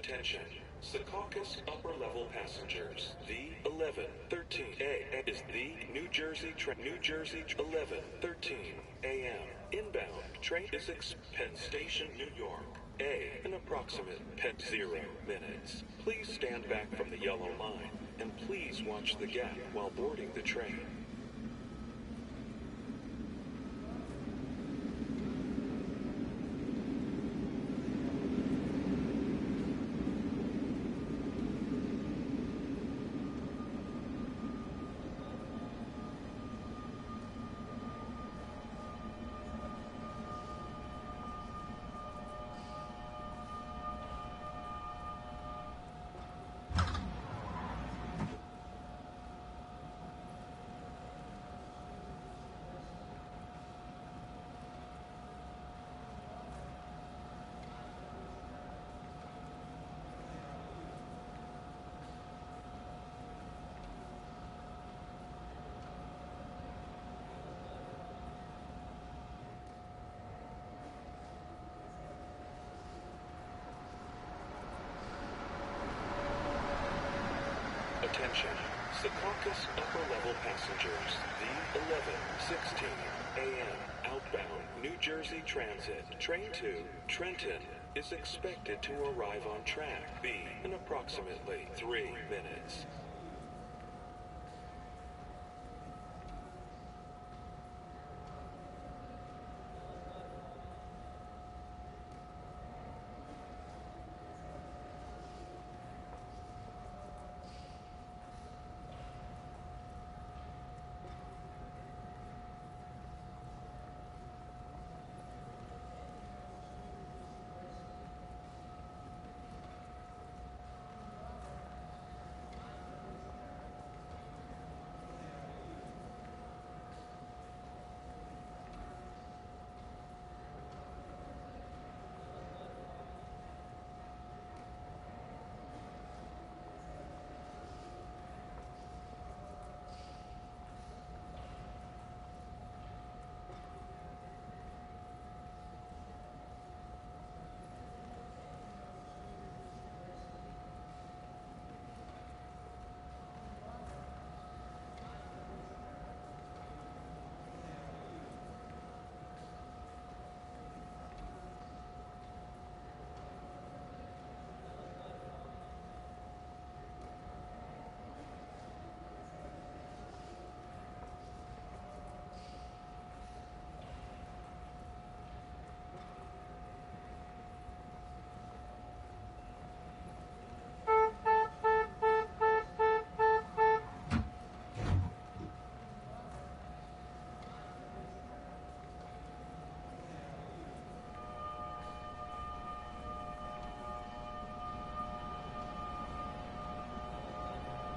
Attention, Secaucus upper-level passengers. The 11:13 is the New Jersey 11:13 a.m. inbound train is Penn Station, New York. An approximate 0 minutes. Please stand back from the yellow line and please watch the gap while boarding the train. Attention, Secaucus upper-level passengers. The 11:16 a.m. outbound New Jersey Transit Train to Trenton is expected to arrive on track B in approximately 3 minutes.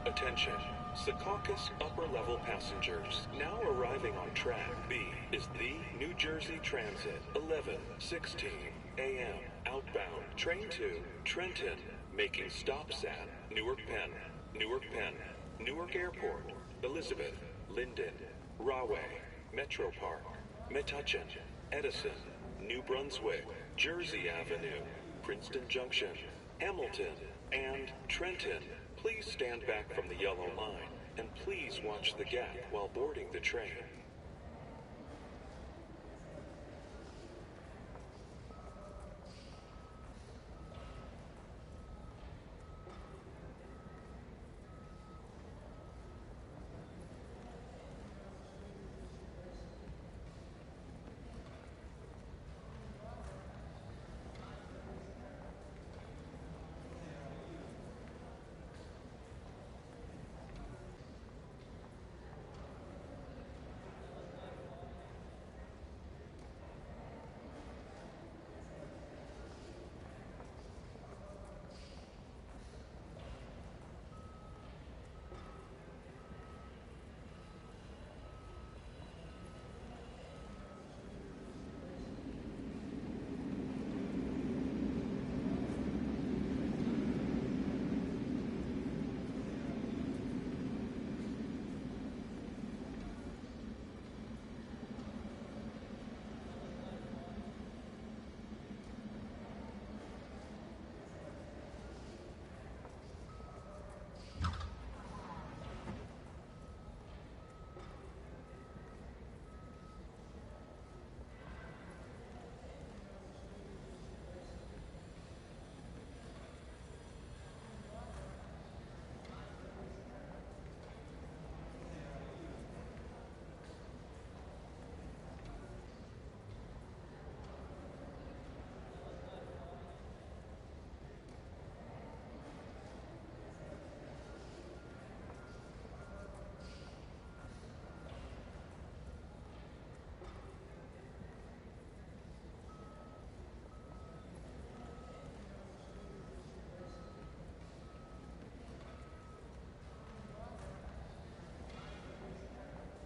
Attention, Secaucus upper-level passengers. Now arriving on track B is the New Jersey Transit 11:16 a.m. outbound train to Trenton, making stops at Newark Penn, Newark Airport, Elizabeth, Linden, Rahway, Metro Park, Metuchen, Edison, New Brunswick, Jersey Avenue, Princeton Junction, Hamilton, and Trenton. Please stand back from the yellow line and please watch the gap while boarding the train.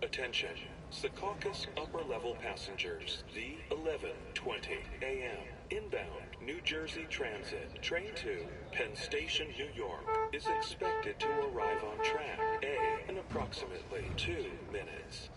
Attention, Secaucus upper level passengers, the 11:20 a.m. inbound New Jersey Transit, Train 2, Penn Station, New York, is expected to arrive on track A in approximately 2 minutes.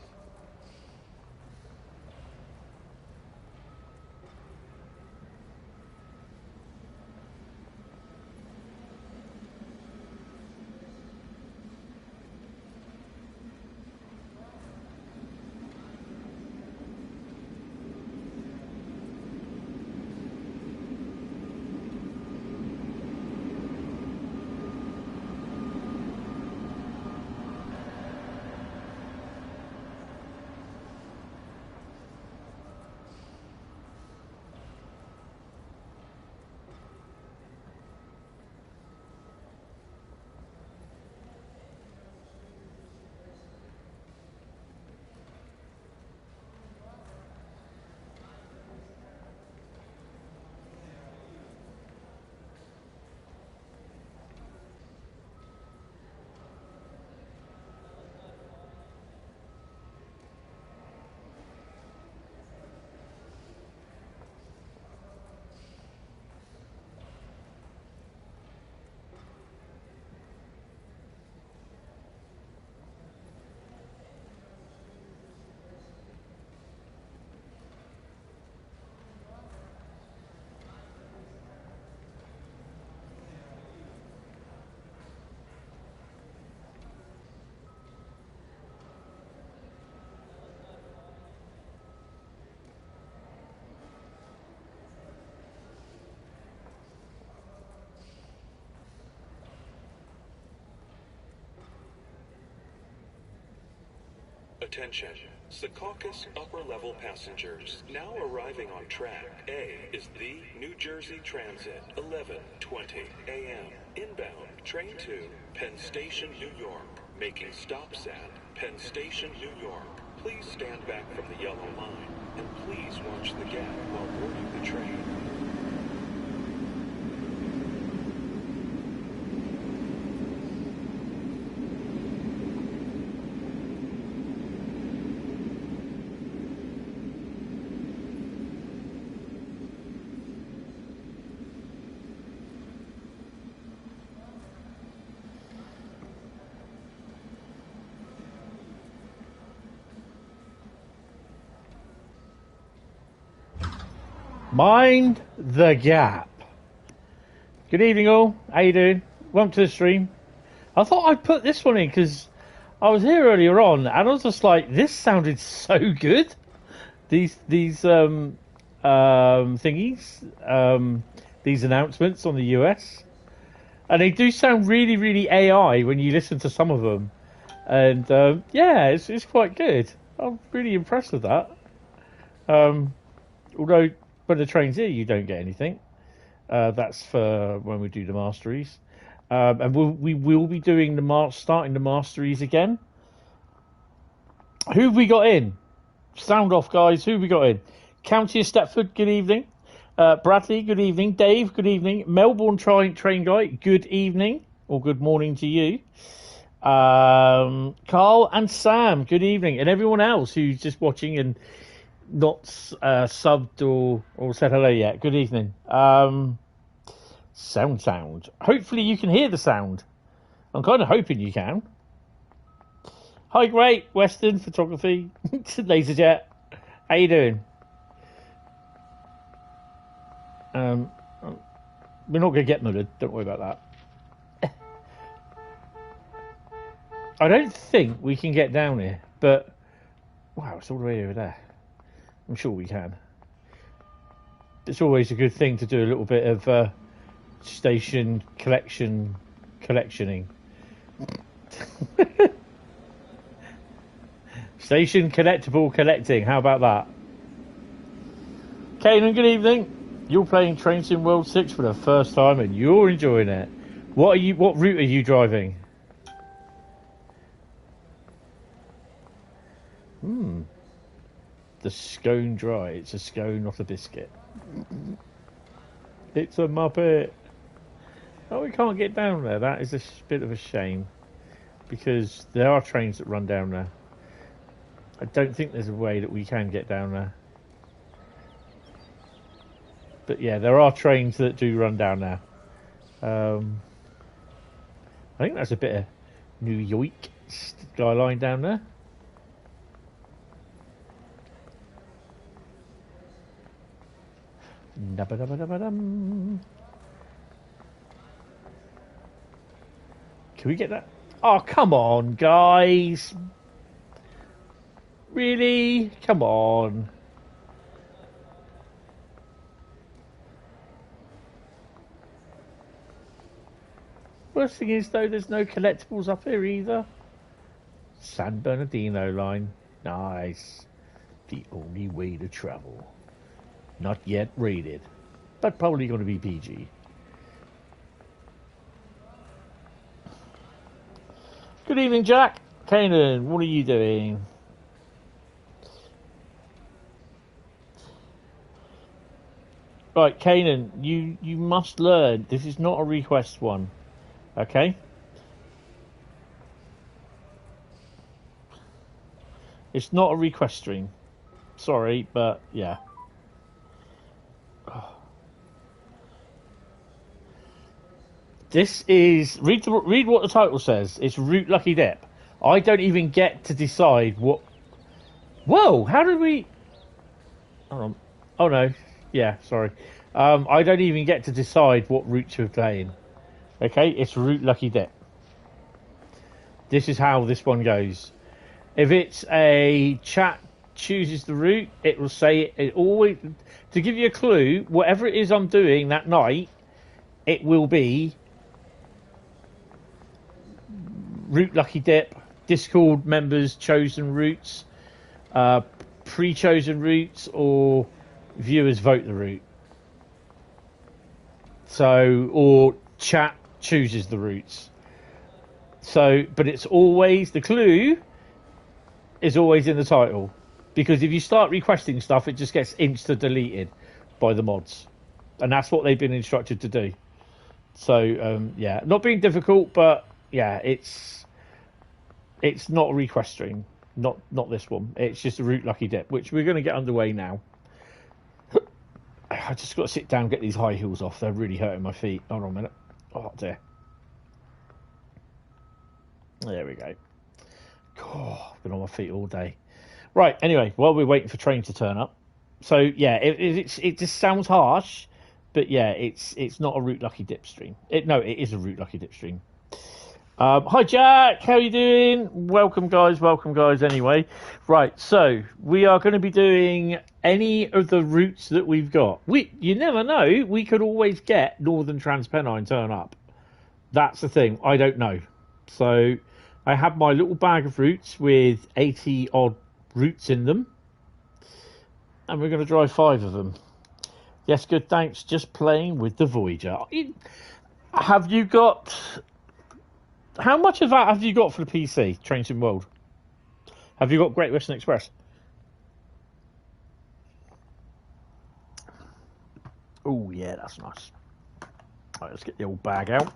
Attention, Secaucus upper level passengers, now arriving on track A is the New Jersey Transit, 11:20 a.m. inbound Train 2, Penn Station, New York, making stops at Penn Station, New York. Please stand back from the yellow line, and please watch the gap while boarding the train. Mind the gap. Good evening all, how you doing? Welcome to the stream. I thought I'd put this one in because I was here earlier on and I was just like, this sounded so good. These thingies, these announcements on the US. And they do sound really, really AI when you listen to some of them. And yeah, it's quite good. I'm really impressed with that. Although when the train's here, you don't get anything. That's for when we do the masteries. And we will be doing starting the masteries again. Who have we got in? Sound off, guys. Who have we got in? County of Stepford, good evening. Bradley, good evening. Dave, good evening. Melbourne train guy, good evening. Or good morning to you. Carl and Sam, good evening. And everyone else who's just watching and not subbed or said hello yet. Good evening. Sound. Hopefully you can hear the sound. I'm kind of hoping you can. Hi, great. Western Photography. Laserjet. How you doing? We're not going to get murdered. Don't worry about that. I don't think we can get down here, but wow, it's all the way over there. I'm sure we can. It's always a good thing to do a little bit of station collectioning. Station collectible collecting. How about that? Kanan, good evening. You're playing Train Sim World 6 for the first time and you're enjoying it. What route are you driving? The scone dry. It's a scone, not a biscuit. It's a Muppet. Oh, we can't get down there. That is a bit of a shame. Because there are trains that run down there. I don't think there's a way that we can get down there. But yeah, there are trains that do run down there. I think that's a bit of New York skyline down there. Can we get that? Oh, come on, guys. Really? Come on. Worst thing is, though, there's no collectibles up here either. San Bernardino line. Nice. The only way to travel. Not yet rated, but probably going to be PG. Good evening, Jack. Kanan, what are you doing? Right, Kanan, you must learn. This is not a request one. Okay? It's not a request stream. Sorry, but yeah. This is read what the title says. It's Route Lucky Dip. I don't even get to decide what. Whoa! How did we? Hold on. Oh no. Yeah, sorry. I don't even get to decide what route to play in. Okay, it's Route Lucky Dip. This is how this one goes. If it's a chat chooses the route, it will say it always. To give you a clue, whatever it is I'm doing that night, it will be Route Lucky Dip, Discord members chosen routes, pre-chosen routes, or viewers vote the route. So, or chat chooses the routes. So, but it's always, the clue is always in the title. Because if you start requesting stuff, it just gets insta-deleted by the mods. And that's what they've been instructed to do. So, yeah, not being difficult, but yeah, it's not a request stream. Not this one. It's just a Route Lucky Dip, which we're going to get underway now. I just got to sit down and get these high heels off. They're really hurting my feet. Hold on a minute. Oh, dear. There we go. Oh, I've been on my feet all day. Right, anyway, while we're waiting for train to turn up. So, yeah, it just sounds harsh, but yeah, it's not a Route Lucky Dip stream. It is a Route Lucky Dip stream. Hi, Jack. How you doing? Welcome, guys. Anyway, right. So we are going to be doing any of the routes that we've got. You never know. We could always get Northern Trans Pennine turn up. That's the thing. I don't know. So I have my little bag of routes with 80 odd routes in them, and we're going to drive 5 of them. Yes, good. Thanks. Just playing with the Voyager. Have you got? How much of that have you got for the PC, Trains in World? Have you got Great Western Express? Oh, yeah, that's nice. All right, let's get the old bag out.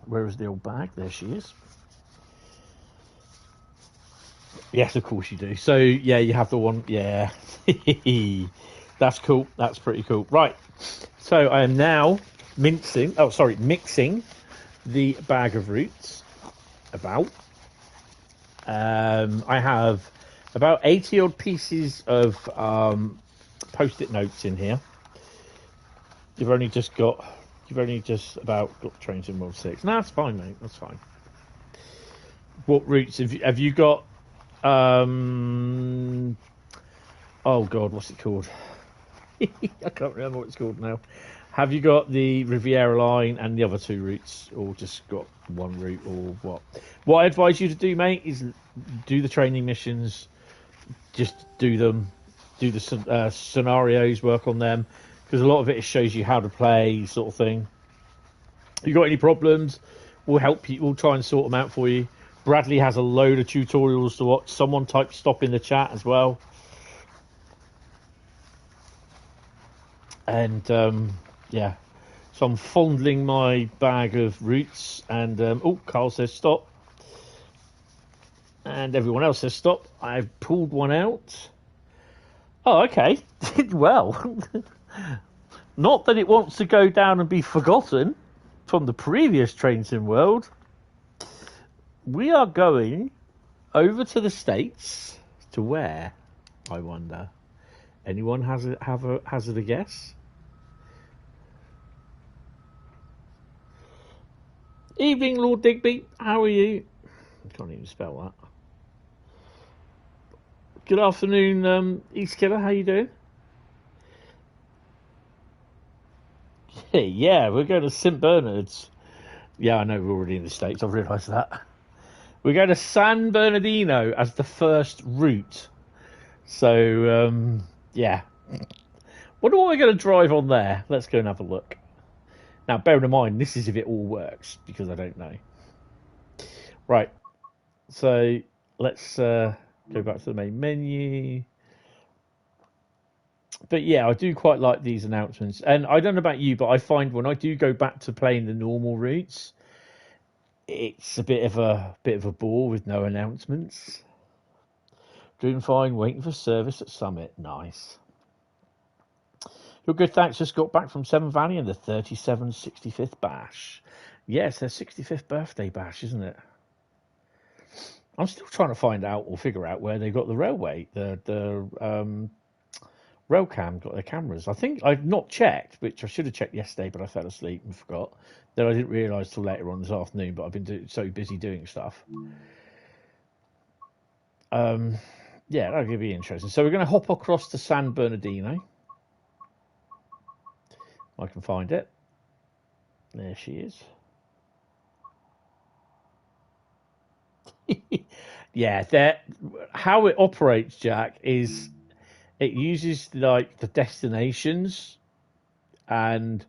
Where is the old bag? There she is. Yes, of course you do. So, yeah, you have the one. Yeah. That's cool. That's pretty cool. Right. So, I am now mixing the bag of routes. I have about 80 odd pieces of post-it notes in here. You've only just about got Trains in World 6. No, that's fine, mate. That's fine. What routes have you got? Oh God, what's it called? I can't remember what it's called now. Have you got the Riviera line and the other 2 routes, or just got one route, or what? What I advise you to do, mate, is do the training missions. Just do them. Do the scenarios, work on them, because a lot of it shows you how to play, sort of thing. If you got any problems, we'll help you. We'll try and sort them out for you. Bradley has a load of tutorials to watch. Someone type stop in the chat as well. And yeah, so I'm fondling my bag of routes, and oh, Carl says stop. And everyone else has stopped. I've pulled one out. Oh, okay. Well, not that it wants to go down and be forgotten from the previous Train Sim world. We are going over to the States. To where, I wonder? Anyone hazard a guess? Evening, Lord Digby. How are you? I can't even spell that. Good afternoon, East Killer. How you doing? Yeah, we're going to St. Bernard's. Yeah, I know we're already in the States. I've realised that. We're going to San Bernardino as the first route. So, yeah. Wonder what we're going to drive on there. Let's go and have a look. Now, bearing in mind, this is if it all works, because I don't know. Right. So, let's go back to the main menu. But yeah, I do quite like these announcements. And I don't know about you, but I find when I do go back to playing the normal routes, it's a bit of a bore with no announcements. Doing fine, waiting for service at Summit. Nice. You're good, thanks. Just got back from Severn Valley and the 37 65th bash. Yes, their 65th birthday bash, isn't it? I'm still trying to find out or figure out where they got the railway, the Railcam got their cameras. I think I've not checked, which I should have checked yesterday, but I fell asleep and forgot. That I didn't realise till later on this afternoon, but I've been so busy doing stuff. Yeah, that'll be interesting. So we're going to hop across to San Bernardino. I can find it. There she is. Yeah, how it operates, Jack, is it uses like the destinations and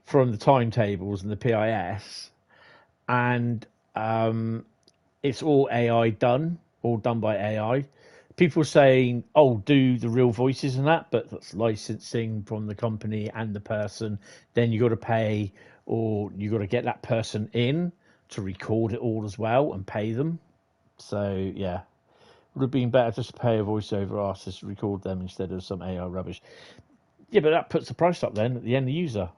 from the timetables and the PIS, and it's all AI done, all done by AI. People saying, "Oh, do the real voices and that," but that's licensing from the company and the person. Then you got to pay, or you got to get that person in to record it all as well and pay them. So yeah, would have been better just to pay a voiceover artist to record them instead of some AI rubbish. Yeah, but that puts the price up then at the end user.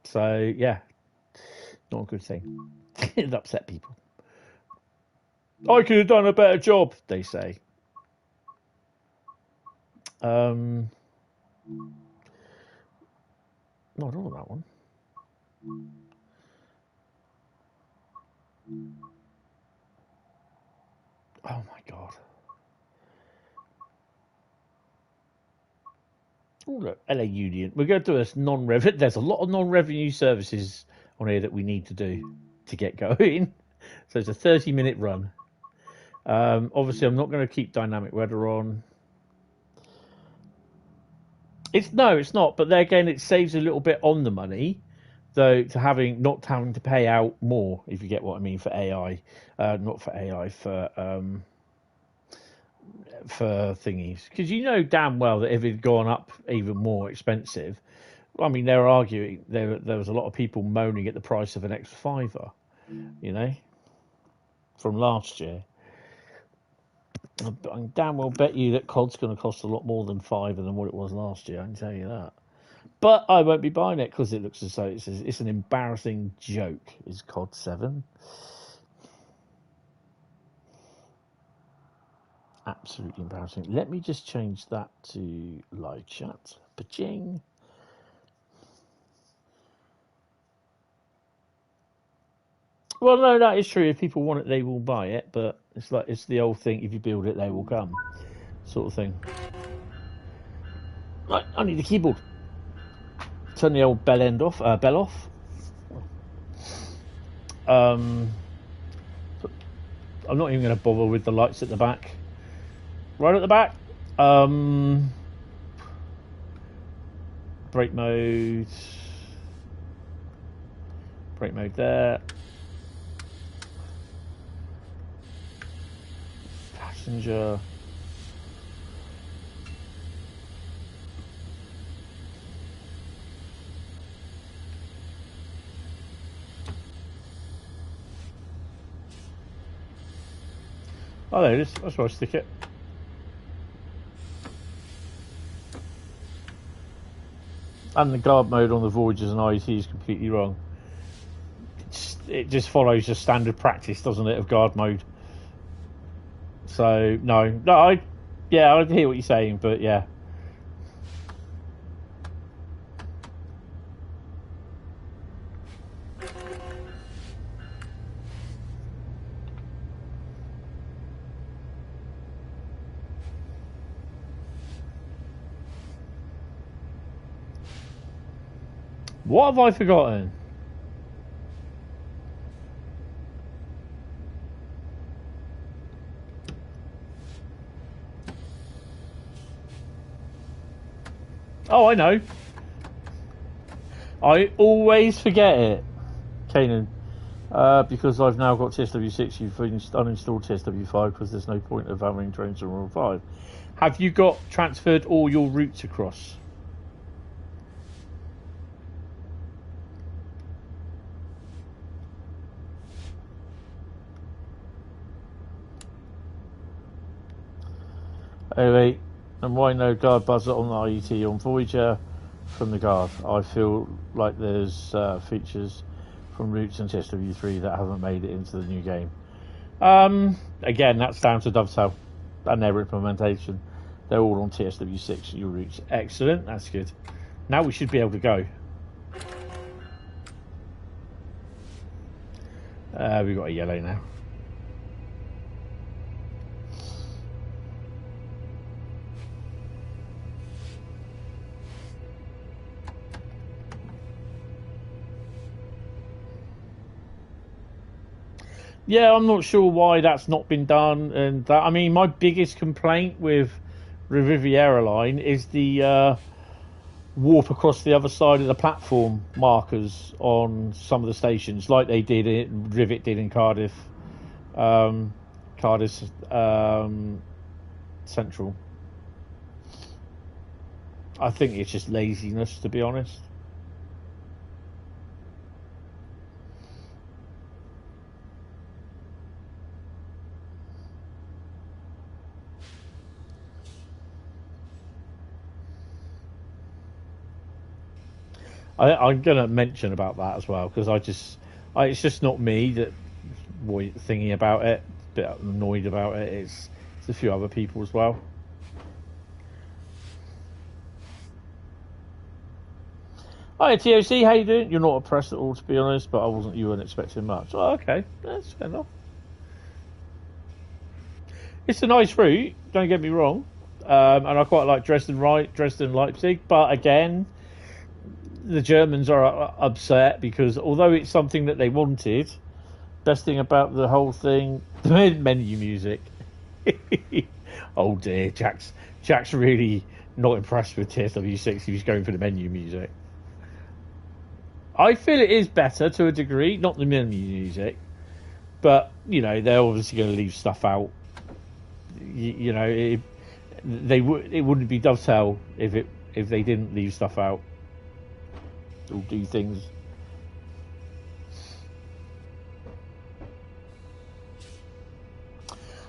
So yeah, not a good thing. It upset people. I could have done a better job, they say. No, I don't want that one. Oh my god. Oh look, LA Union. We're going to do this non-revenue. There's a lot of non-revenue services on here that we need to do to get going. So it's a 30-minute run. Obviously, I'm not going to keep dynamic weather on. It's not. But there again, it saves a little bit on the money, though, to not having to pay out more, if you get what I mean, for AI, not for AI, for thingies, because you know damn well that if it had gone up even more expensive, I mean, they're arguing there was a lot of people moaning at the price of an extra fiver, you know, from last year. I damn well bet you that COD's going to cost a lot more than £5 than what it was last year. I can tell you that. But I won't be buying it because it looks as though it's an embarrassing joke. Is COD 7? Absolutely embarrassing. Let me just change that to live chat. Paching. Well, no, that is true. If people want it, they will buy it. But it's the old thing: if you build it, they will come, sort of thing. Right, I need the keyboard. Turn the old bell off. I'm not even going to bother with the lights at the back. Right at the back. Brake mode. Brake mode there. Passenger. Oh, there it is. That's where I stick it. And the guard mode on the Voyagers and IET is completely wrong. It just follows just standard practice, doesn't it, of guard mode? So no, I hear what you're saying, but yeah. What have I forgotten? Oh, I know. I always forget it, Kanan, because I've now got TSW6. You've uninstalled TSW5 because there's no point of having trains on Ruhr 5. Have you got transferred all your routes across? Oh wait, and why no guard buzzer on the IET on Voyager from the guard? I feel like there's features from routes and TSW3 that haven't made it into the new game. Again, that's down to Dovetail and their implementation. They're all on TSW6, your routes. Excellent, that's good. Now we should be able to go. We've got a yellow now. Yeah, I'm not sure why that's not been done. And I mean, my biggest complaint with Riviera line is the warp across the other side of the platform markers on some of the stations, like they did Rivet did in Cardiff, Central. I think it's just laziness, to be honest. I'm going to mention about that as well, because it's just not me that thinking about it, a bit annoyed about it. It's a few other people as well. Hi TOC, how you doing? You're not oppressed at all, to be honest, but you weren't expecting much. Oh, okay, that's fair enough. It's a nice route, don't get me wrong, and I quite like Dresden, Leipzig, but again, the Germans are upset because although it's something that they wanted, best thing about the whole thing, the menu music. Oh dear, Jack's really not impressed with TSW6. He's going for the menu music. I feel it is better to a degree, not the menu music, but you know they're obviously going to leave stuff out. It wouldn't be Dovetail if they didn't leave stuff out or do things.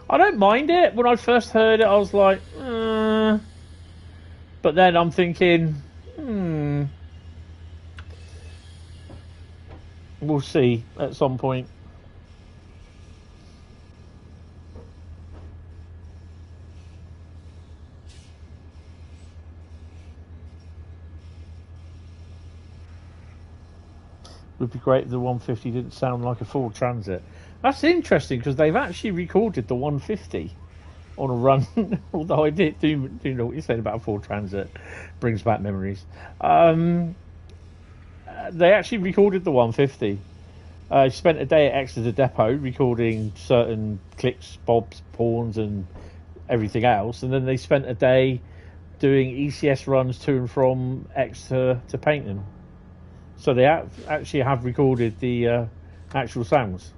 I don't mind it. When I first heard it, I was like, but then I'm thinking, we'll see at some point. Would be great if the 150 didn't sound like a full transit. That's interesting because they've actually recorded the 150 on a run. Although I do know what you're saying about a full transit, brings back memories. They actually recorded the 150. Spent a day at Exeter Depot recording certain clicks, bobs, pawns, and everything else, and then they spent a day doing ECS runs to and from Exeter to Paignton. So they actually have recorded the actual sounds.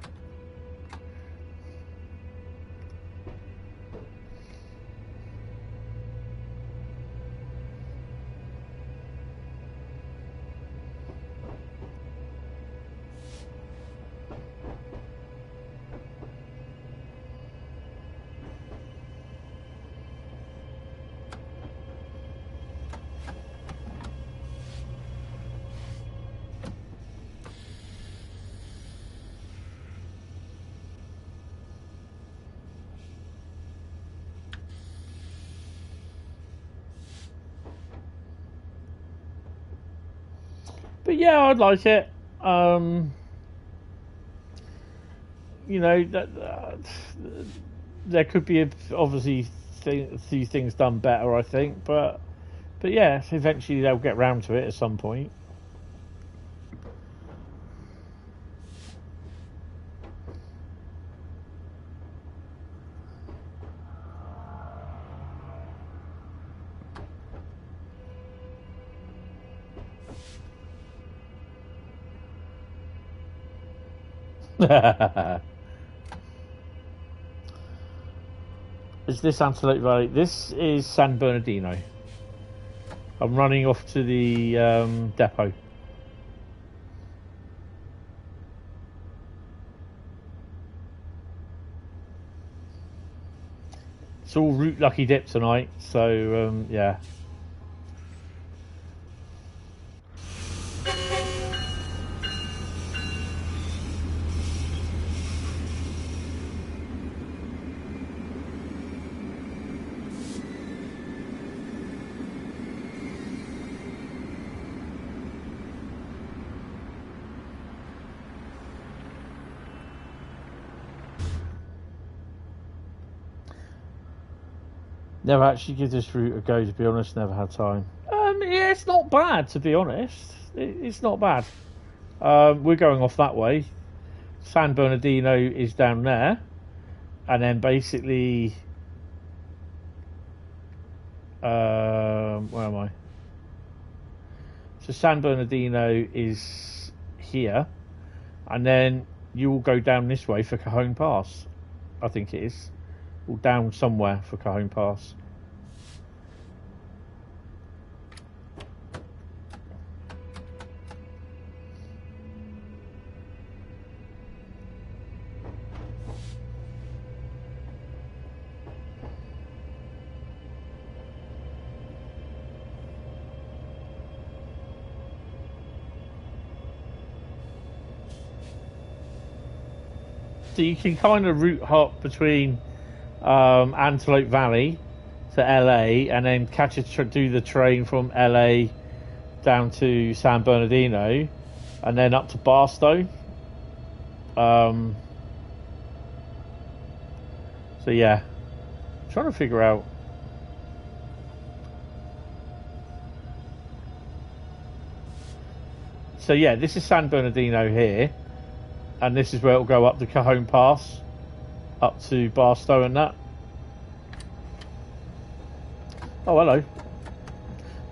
But yeah, I'd like it. You know, there could be obviously a few things done better, I think, but yeah, eventually they'll get round to it at some point. Is this Antelope Valley? This is San Bernardino. I'm running off to the depot. It's all route lucky dip tonight, so yeah. Never actually give this route a go, to be honest. Never had time. Yeah, it's not bad, to be honest. It's not bad. We're going off that way. San Bernardino is down there, and then basically, where am I? So San Bernardino is here, and then you will go down this way for Cajon Pass. I think it is. Or down somewhere for Cajon Pass. So you can kind of route hop between Antelope Valley to LA, and then do the train from LA down to San Bernardino, and then up to Barstow. So yeah, I'm trying to figure out. So yeah, this is San Bernardino here, and this is where it'll go up the Cajon Pass, up to Barstow and that. Oh, hello.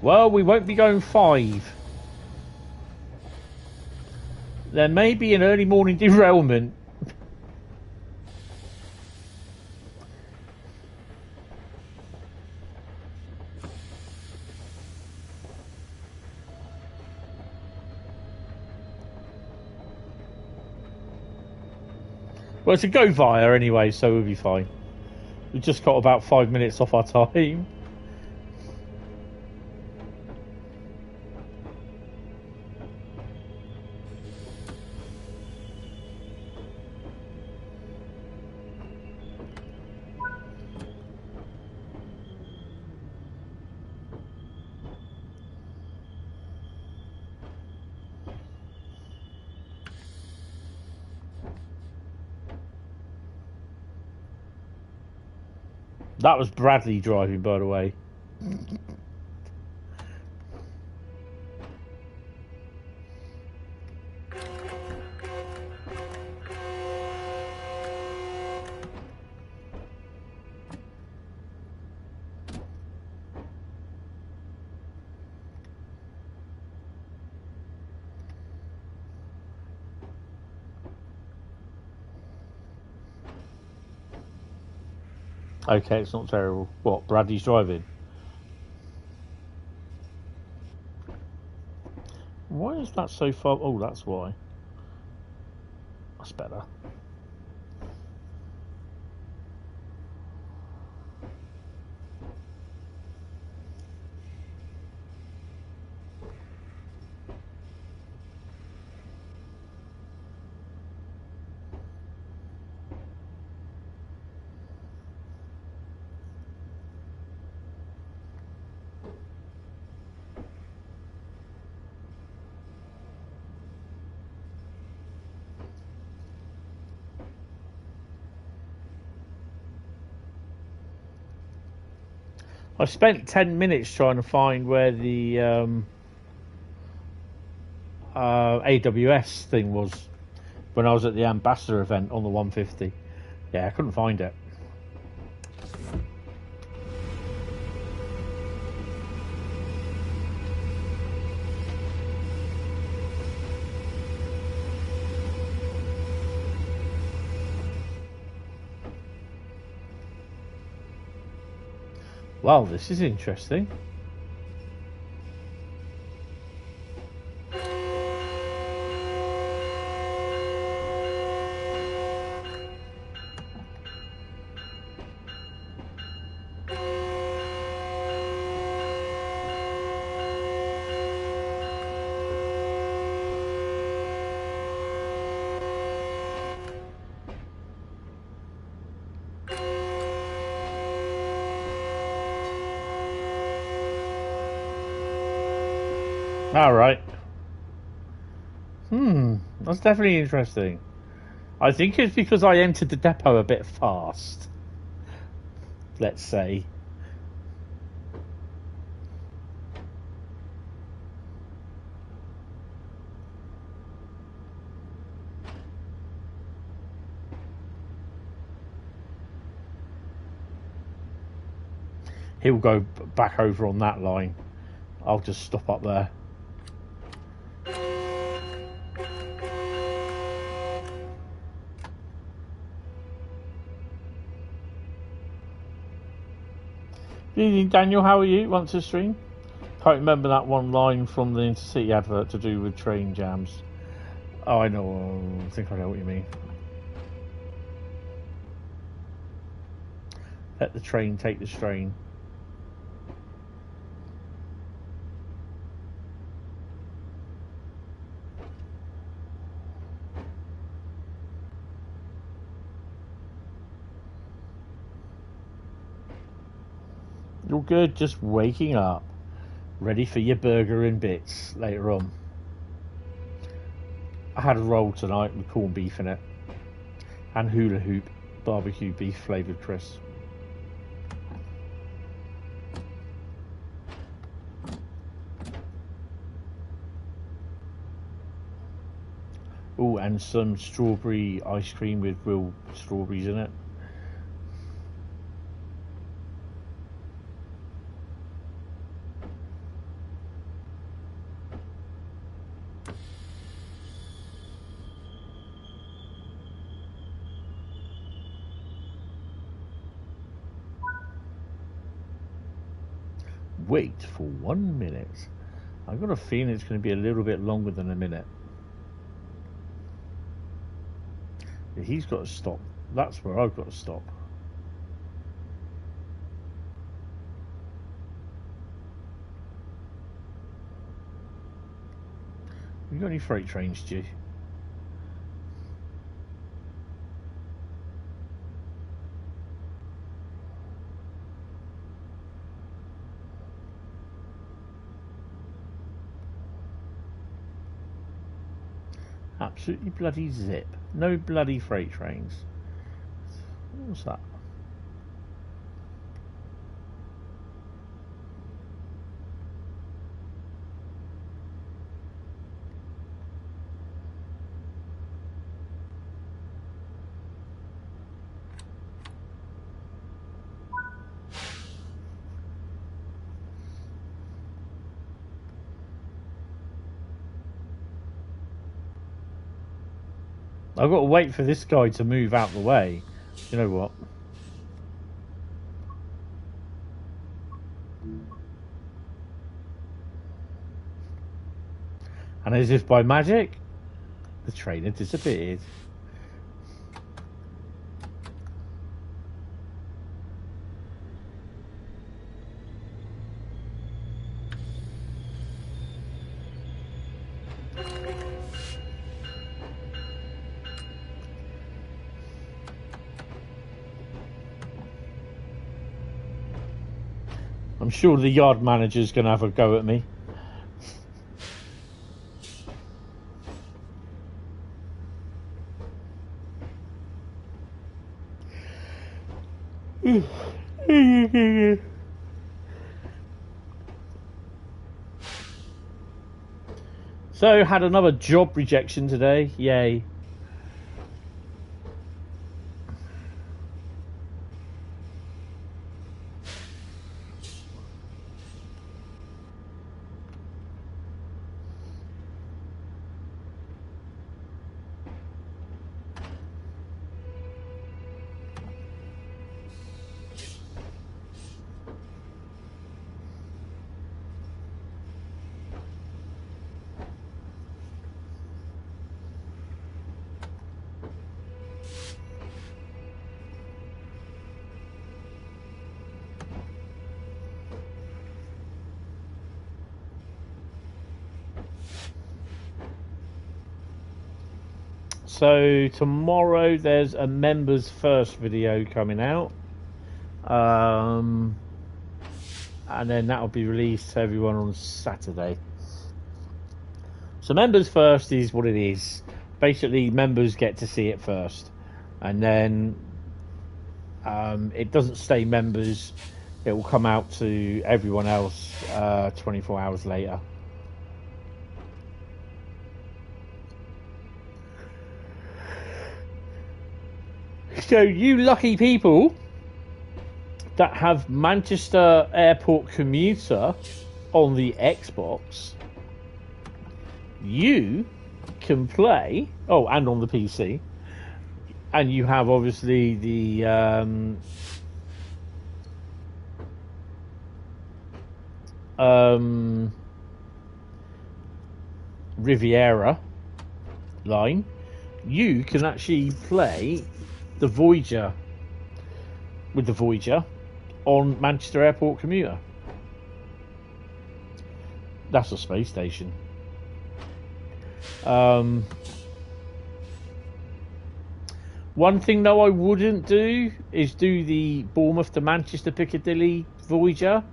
Well, we won't be going 5. There may be an early morning derailment. Well, it's a go via anyway, so we'll be fine. We've just got about 5 minutes off our time. That was Bradley driving, by the way. Okay, it's not terrible. What, Bradley's driving? Why is that so far? Oh, that's why. That's better. I spent 10 minutes trying to find where the AWS thing was when I was at the ambassador event on the 150. Yeah, I couldn't find it. Wow, this is interesting. All right. That's definitely interesting. I think it's because I entered the depot a bit fast. Let's say. He'll go back over on that line. I'll just stop up there. Good evening, Daniel. How are you? Want to stream? Can't remember that one line from the Intercity advert to do with train jams. Oh, I know. I think I know what you mean. Let the train take the strain. You're good, just waking up. Ready for your burger and bits later on. I had a roll tonight with corned beef in it. And hula hoop barbecue beef flavoured crisps. Oh, and some strawberry ice cream with real strawberries in it. Wait for 1 minute. I've got a feeling it's going to be a little bit longer than a minute. He's got to stop. That's where I've got to stop. You got any freight trains, G? Absolutely bloody zip. No bloody freight trains. What's that? I've got to wait for this guy to move out the way. You know what? And as if by magic, the train had disappeared. I'm sure the yard manager's going to have a go at me. So, had another job rejection today. Yay. So tomorrow there's a members first video coming out, and then that'll be released to everyone on Saturday. So members first is what it is. Basically, members get to see it first, and then it doesn't stay members. It will come out to everyone else 24 hours later. So you lucky people that have Manchester Airport Commuter on the Xbox, you can play, oh, and on the PC, and you have obviously the Riviera line, you can actually play the Voyager with the Voyager on Manchester Airport Commuter. That's a space station. One thing though I wouldn't do is do the Bournemouth to Manchester Piccadilly Voyager.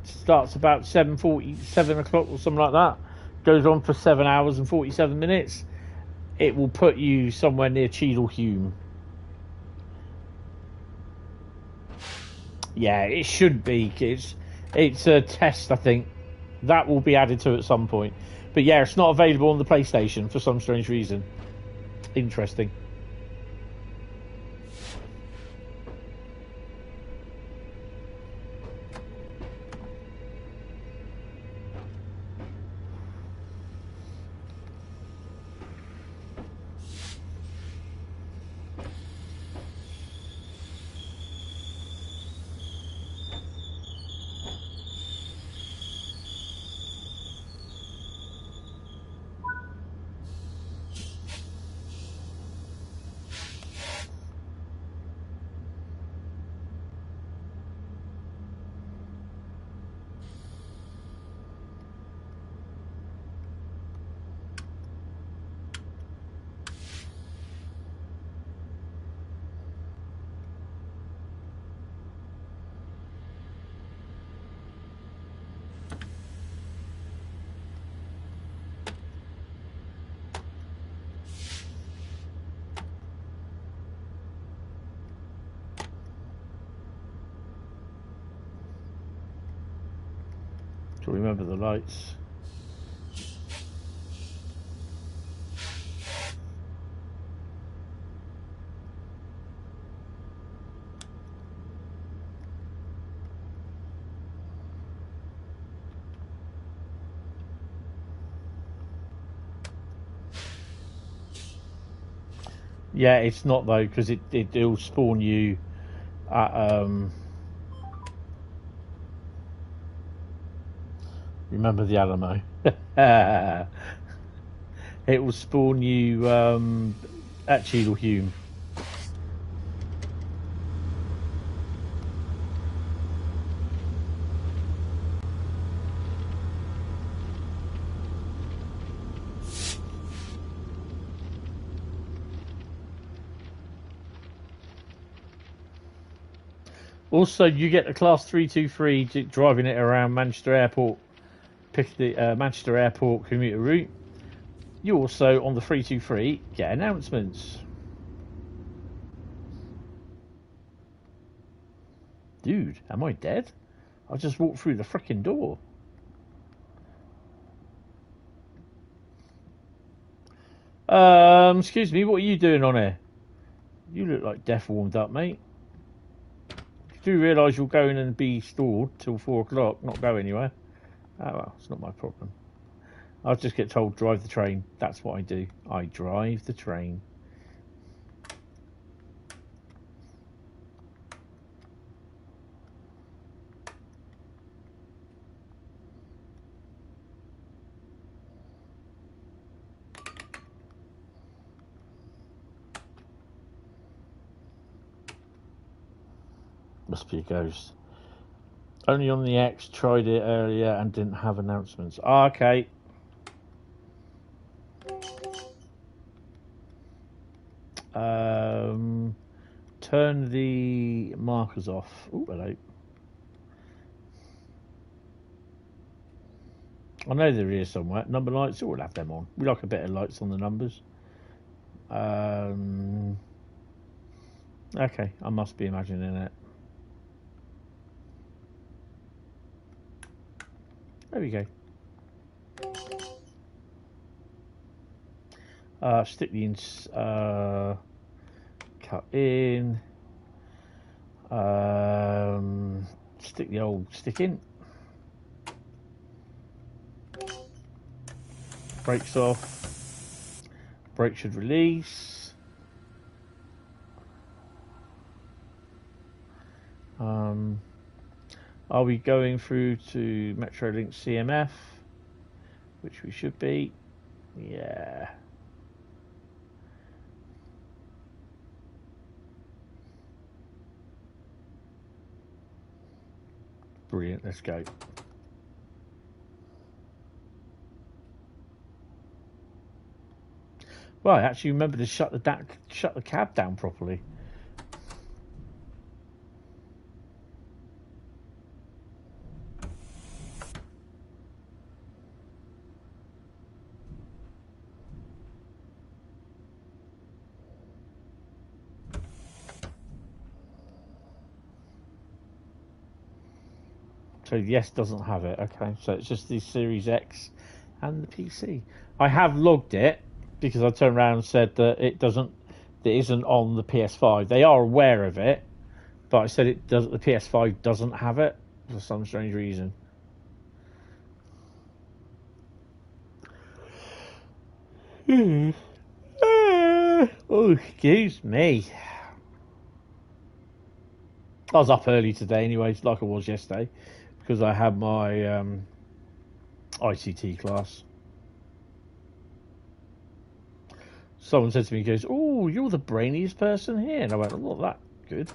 Starts about 7 o'clock or something like that. Goes on for 7 hours and 47 minutes. It will put you somewhere near Cheadle Hulme. Yeah, it should be. It's a test, I think. That will be added to at some point. But yeah, it's not available on the PlayStation for some strange reason. Interesting. To remember the lights. Yeah, it's not though, because it'll spawn you at remember the Alamo. It will spawn you at Cheadle Hulme. Also, you get the Class 323 driving it around Manchester Airport. Pick the Manchester Airport commuter route. You also, on the 323, get announcements. Dude, am I dead? I just walked through the frickin' door. Excuse me, what are you doing on here? You look like death warmed up, mate. You do realise you'll go in and be stored till 4 o'clock, not go anywhere. Oh well, it's not my problem. I'll just get told drive the train. That's what I do. I drive the train. Must be a ghost. Only on the X, tried it earlier and didn't have announcements. Oh, okay. Turn the markers off. Oh, hello. I know they're here somewhere. Number lights, we'll have them on. We like a bit of lights on the numbers. Okay, I must be imagining it. There we go. Stick the cut in. Stick the old stick in. Brakes off. Brake should release. Are we going through to Metrolink CMF? Which we should be. Yeah. Brilliant, let's go. Right, actually remember to shut the cab down properly. So yes, doesn't have it. Okay, so it's just the Series X and the PC. I have logged it because I turned around and said that it isn't on the PS5. They are aware of it, but I said it does. The PS5 doesn't have it for some strange reason. Oh, excuse me. I was up early today, anyways, like I was yesterday, because I had my ICT class. Someone said to me, he goes, "Oh, you're the brainiest person here." And I went, "I'm not that good."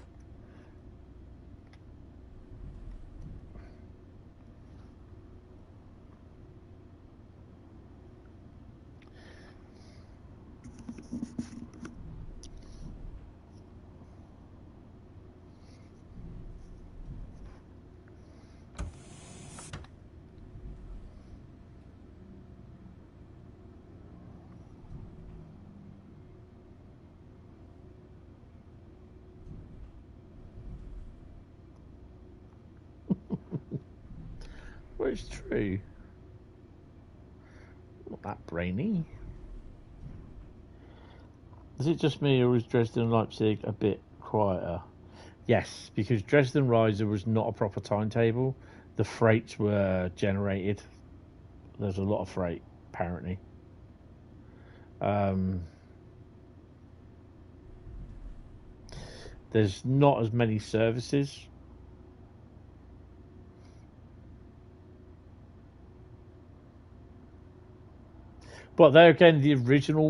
Well, it's true. Not that brainy. Is it just me, or is Dresden and Leipzig a bit quieter? Yes, because Dresden Riesa was not a proper timetable. The freights were generated. There's a lot of freight, apparently. There's not as many services. But there again, the original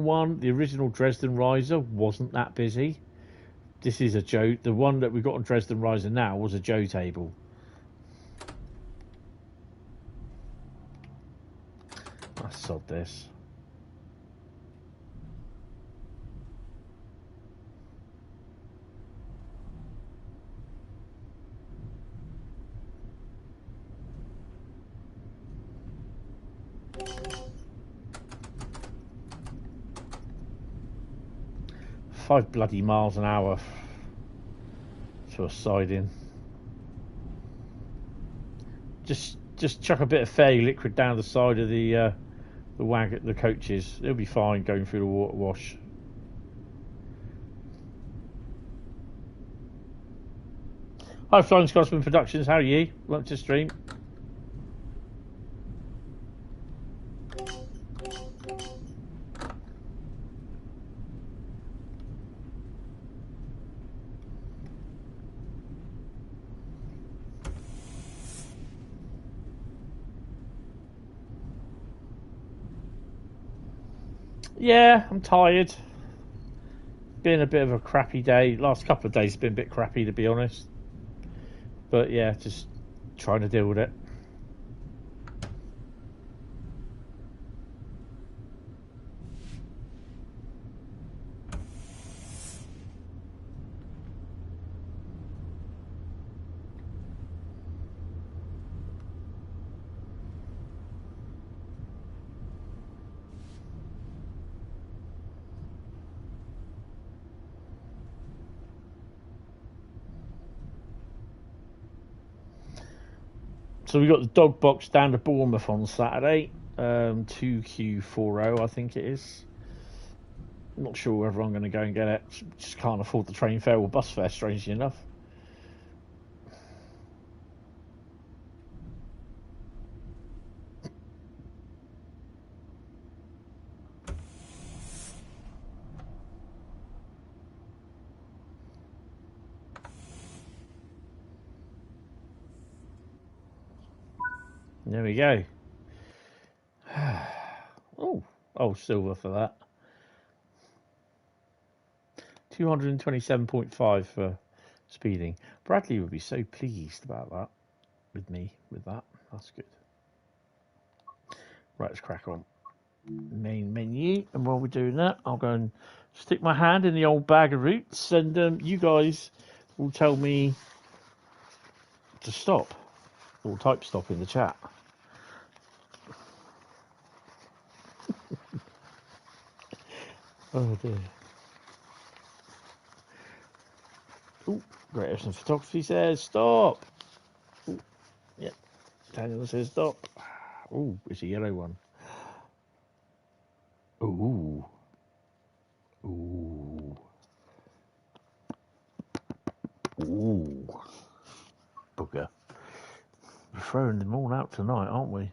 Dresden Riesa wasn't that busy. This is a Joe. The one that we got on Dresden Riesa now was a Joe table. I sod this. Five bloody miles an hour to a siding. Just chuck a bit of fairy liquid down the side of the the coaches. It'll be fine going through the water wash. Hi, Flying Scotsman Productions. How are you? Welcome to stream. Yeah, I'm tired. Been a bit of a crappy day. Last couple of days have been a bit crappy, to be honest. But yeah, just trying to deal with it. So we got the dog box down to Bournemouth on Saturday, 2Q40 I think it is. Not sure whether I'm going to go and get it. Just can't afford the train fare or bus fare, strangely enough. There we go. Oh, silver for that. 227.5 for speeding. Bradley would be so pleased about that. With me, with that. That's good. Right, let's crack on. Main menu. And while we're doing that, I'll go and stick my hand in the old bag of roots. And you guys will tell me to stop. Or type stop in the chat. Oh dear. Oh, Great Euston Photography says stop. Ooh, yeah, Daniel says stop. Oh, it's a yellow one. Ooh. Ooh. Ooh. Bugger. We're throwing them all out tonight, aren't we?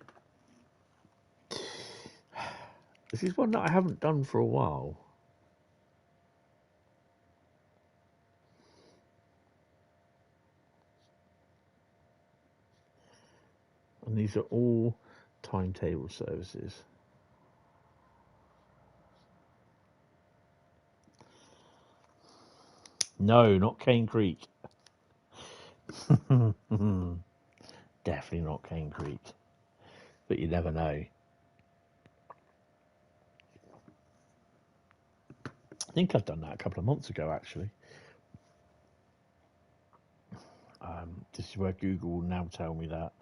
This is one that I haven't done for a while. And these are all timetable services. No, not Cane Creek. Definitely not Cane Creek. But you never know. I think I've done that a couple of months ago, actually. This is where Google will now tell me that.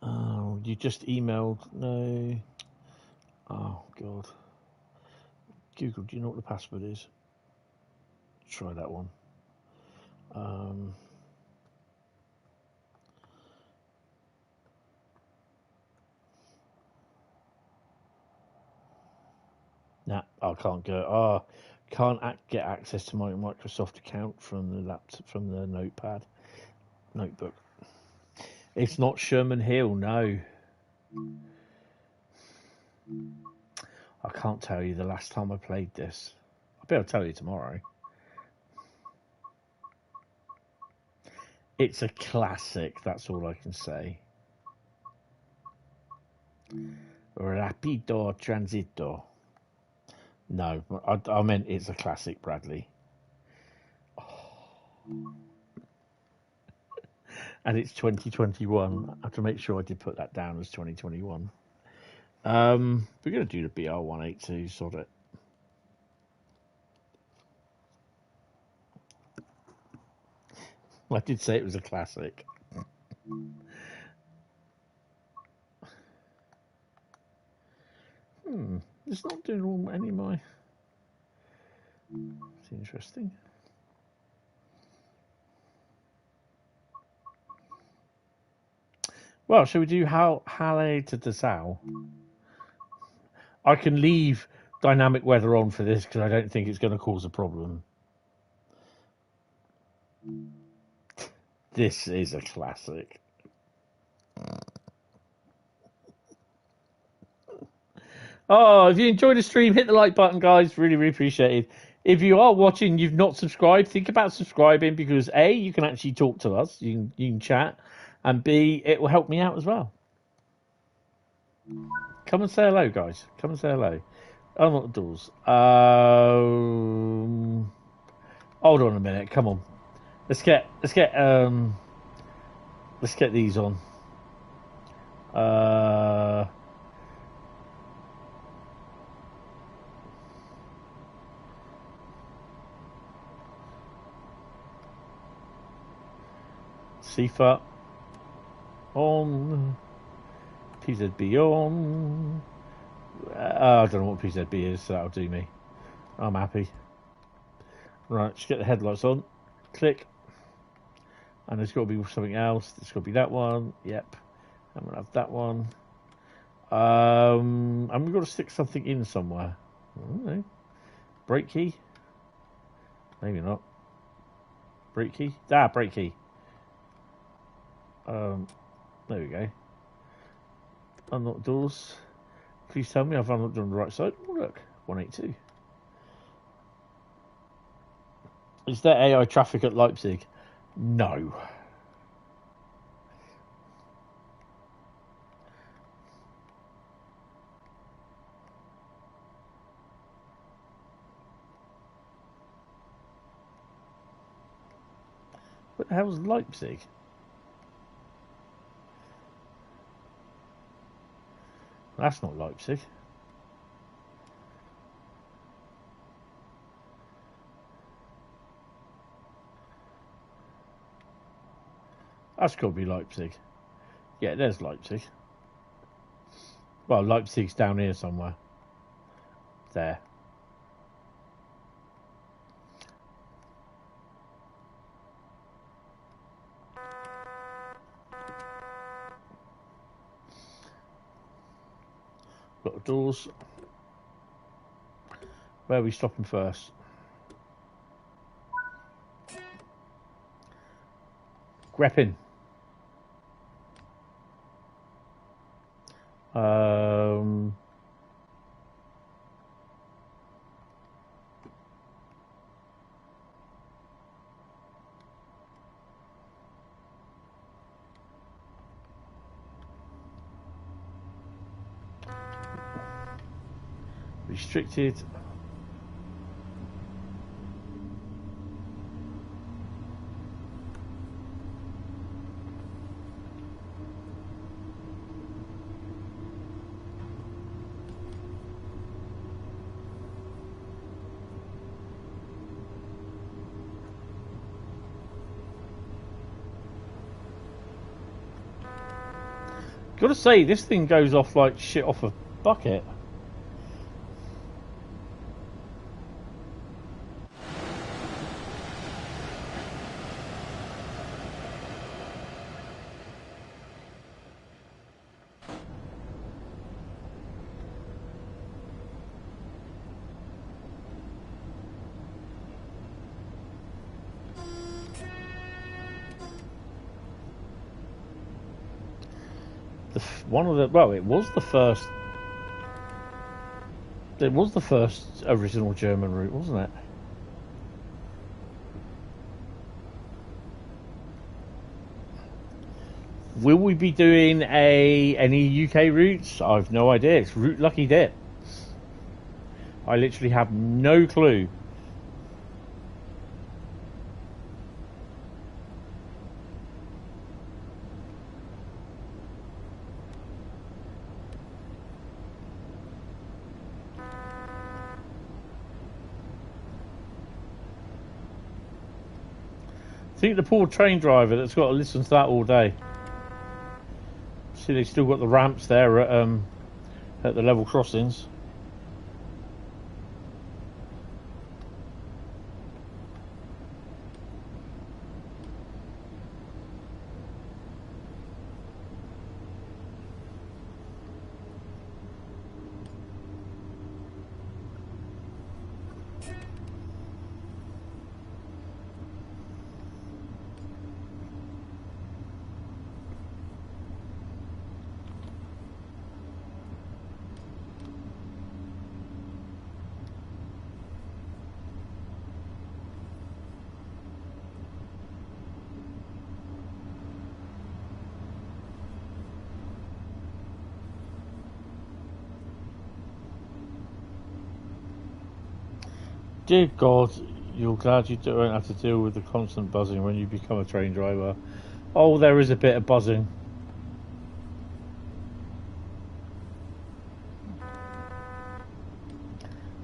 Oh, you just emailed? No. Oh, God. Google, do you know what the password is? Try that one. Nah, I can't go. Oh, can't get access to my Microsoft account from the laptop, from the notebook. It's not Sherman Hill, no. I can't tell you the last time I played this. I'll be able to tell you tomorrow. It's a classic, that's all I can say. Rapido Transito. No, I meant it's a classic, Bradley. Oh. And it's 2021. I have to make sure I did put that down as 2021. We're going to do the BR182, sod it. I did say it was a classic. It's not doing any of my... It's interesting. Well, shall we do Halle to Dessau? I can leave dynamic weather on for this because I don't think it's going to cause a problem. This is a classic. Oh, if you enjoyed the stream, hit the like button, guys. Really, really appreciate it. If you are watching, you've not subscribed, think about subscribing because A, you can actually talk to us, you can chat, and B, it will help me out as well. Come and say hello, guys. Come and say hello. Unlock the doors. Hold on a minute. Come on. Let's get these on. CFA on. PZB on. I don't know what PZB is, so that'll do me. I'm happy. Right, let's get the headlights on. Click. And there's got to be something else. There's got to be that one. Yep. I'm going to have that one. And we've got to stick something in somewhere. I don't know. Brake key? Maybe not. Brake key? Brake key. There we go. Unlock doors. Please tell me I've unlocked on the right side. Oh, look. 182. Is there AI traffic at Leipzig? No. What the hell is Leipzig? That's not Leipzig. That's got to be Leipzig. Yeah, there's Leipzig. Well, Leipzig's down here somewhere. There. Got the doors. Where are we stopping first? Greppin. Restricted. Gotta say, this thing goes off like shit off a bucket. It was the first original German route, wasn't it? Will we be doing any UK routes? I've no idea. It's Route Lucky Dip. I literally have no clue. I think the poor train driver that's got to listen to that all day. See, they still got the ramps there at the level crossings. Dear God, you're glad you don't have to deal with the constant buzzing when you become a train driver. Oh, there is a bit of buzzing.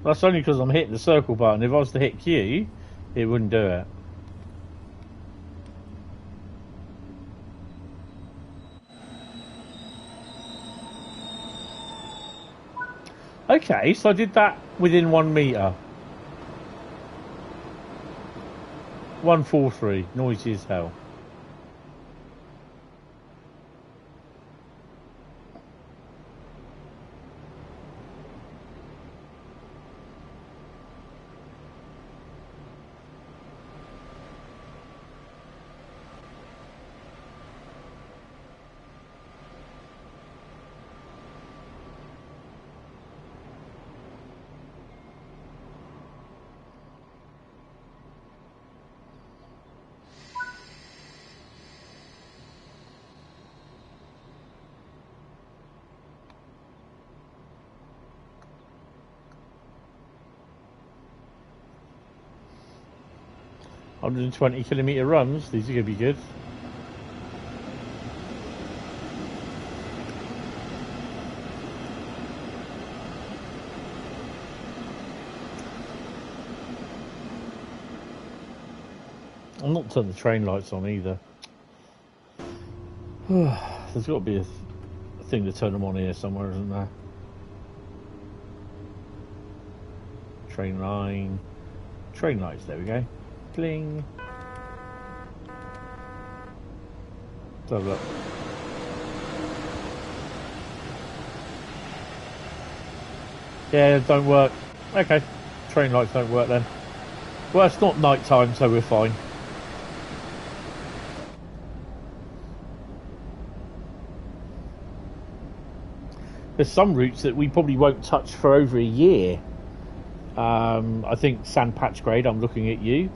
That's only because I'm hitting the circle button. If I was to hit Q, it wouldn't do it. Okay, so I did that within 1 metre. 143, noisy as hell. ...120km runs, these are going to be good. I'm not turning the train lights on either. There's got to be a thing to turn them on here somewhere, isn't there? Train line. Train lights, there we go. Bling. Let's have a look. Yeah, don't work. Okay, train lights don't work then. Well, it's not night time, so we're fine. There's some routes that we probably won't touch for over a year. I think Sand Patch Grade, I'm looking at you.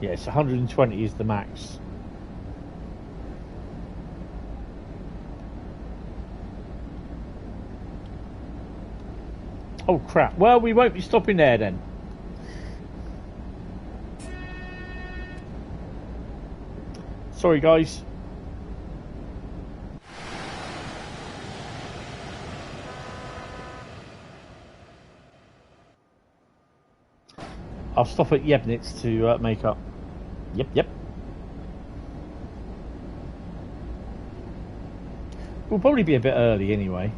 Yes, 120 is the max. Oh crap, well we won't be stopping there then. Sorry guys. I'll stop at Yebnitz to make up. Yep. We'll probably be a bit early anyway.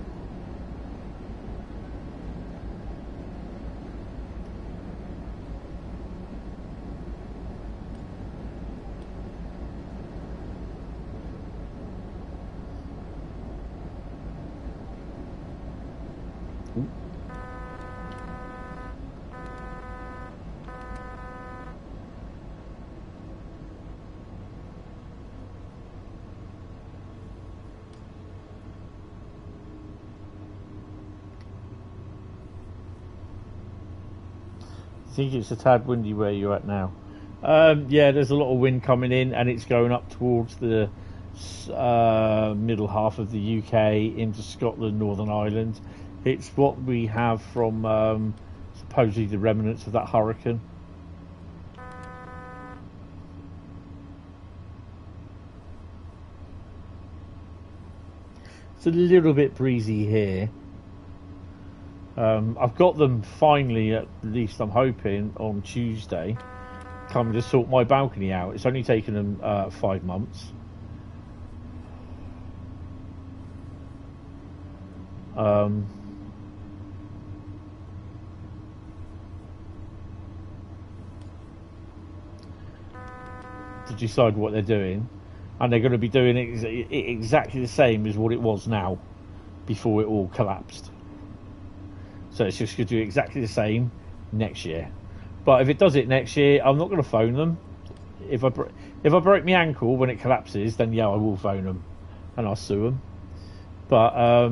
I think it's a tad windy where you're at now. Yeah, there's a lot of wind coming in, and it's going up towards the middle half of the UK into Scotland, Northern Ireland. It's what we have from supposedly the remnants of that hurricane. It's a little bit breezy here. I've got them finally, at least I'm hoping, on Tuesday, coming to sort my balcony out. It's only taken them 5 months. To decide what they're doing, and they're going to be doing it exactly the same as what it was now before it all collapsed. So it's just going to do exactly the same next year. But if it does it next year, I'm not going to phone them. If I break my ankle when it collapses, then yeah, I will phone them and I'll sue them. But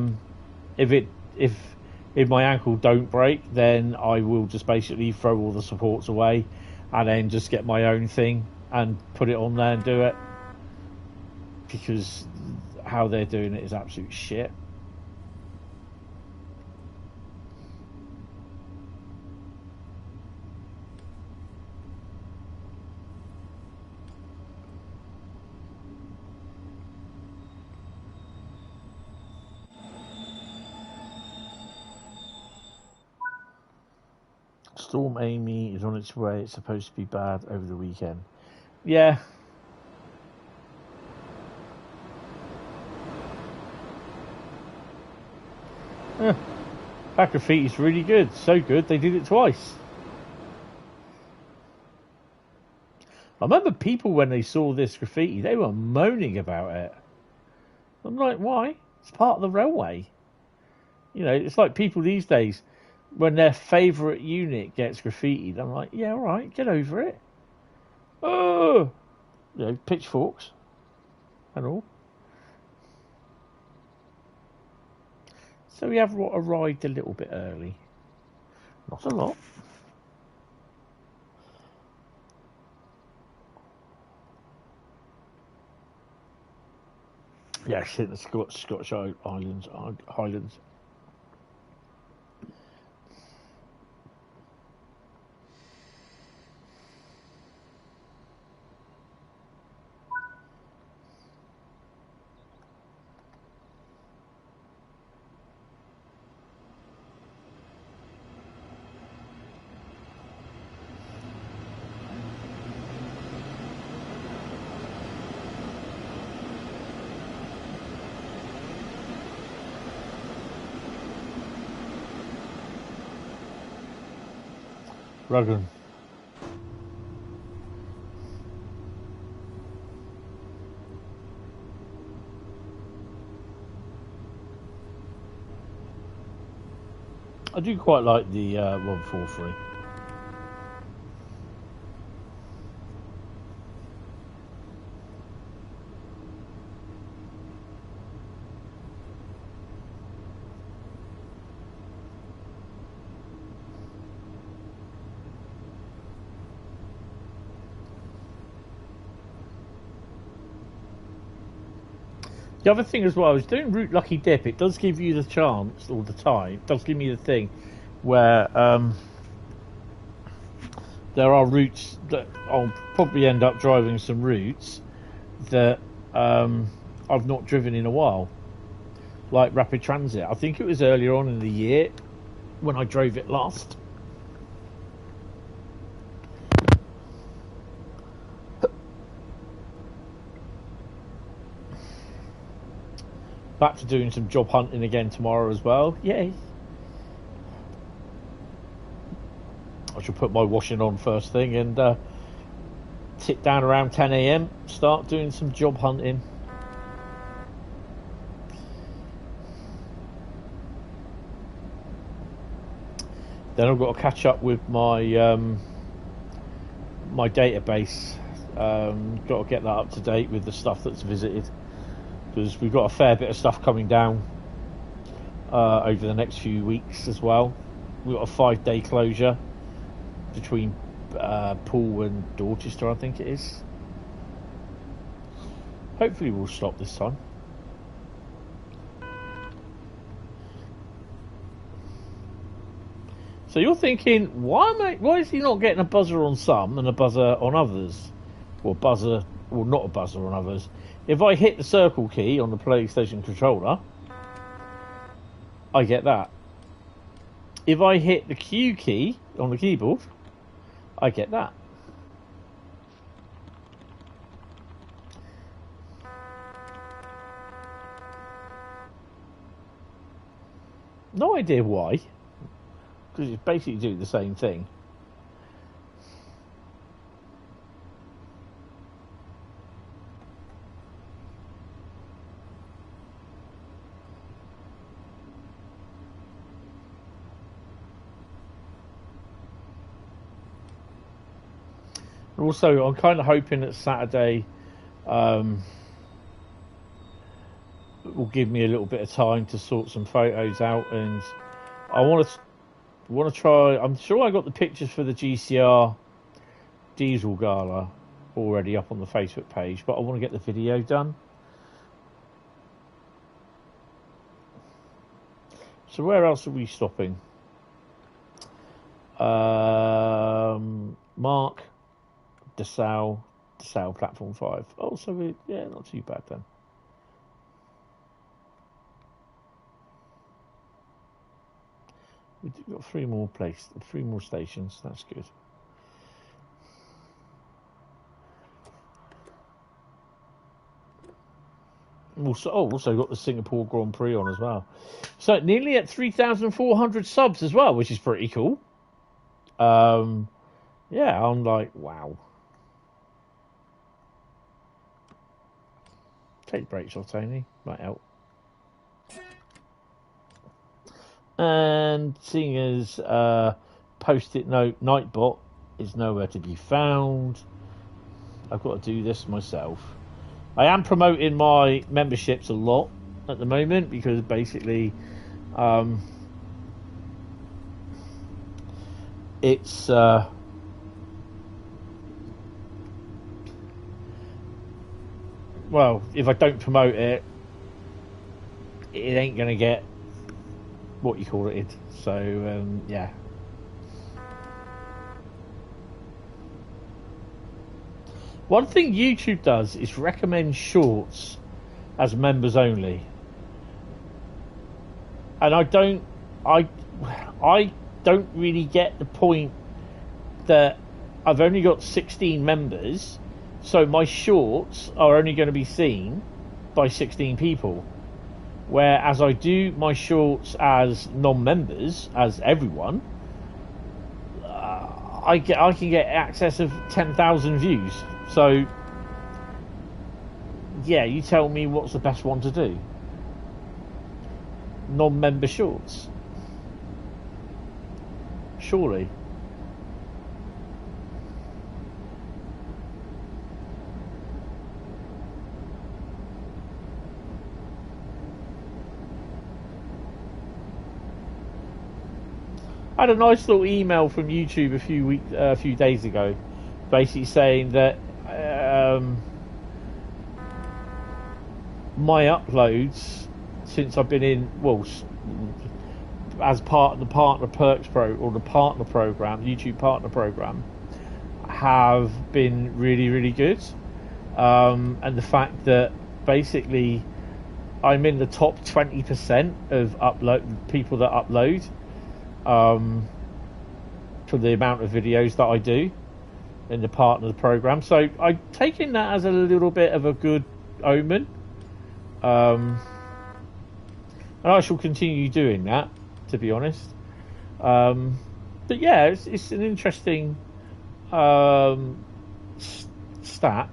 if my ankle don't break, then I will just basically throw all the supports away and then just get my own thing and put it on there and do it, because how they're doing it is absolute shit. Storm Amy is on its way. It's supposed to be bad over the weekend. Yeah. That graffiti's really good. So good, they did it twice. I remember people, when they saw this graffiti, they were moaning about it. I'm like, why? It's part of the railway. You know, it's like people these days, when their favourite unit gets graffitied, I'm like, yeah, all right, get over it. Oh, you know, pitchforks and all. So we have arrived a little bit early. Not a lot. Yes, hit the Scottish Highlands. Ruggan. I do quite like the 143. The other thing as well, I was doing Route Lucky Dip. It does give you the chance all the time. It does give me the thing where there are routes that I'll probably end up driving some routes that I've not driven in a while, like Rapid Transit. I think it was earlier on in the year when I drove it last. Back to doing some job hunting again tomorrow as well. Yay. I shall put my washing on first thing and sit down around 10 AM, start doing some job hunting. Then I've got to catch up with my my database. Got to get that up to date with the stuff that's visited, because we've got a fair bit of stuff coming down over the next few weeks as well. We've got a 5-day closure between Poole and Dorchester, I think it is. Hopefully we'll stop this time. So you're thinking, why is he not getting a buzzer on some and a buzzer on others? Or not a buzzer on others. If I hit the circle key on the PlayStation controller, I get that. If I hit the Q key on the keyboard, I get that. No idea why. Because it's basically doing the same thing. Also, I'm kind of hoping that Saturday will give me a little bit of time to sort some photos out, and I want to try. I'm sure I got the pictures for the GCR Diesel Gala already up on the Facebook page, but I want to get the video done. So where else are we stopping? Mark, Dessau platform 5. Oh, so not too bad then. We've got three more stations. That's good. Also got the Singapore Grand Prix on as well. So nearly at 3,400 subs as well, which is pretty cool. Yeah, I'm like, wow. Take breaks off, Tony. Might help. And seeing as post-it note Nightbot is nowhere to be found, I've got to do this myself. I am promoting my memberships a lot at the moment because basically it's well, if I don't promote it, it ain't going to get what you call it. So yeah. One thing YouTube does is recommend shorts as members only, and I don't really get the point that I've only got 16 members, so my shorts are only going to be seen by 16 people, whereas I do my shorts as non-members, as everyone, I can get access of 10,000 views. So, yeah, you tell me what's the best one to do. Non-member shorts. Surely. I had a nice little email from YouTube a few days ago, basically saying that my uploads since I've been in, as part of the Partner Perks the Partner Program, YouTube Partner Program, have been really, really good. And the fact that basically I'm in the top 20% of people that upload for the amount of videos that I do in the Partner Program. So I'm taking that as a little bit of a good omen. And I shall continue doing that, to be honest. But yeah, it's an interesting stat.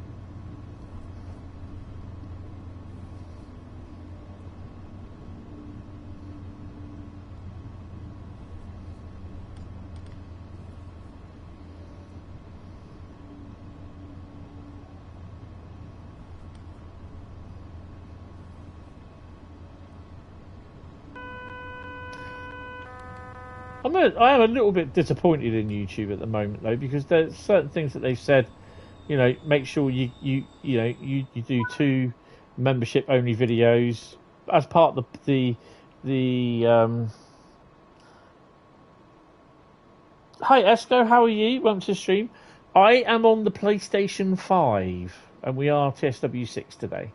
I am a little bit disappointed in YouTube at the moment, though, because there's certain things that they've said. You know, make sure you do 2 membership only videos as part of the Hi Esco, how are you? Welcome to the stream. I am on the PlayStation 5 and we are TSW6 today.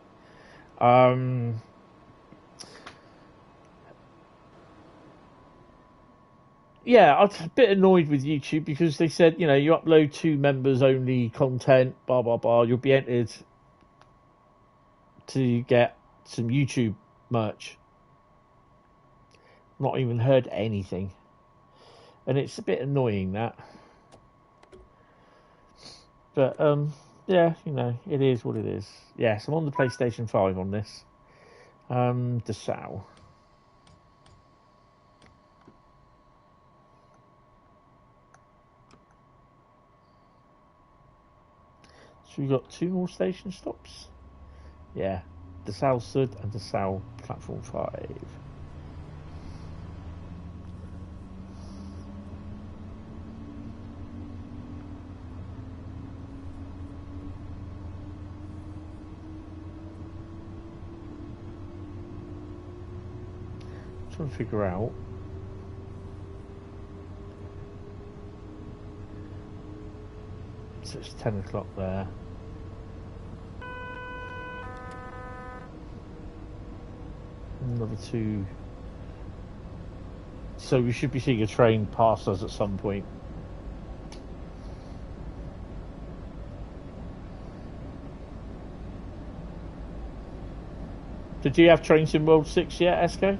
Yeah, I was a bit annoyed with YouTube because they said, you upload 2 members only content, blah, blah, blah. You'll be entered to get some YouTube merch. Not even heard anything. And it's a bit annoying, that. But, yeah, it is what it is. Yes, I'm on the PlayStation 5 on this. Dessau. So we've got 2 more station stops. Yeah, Dessau Sud and Dessau Platform 5. trying to figure out. So it's 10 o'clock there. Another 2. So we should be seeing a train pass us at some point. Did you have trains in World 6 yet, Esco?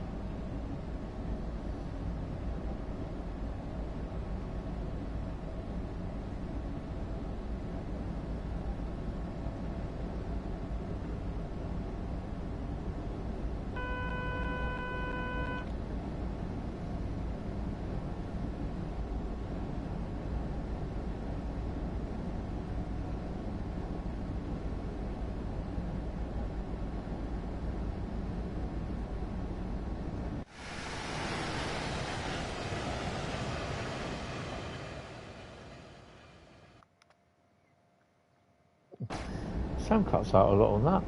Sound cuts out a lot on that.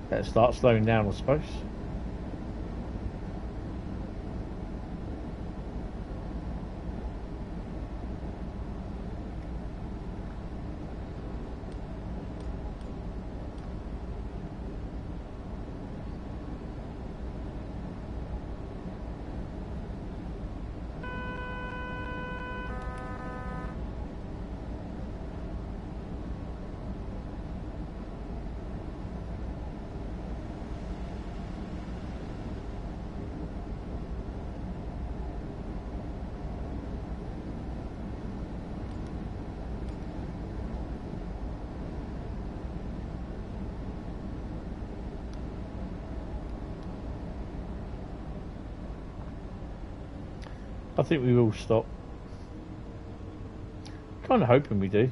Better start slowing down, I suppose. I think we will stop. Kind of hoping we do.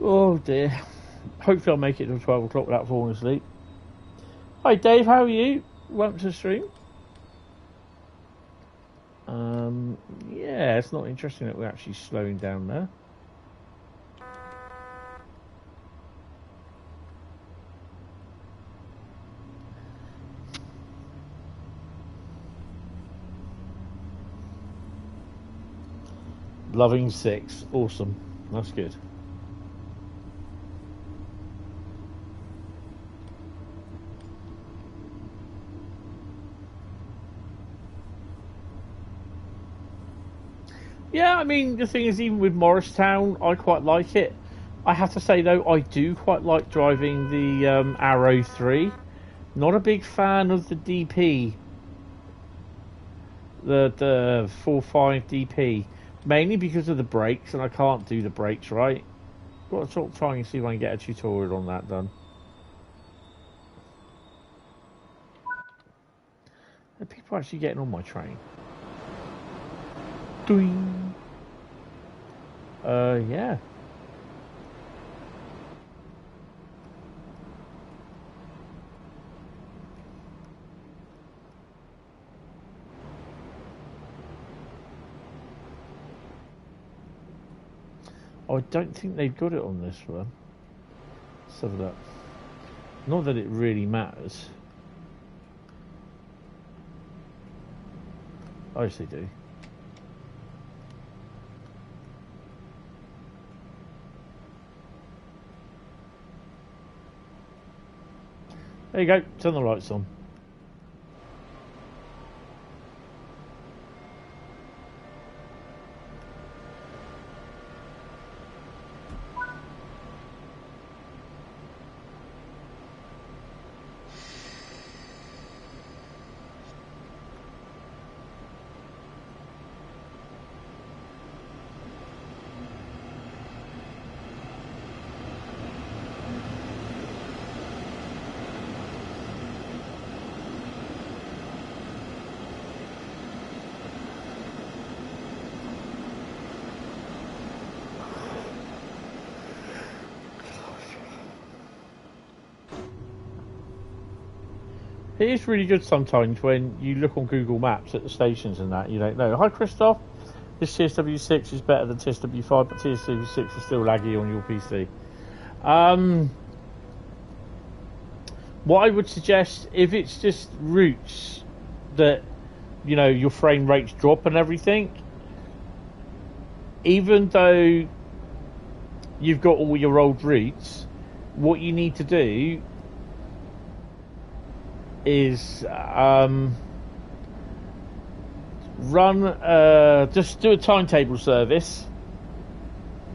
Oh dear. Hopefully I'll make it till 12 o'clock without falling asleep. Hi Dave, how are you? Welcome to the stream. Yeah, it's not interesting that we're actually slowing down there. Loving 6, awesome. That's good. Yeah, I mean, the thing is, even with Morristown, I quite like it. I have to say, though, I do quite like driving the Arrow 3. Not a big fan of the DP. The 4.5 DP. Mainly because of the brakes, and I can't do the brakes right. Got to sort of try and see if I can get a tutorial on that done. Are people actually getting on my train? Doing. Yeah. I don't think they've got it on this one. Let's have a look. Not that it really matters. Oh, yes, they do. There you go. Turn the lights on. It is really good sometimes when you look on Google Maps at the stations and that, you don't know. Hi, Christoph. This TSW6 is better than TSW5, but TSW6 is still laggy on your PC. What I would suggest, if it's just routes that, you know, your frame rates drop and everything, even though you've got all your old routes, what you need to do is just do a timetable service.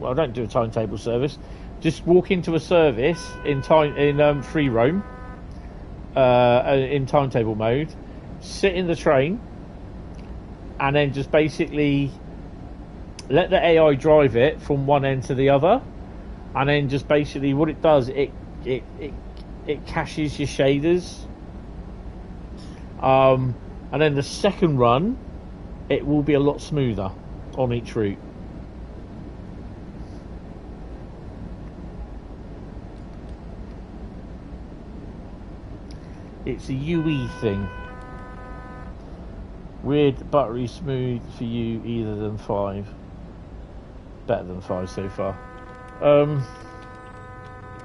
Well, don't do a timetable service. Just walk into a service in free roam in timetable mode. Sit in the train, and then just basically let the AI drive it from one end to the other, and then just basically what it does, it caches your shaders. And then the second run, it will be a lot smoother on each route. It's a UE thing. Weird, buttery smooth for you, either than 5. Better than 5 so far.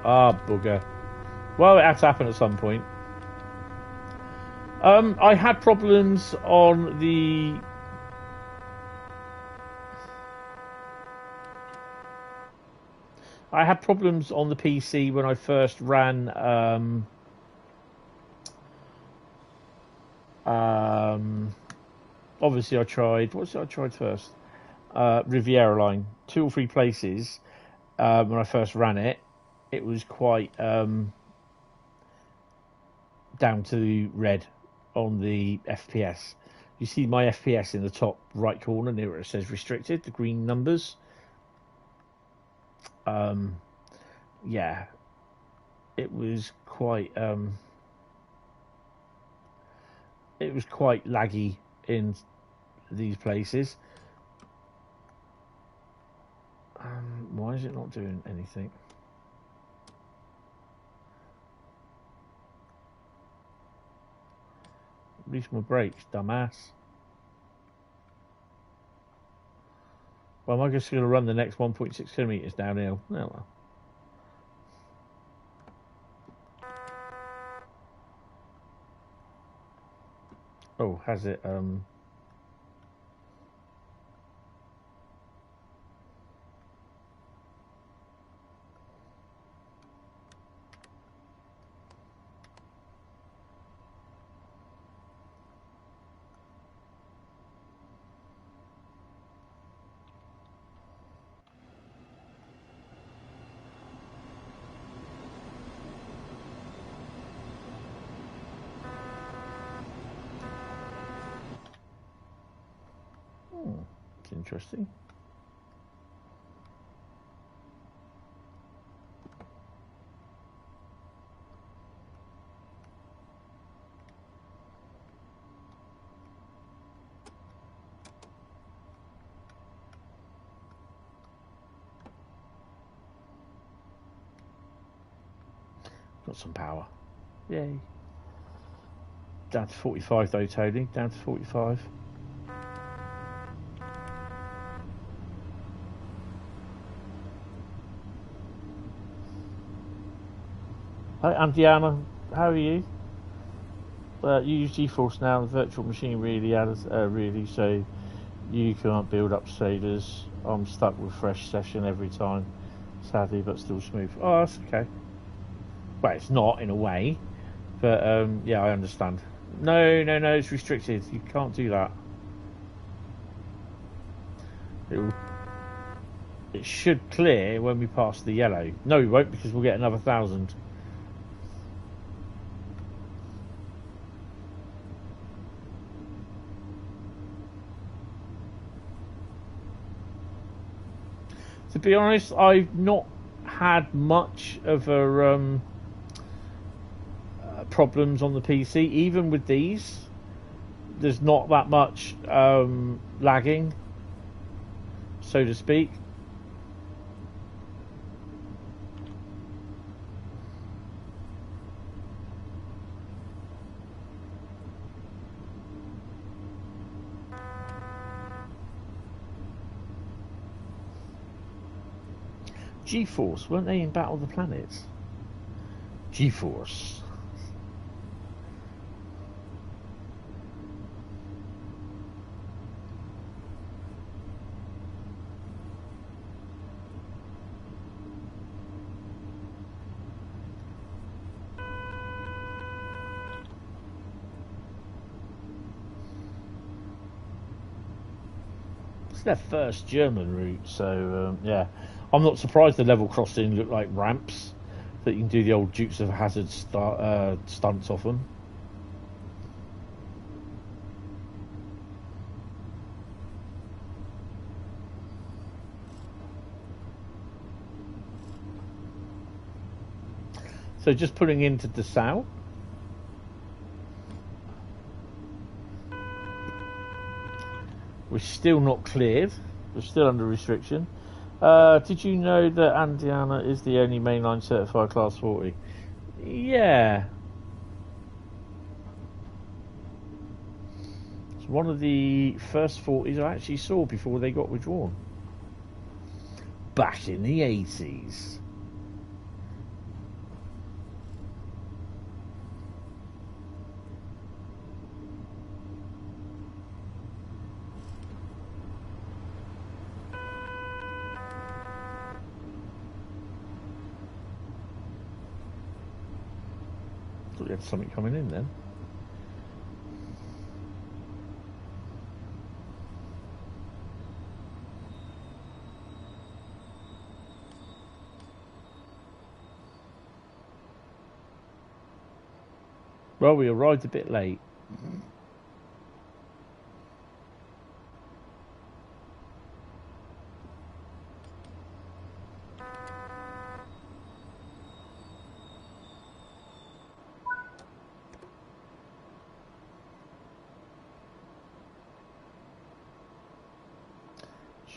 Bugger. Well, it had to happen at some point. I had problems on the... I had problems on the PC when I first ran obviously I tried... What did I try first? Riviera Line. 2 or 3 places when I first ran it. It was quite down to red on the FPS. You see my FPS in the top right corner near where it says restricted, the green numbers. Yeah, it was quite laggy in these places. Why is it not doing anything? Release my brakes, dumbass. Well, am I just going to run the next 1.6 kilometres downhill? Oh well. Oh, has it interesting. Got some power. Yay. Down to 45 though, Tony. Down to 45. Hi, Andiana. How are you? You use GeForce now. The virtual machine really has really, so you can't build up shaders. I'm stuck with fresh session every time, sadly, but still smooth. Oh, that's okay. Well, it's not in a way, but yeah, I understand. No, it's restricted. You can't do that. It should clear when we pass the yellow. No, we won't, because we'll get another 1,000. To be honest, I've not had much of a problems on the PC. Even with these, there's not that much lagging, so to speak. GeForce, weren't they in Battle of the Planets? GeForce. It's their first German route, so yeah. I'm not surprised the level crossing look like ramps, that you can do the old Dukes of Hazzard stunts off them. So just putting into Dessau. We're still not cleared. We're still under restriction. Did you know that Andiana is the only mainline certified Class 40? Yeah. It's one of the first 40s I actually saw before they got withdrawn. Back in the 80s. Thought you had something coming in then. Well, we arrived a bit late.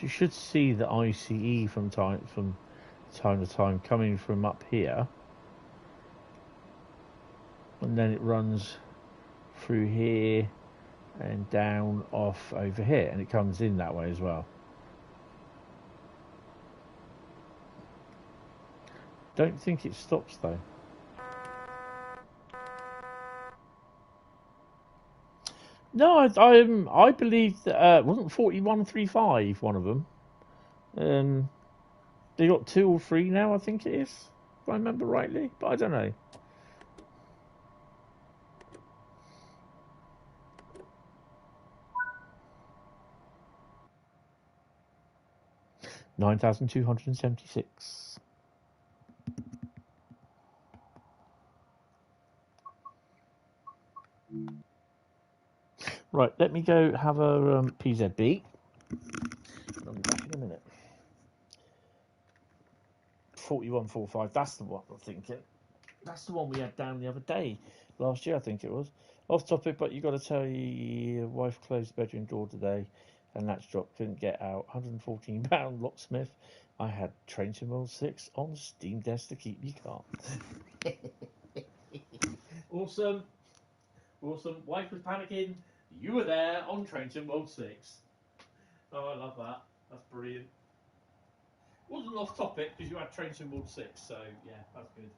You should see the ICE from time to time coming from up here, and then it runs through here and down off over here, and it comes in that way as well. Don't think it stops though. No, I believe that wasn't 4135 one of them. They got 2 or 3 now, I think it is, if I remember rightly, but I don't know. $9,276. Right, let me go have a PZB. I'll be back in a minute. 4145, that's the one I'm thinking. That's the one we had down the other day. Last year, I think it was. Off topic, but you got to tell your wife closed the bedroom door today and latch dropped, couldn't get out. £114 locksmith. I had Train Sim 6 on Steam Desk to keep you calm. Awesome. Wife was panicking. You were there on Train Sim 6. Oh, I love that. That's brilliant. Wasn't off topic because you had Train Sim 6, so yeah, that's good.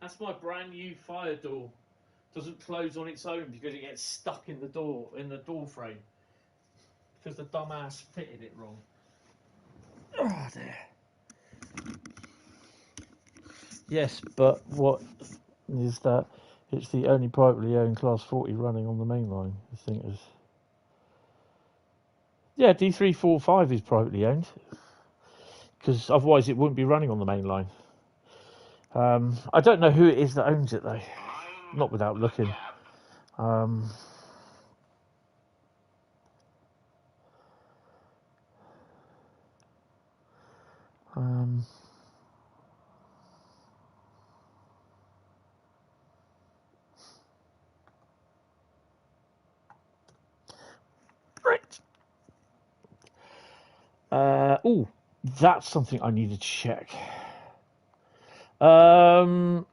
That's my brand new fire door. Doesn't close on its own because it gets stuck in the door frame. Because the dumbass fitted it wrong. Oh dear. Yes, but what is that? It's the only privately owned Class 40 running on the main line. I think is. Yeah, D345 is privately owned. Because otherwise it wouldn't be running on the main line. I don't know who it is that owns it though. Not without looking. Right. Oh, that's something I need to check. Oh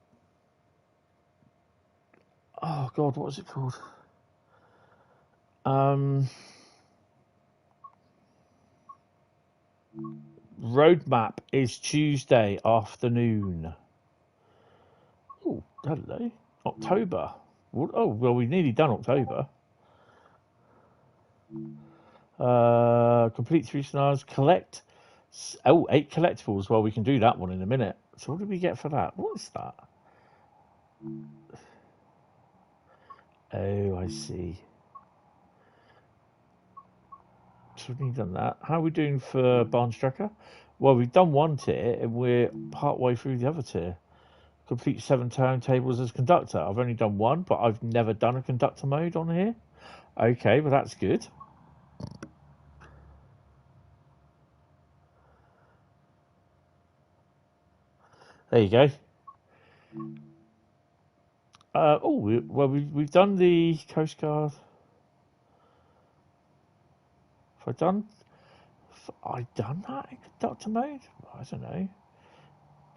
God, what was it called? Roadmap is Tuesday afternoon. Oh, hello. October. Oh, well, we've nearly done October. Complete 3 scenarios. Collect. Oh, 8 collectibles. Well, we can do that one in a minute. So what did we get for that? What is that? Oh, I see. So we've done that. How are we doing for Bahnstrecke? Well, we've done 1 tier and we're part way through the other tier. Complete 7 turntables as conductor. I've only done 1, but I've never done a conductor mode on here. Okay, well that's good. There you go. We've done the Coast Guard. Have I done that in conductor mode? I don't know.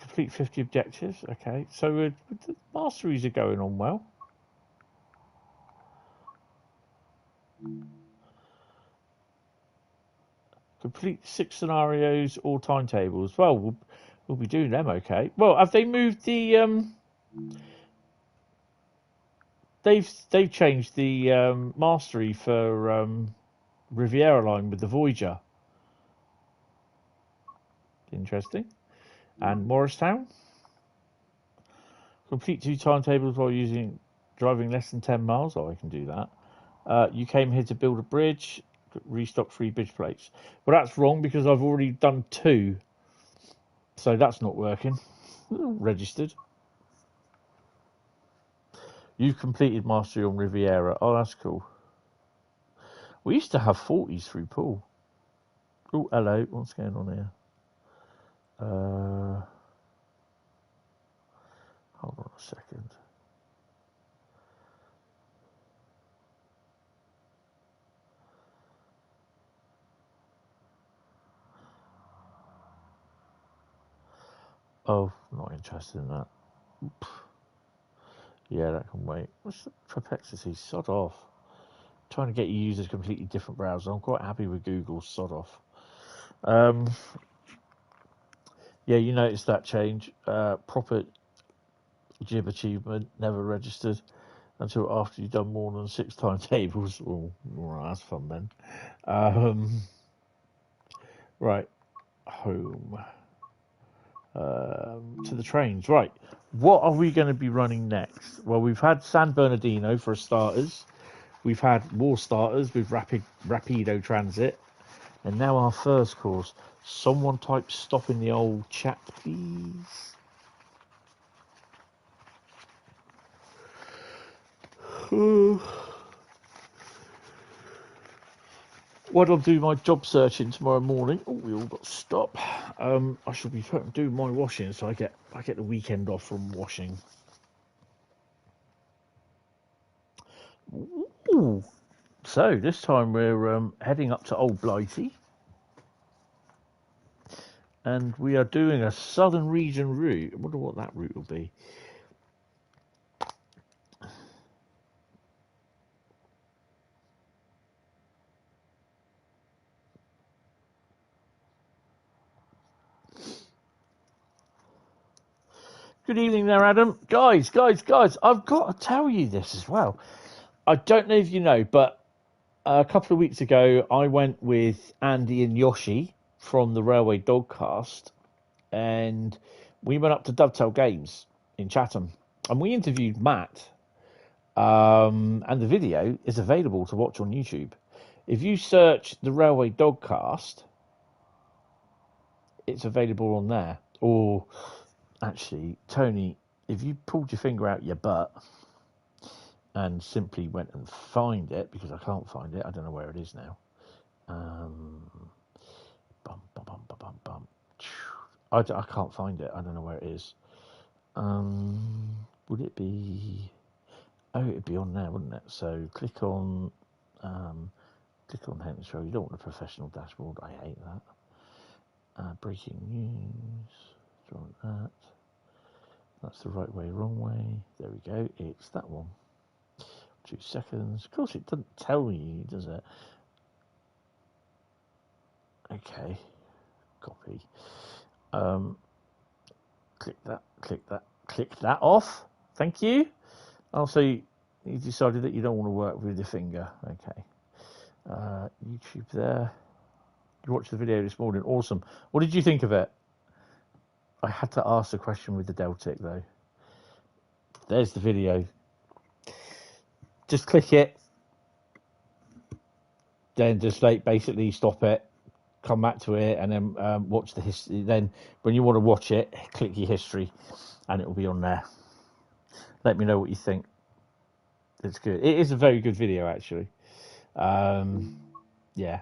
Complete 50 objectives. Okay, so the masteries are going on well. Complete 6 scenarios or timetables. Well, we'll be doing them. Okay. Well, have they moved the They've changed the mastery for Riviera line with the Voyager. Interesting. And Morristown. Complete 2 timetables while driving less than 10 miles. Oh, I can do that. You came here to build a bridge. Restock 3 bridge plates. Well, that's wrong because I've already done 2. So that's not working. Registered. You've completed mastery on Riviera. Oh, that's cool. We used to have 40s through pool. Oh, hello. What's going on here? Hold on a second. Oh, not interested in that. Oops. Yeah, that can wait. What's the perplexity? Sod off. Trying to get you users a completely different browser. I'm quite happy with Google. Sod off. Yeah, you noticed that change. Proper jib achievement never registered until after you've done more than 6 timetables. Oh, right, that's fun then. Right, home. To the trains. Right, what are we going to be running next? Well, we've had San Bernardino for starters. We've had more starters with Rapido Transit. And now our first course. Someone type stop in the old chat, please. While I'm doing my job searching tomorrow morning, oh, we all got to stop. I shall be doing my washing, so I get the weekend off from washing. Ooh. So this time we're heading up to Old Blighty, and we are doing a southern region route. I wonder what that route will be. Good evening there, Adam. Guys, I've got to tell you this as well. I don't know if you know, but a couple of weeks ago, I went with Andy and Yoshi from the Railway Dogcast, and we went up to Dovetail Games in Chatham, and we interviewed Matt, and the video is available to watch on YouTube. If you search the Railway Dogcast, it's available on there. Or, actually, Tony, if you pulled your finger out your butt and simply went and find it, because I can't find it, I don't know where it is now. I can't find it. I don't know where it is. Would it be? Oh, it'd be on there, wouldn't it? So click on Henry Show. You don't want a professional dashboard. I hate that. Breaking news. Draw that. That's the right way, wrong way. There we go. It's that one. 2 seconds. Of course, it doesn't tell you, does it? Okay. Copy. Click that off. Thank you. Also, you decided that you don't want to work with your finger. Okay. YouTube there. You watched the video this morning. Awesome. What did you think of it? I had to ask the question with the Deltic, though. There's the video. Just click it. Then just basically stop it. Come back to it and then watch the history. Then when you want to watch it, click your history and it will be on there. Let me know what you think. It's good. It is a very good video, actually. Yeah.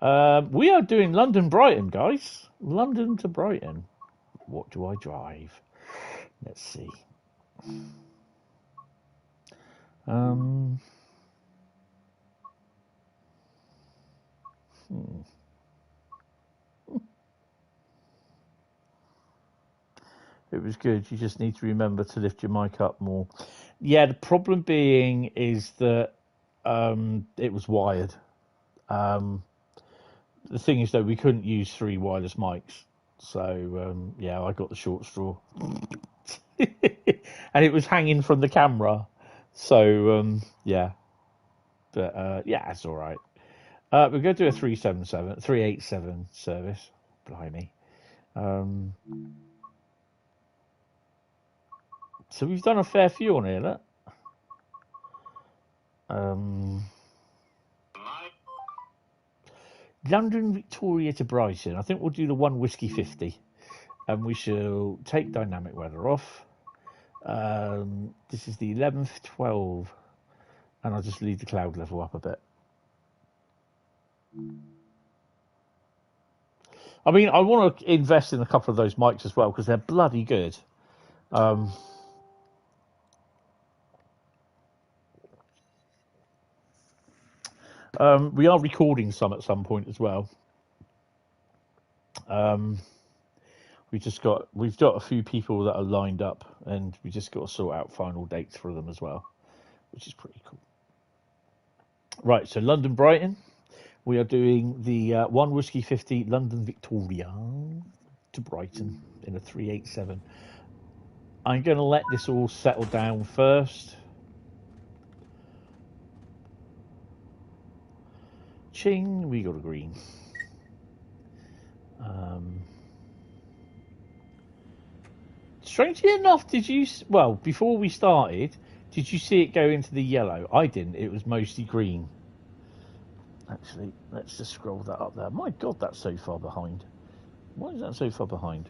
We are doing London-Brighton, guys. London to Brighton. What do I drive? Let's see. It was good. You just need to remember to lift your mic up more. Yeah, the problem being is that it was wired. The thing is, though, we couldn't use 3 wireless mics. So, yeah, I got the short straw. And it was hanging from the camera. So, yeah. But, yeah, it's all right. We're going to do a 387 service. Blimey. So we've done a fair few on here, look. London, Victoria to Brighton. I think we'll do the 1 whiskey 50. And we shall take dynamic weather off. This is the 11th 12. And I'll just leave the cloud level up a bit. I mean, I want to invest in a couple of those mics as well because they're bloody good. We are recording some at some point as well. We've got a few people that are lined up, and we just got to sort out final dates for them as well, which is pretty cool. Right, so London Brighton, we are doing the 1 whiskey 50 London Victoria to Brighton in a 387. I'm going to let this all settle down first. Ching, we got a green. Strangely enough, before we started, did you see it go into the yellow? I didn't. It was mostly green. Actually, let's just scroll that up there. My God, that's so far behind. Why is that so far behind?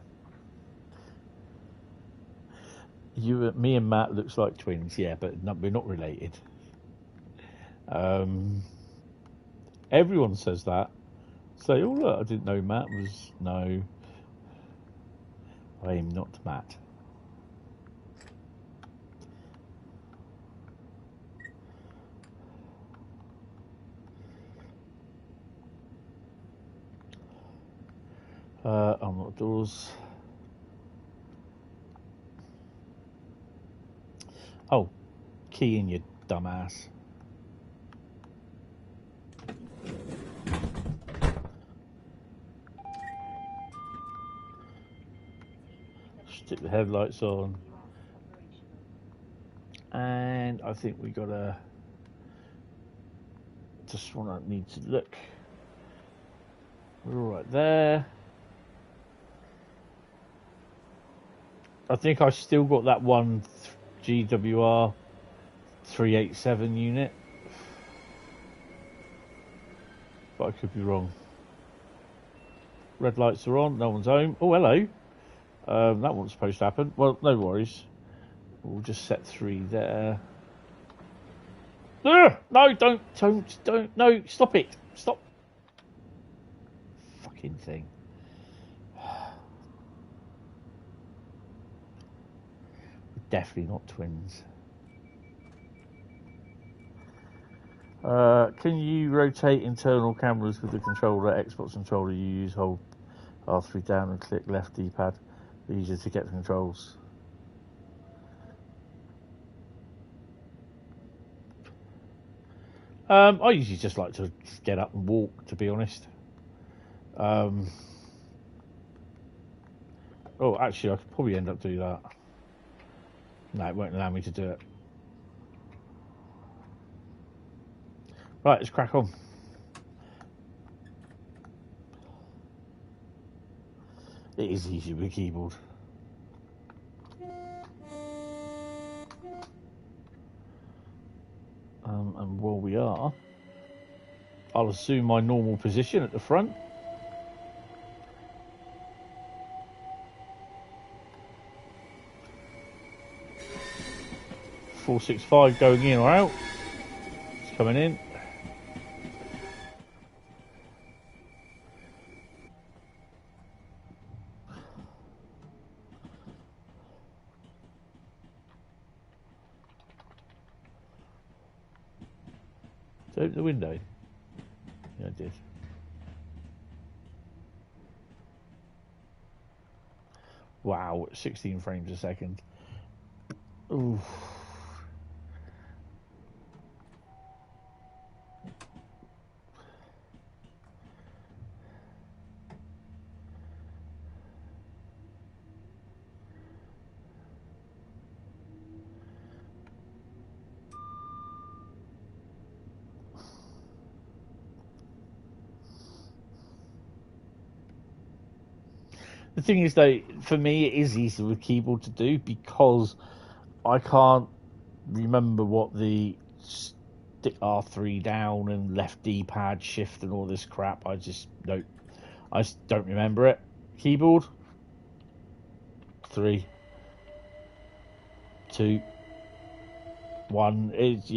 Me and Matt looks like twins, yeah, but we're not related. Everyone says that. Say, oh look, I didn't know Matt was... No. I am not Matt. Unlock doors. Oh, key in, you dumbass. Stick the headlights on. And I think we gotta just need to look. We're all right there. I think I've still got that one GWR 387 unit, but I could be wrong. Red lights are on, no one's home. Oh, hello. That wasn't supposed to happen. Well, no worries. We'll just set 3 there. No, don't, no, stop it. Stop. Fucking thing. Definitely not twins. Can you rotate internal cameras with the controller? Xbox controller you use, hold R3 down and click left D-pad. Easier to get the controls. I usually just like to get up and walk, to be honest. Oh, actually, I could probably end up doing that. No, it won't allow me to do it. Right, let's crack on. It is easy with a keyboard. And while we are, I'll assume my normal position at the front. .465 going in or out. It's coming in. Open the window. Yeah, I did. Wow, 16 frames a second. Ooh. The thing is, though, for me, it is easy with keyboard to do because I can't remember what the stick R3 down and left D-pad shift and all this crap. I just don't remember it. Keyboard 3, 2, 1 is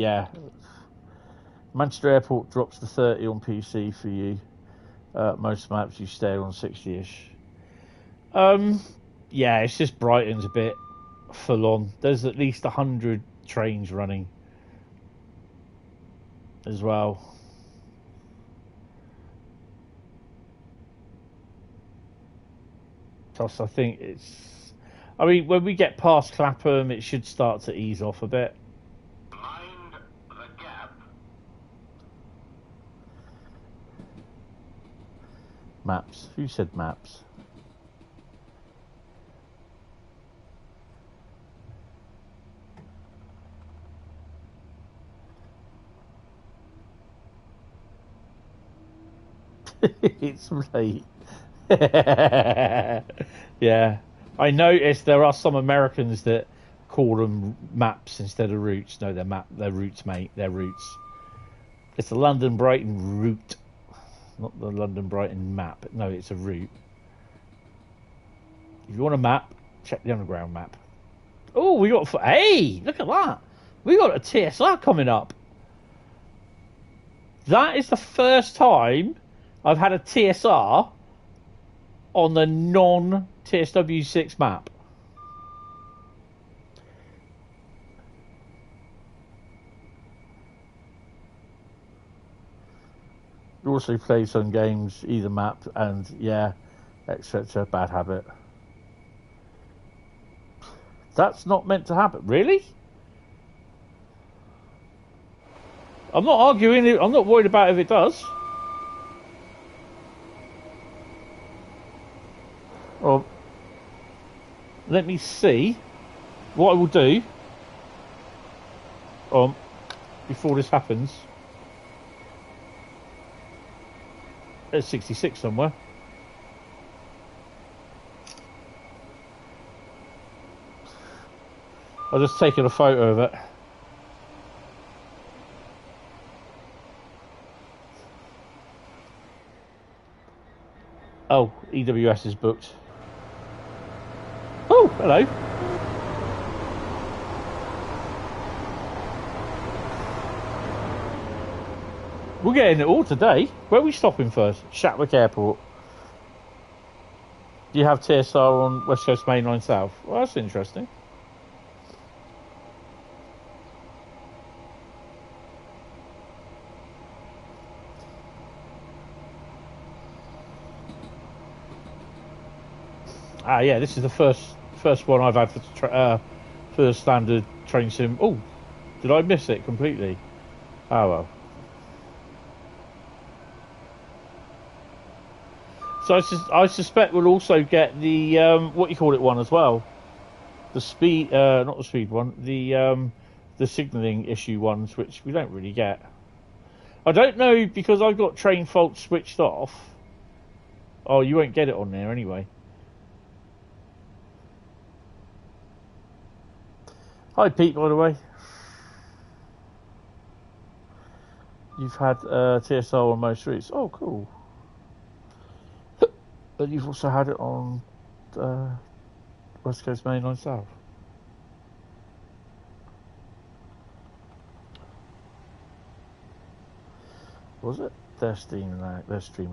Manchester Airport drops to 30 on PC for you. Most maps you stay on 60ish. Yeah, it's just Brighton's a bit full on. There's at least 100 trains running as well. Plus, I think when we get past Clapham, it should start to ease off a bit. Mind the gap. Maps. Who said maps? It's late. Yeah, I noticed there are some Americans that call them maps instead of routes. No, they're routes, mate. They're routes. It's the London Brighton route, not the London Brighton map. No, it's a route. If you want a map, check the underground map. Oh, we got. Hey, look at that. We got a TSR coming up. That is the first time I've had a TSR on the non-TSW6 map. Also play some games, either map and etc. Bad habit. That's not meant to happen. Really? I'm not arguing. I'm not worried about if it does. Well, let me see what I will do. before this happens. There's 66 somewhere. I've just taken a photo of it. Oh, EWS is booked. Oh, hello. We're getting it all today. Where are we stopping first? Shatwick Airport. Do you have TSR on West Coast Main Line South? Well, that's interesting. Ah, yeah, this is the first one I've had for the standard train sim. Oh, did I miss it completely? Oh well. So I suspect we'll also get the what you call it one as well, the speed, not the speed one, the signalling issue ones, which we don't really get. I don't know because I've got train fault switched off. Oh, you won't get it on there anyway. Hi Pete, by the way. You've had TSR on most routes. Oh, cool. But you've also had it on West Coast Main Line South. Was it? Their stream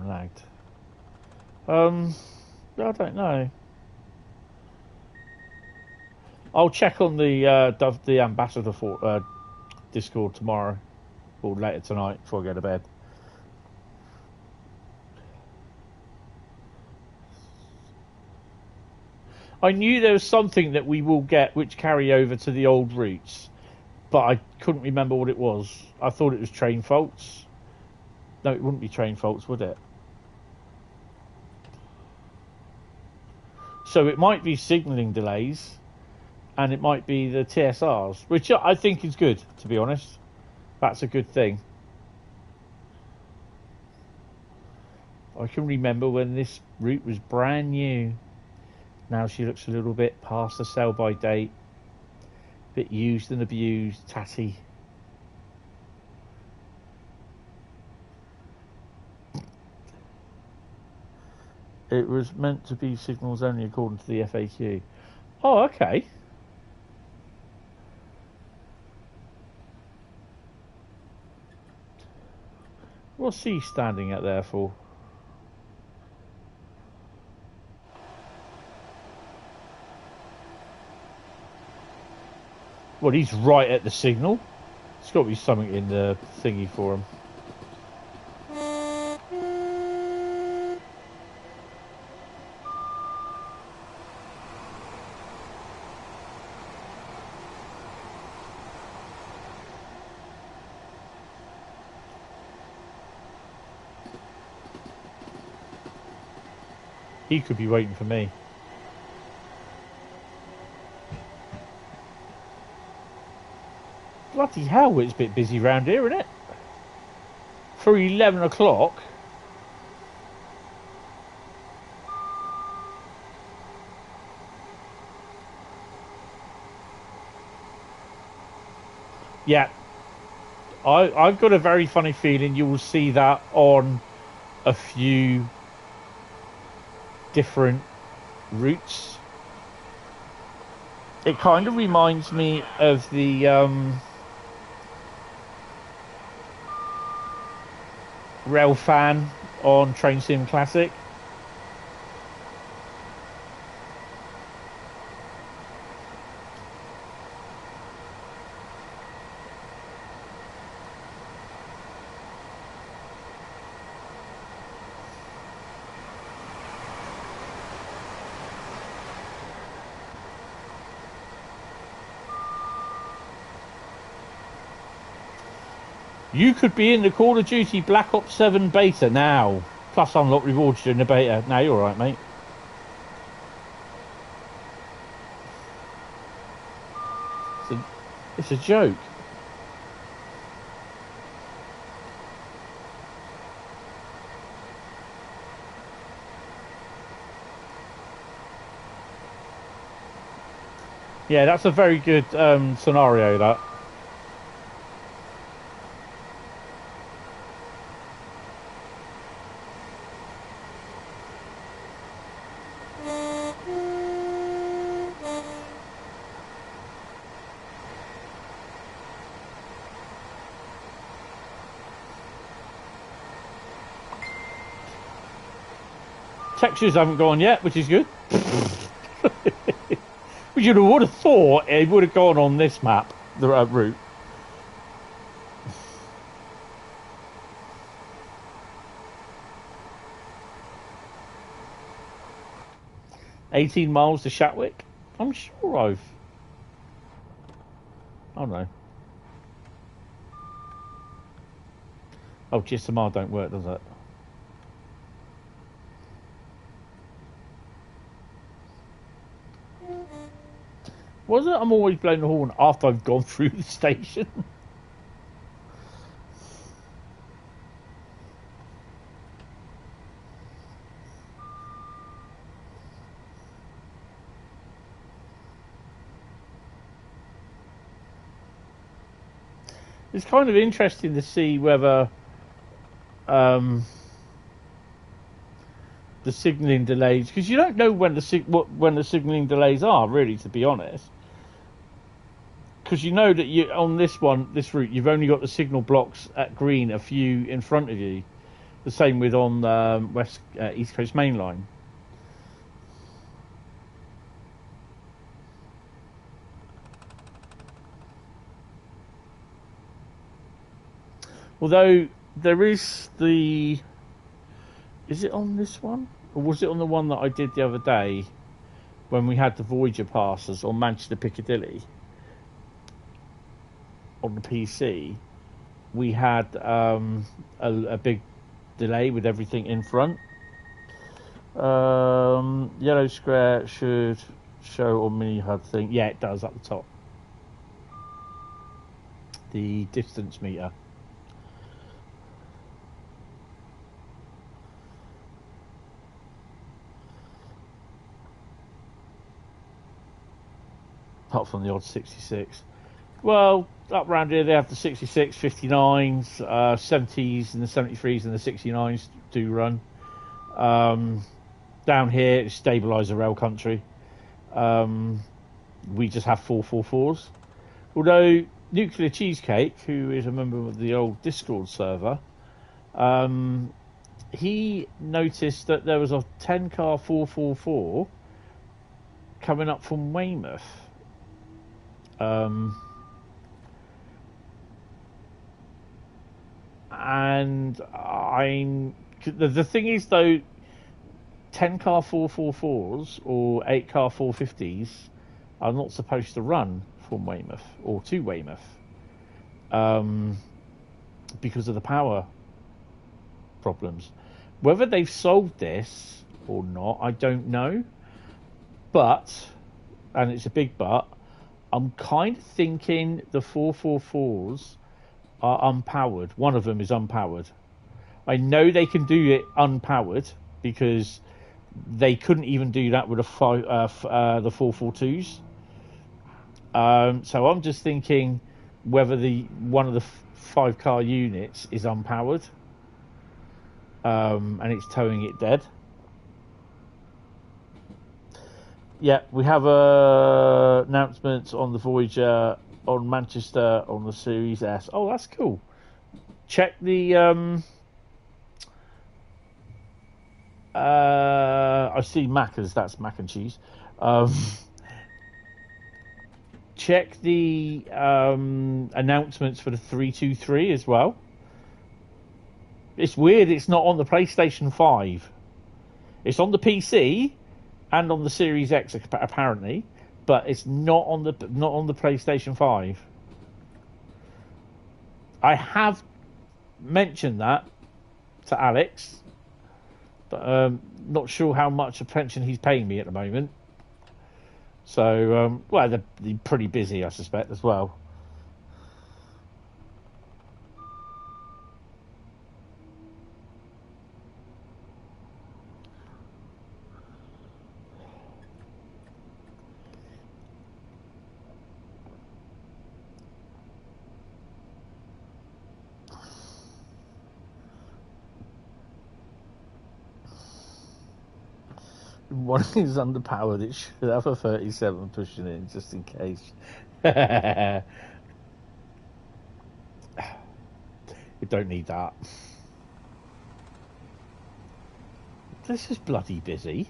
lagged. I don't know. I'll check on the ambassador for Discord tomorrow or later tonight before I go to bed. I knew there was something that we will get which carry over to the old routes, but I couldn't remember what it was. I thought it was train faults. No, it wouldn't be train faults, would it? So it might be signalling delays. And it might be the TSRs, which I think is good, to be honest. That's a good thing. I can remember when this route was brand new. Now she looks a little bit past the sell-by date. Bit used and abused, tatty. It was meant to be signals only according to the FAQ. Oh, okay. What's he standing at there for? Well, he's right at the signal. There's got to be something in the thingy for him. He could be waiting for me. Bloody hell, it's a bit busy round here, isn't it? For 11 o'clock. Yeah. I've got a very funny feeling you will see that on a few different routes. It kind of reminds me of the Railfan on Train Sim Classic. You could be in the Call of Duty Black Ops 7 beta now. Plus unlock rewards during the beta. Now you're alright, mate. It's a joke. Yeah, that's a very good scenario, that. Textures haven't gone yet, which is good. But you would have thought it would have gone on this map, the route. $18 miles to Shatwick? I'm sure I've... Oh no. Oh, GSMR don't work, does it? Was it? I'm always blowing the horn after I've gone through the station. It's kind of interesting to see whether the signalling delays, because you don't know when the signalling delays are, really, to be honest. Because you know that you on this route, you've only got the signal blocks at green, a few in front of you. The same with on East Coast Main Line. Although there is the... Is it on this one? Or was it on the one that I did the other day when we had the Voyager passes on Manchester Piccadilly? On the PC, we had a big delay with everything in front. Yellow square should show on mini HUD thing. Yeah, it does, at the top. The distance meter. Apart from the odd 66. Well, up around here they have the 66, 59s, 70s and the 73s and the 69s do run. Down here it's stabiliser rail country. We just have 444s. Although Nuclear Cheesecake, who is a member of the old Discord server, he noticed that there was a 10-car 444 coming up from Weymouth. And the thing is, though, 10-car 444s or 8-car 450s are not supposed to run from Weymouth or to Weymouth because of the power problems. Whether they've solved this or not, I don't know. But, and it's a big but, I'm kind of thinking the 444s are unpowered. One of them is unpowered. I know they can do it unpowered because they couldn't even do that with the 442s. So I'm just thinking whether one of the 5-car units is unpowered and it's towing it dead. Yeah, we have announcements on the Voyager, on Manchester, on the Series S. Oh, that's cool. Check the... I see Macca's, that's mac and cheese. Check the announcements for the 323 as well. It's weird it's not on the PlayStation 5. It's on the PC and on the Series X apparently, but it's not on the PlayStation 5. I have mentioned that to Alex, but not sure how much attention he's paying me at the moment. So, well, they're pretty busy, I suspect, as well. One is underpowered. It should have a 37 pushing in, just in case. You don't need that. This is bloody busy.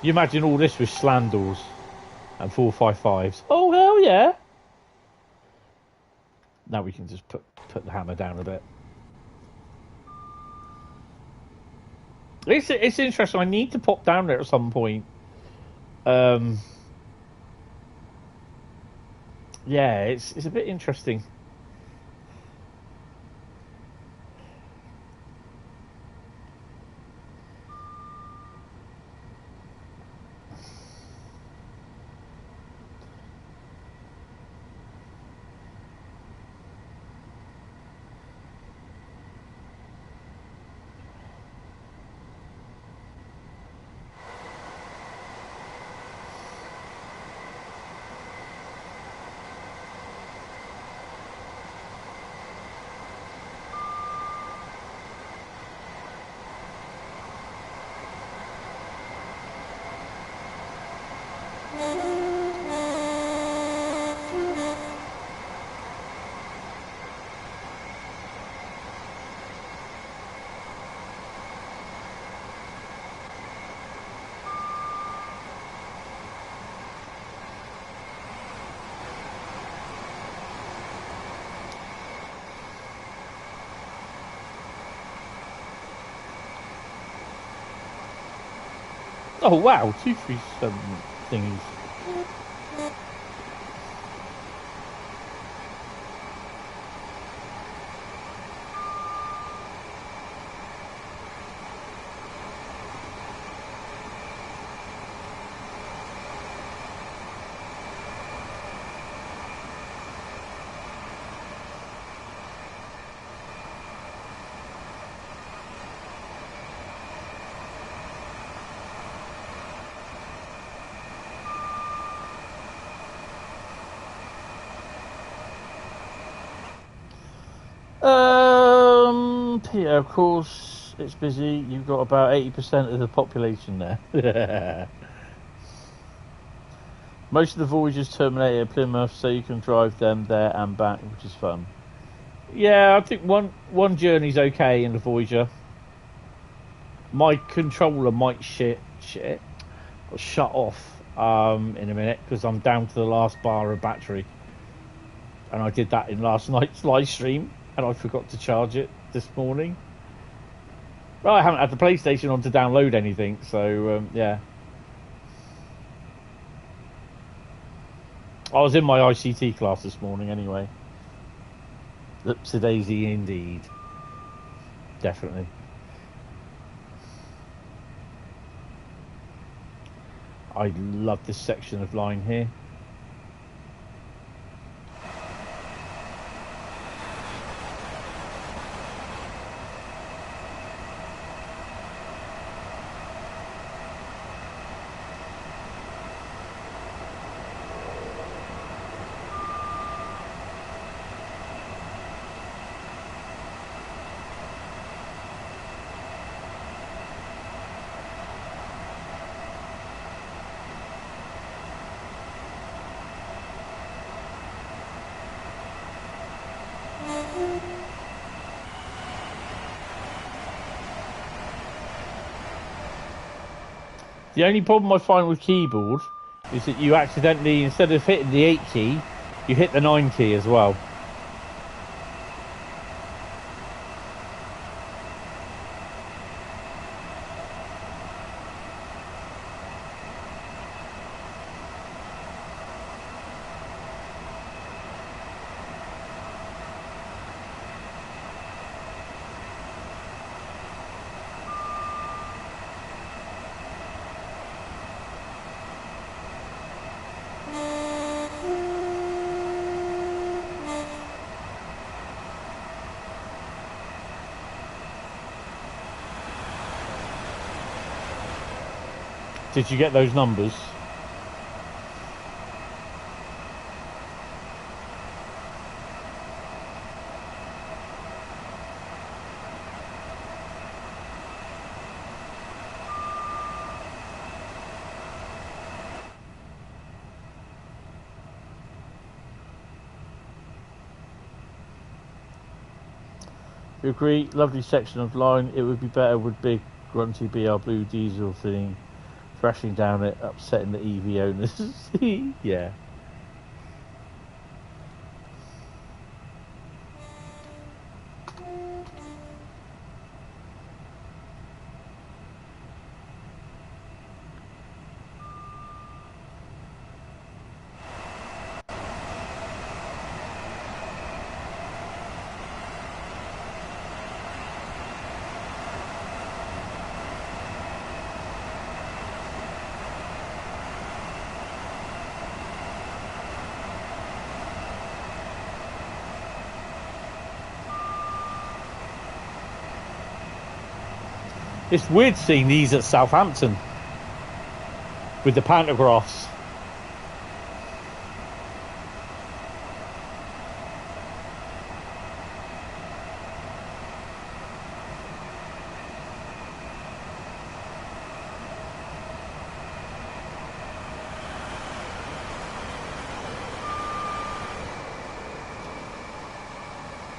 You imagine all this with slandals and 455s. Oh, hell yeah. Now we can just put the hammer down a bit. It's interesting. I need to pop down there at some point. Yeah, it's a bit interesting. Oh wow, 237 thingies. Yeah, of course, it's busy. You've got about 80% of the population there. Most of the voyages terminate at Plymouth, so you can drive them there and back, which is fun. Yeah, I think one journey's okay in the Voyager. My controller might shut off in a minute because I'm down to the last bar of battery, and I did that in last night's live stream, and I forgot to charge it this morning. Well, I haven't had the PlayStation on to download anything, so yeah. I was in my ICT class this morning anyway. Looks a daisy indeed. Definitely. I love this section of line here. The only problem I find with keyboard is that you accidentally, instead of hitting the 8 key, you hit the 9 key as well. Did you get those numbers? You agree? Lovely section of line. It would be better with big, grunty BR Blue diesel thing thrashing down it, upsetting the EV owners. Yeah. It's weird seeing these at Southampton with the pantographs.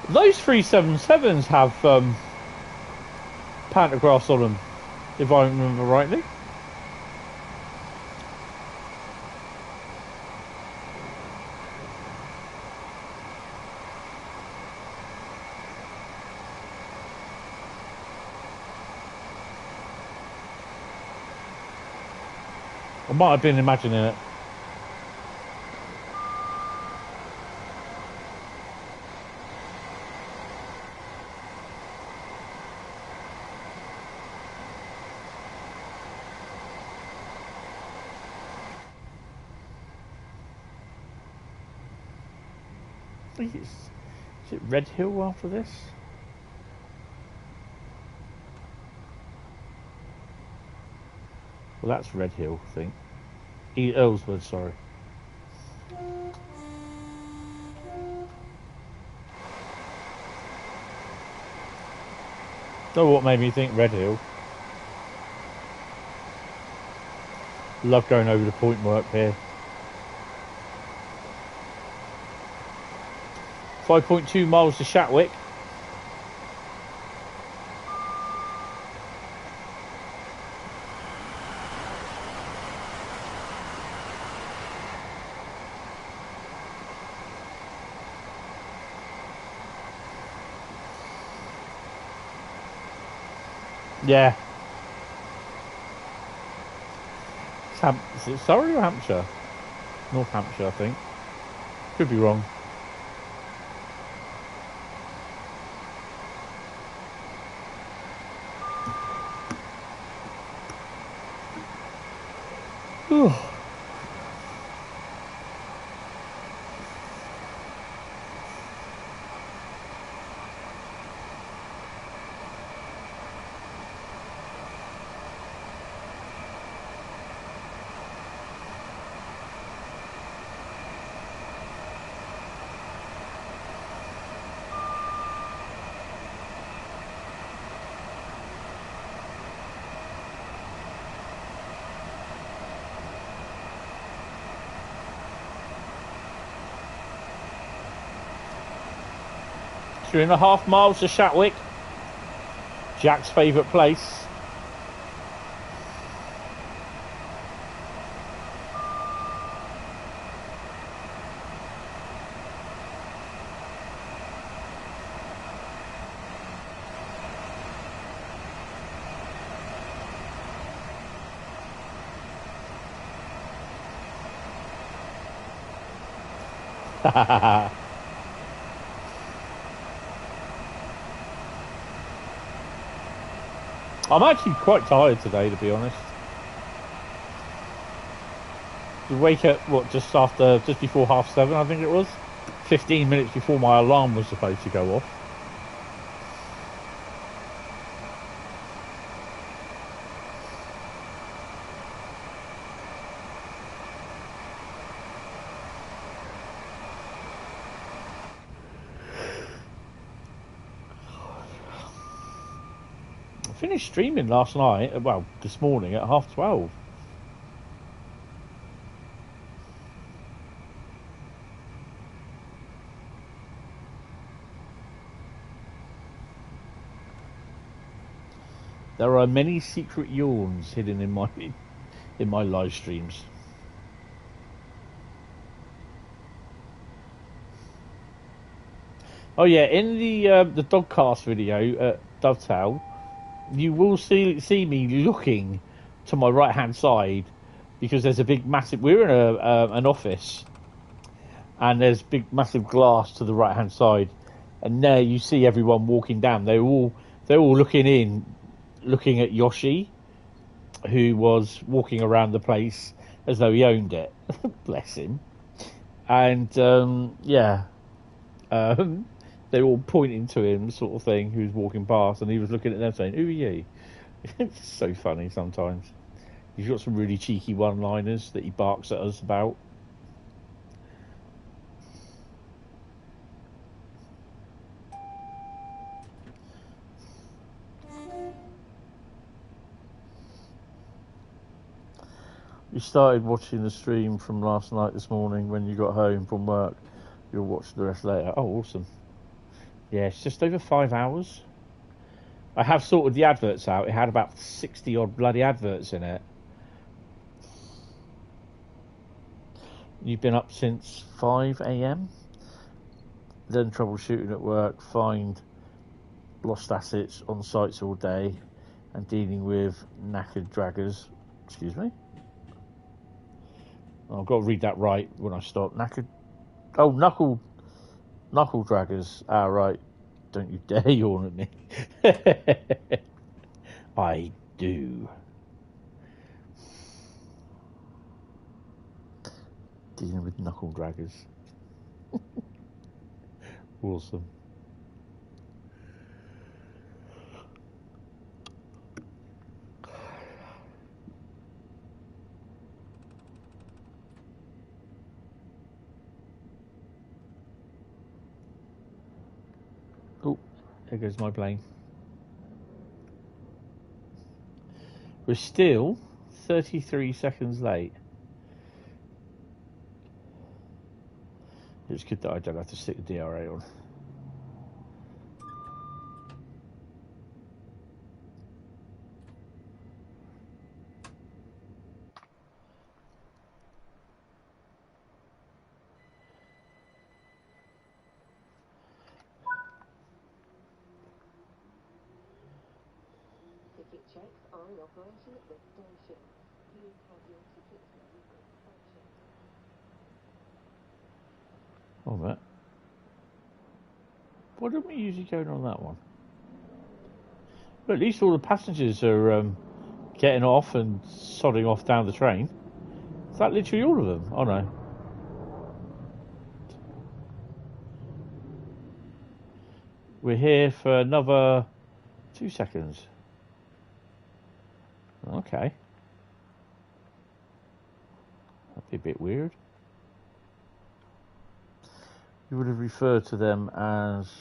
Those 377s have pantographs on them, if I remember rightly. I might have been imagining it. I think is it Red Hill after this? Well, that's Red Hill, I think. Earlswood, sorry. Know what made me think Red Hill? Love going over the point work here. 5.2 miles to Shatwick. Yeah. Is it Surrey or Hampshire? North Hampshire, I think. Could be wrong. Three and a half miles to Shatwick. Jack's favourite place. I'm actually quite tired today, to be honest. You wake up, what, just before 7:30, I think it was? 15 minutes before my alarm was supposed to go off. Finished streaming last night, well, this morning at 12:30. There are many secret yawns hidden in my live streams. Oh yeah, in the Dogcast video at Dovetail, you will see me looking to my right hand side because there's a big massive. We're in an office, and there's big massive glass to the right hand side, and there you see everyone walking down. They're all looking at Yoshi, who was walking around the place as though he owned it. Bless him. And they're all pointing to him, sort of thing, who's walking past, and he was looking at them saying, "Who are you?" It's so funny sometimes. He's got some really cheeky one-liners that he barks at us about. You started watching the stream from last night this morning when you got home from work. You'll watch the rest later. Oh, awesome. Yeah, it's just over 5 hours. I have sorted the adverts out. It had about 60 odd bloody adverts in it. You've been up since 5 a.m. Then troubleshooting at work, find lost assets on sites all day, and dealing with knackered draggers. Excuse me? I've got to read that right when I stop. Knackered. Oh, knuckle draggers. Ah, right. Don't you dare yawn at me. I do. Dealing with knuckle draggers. Awesome. Oh, there goes my plane. We're still 33 seconds late. It's good that I don't have to stick the DRA on. Ticket checks are in operation at this station. Please have your tickets ready for inspection. Oh, that. Why don't we usually go on that one? But at least all the passengers are getting off and sodding off down the train. Is that literally all of them? Oh no. We're here for another 2 seconds. Okay. That'd be a bit weird. You would have referred to them as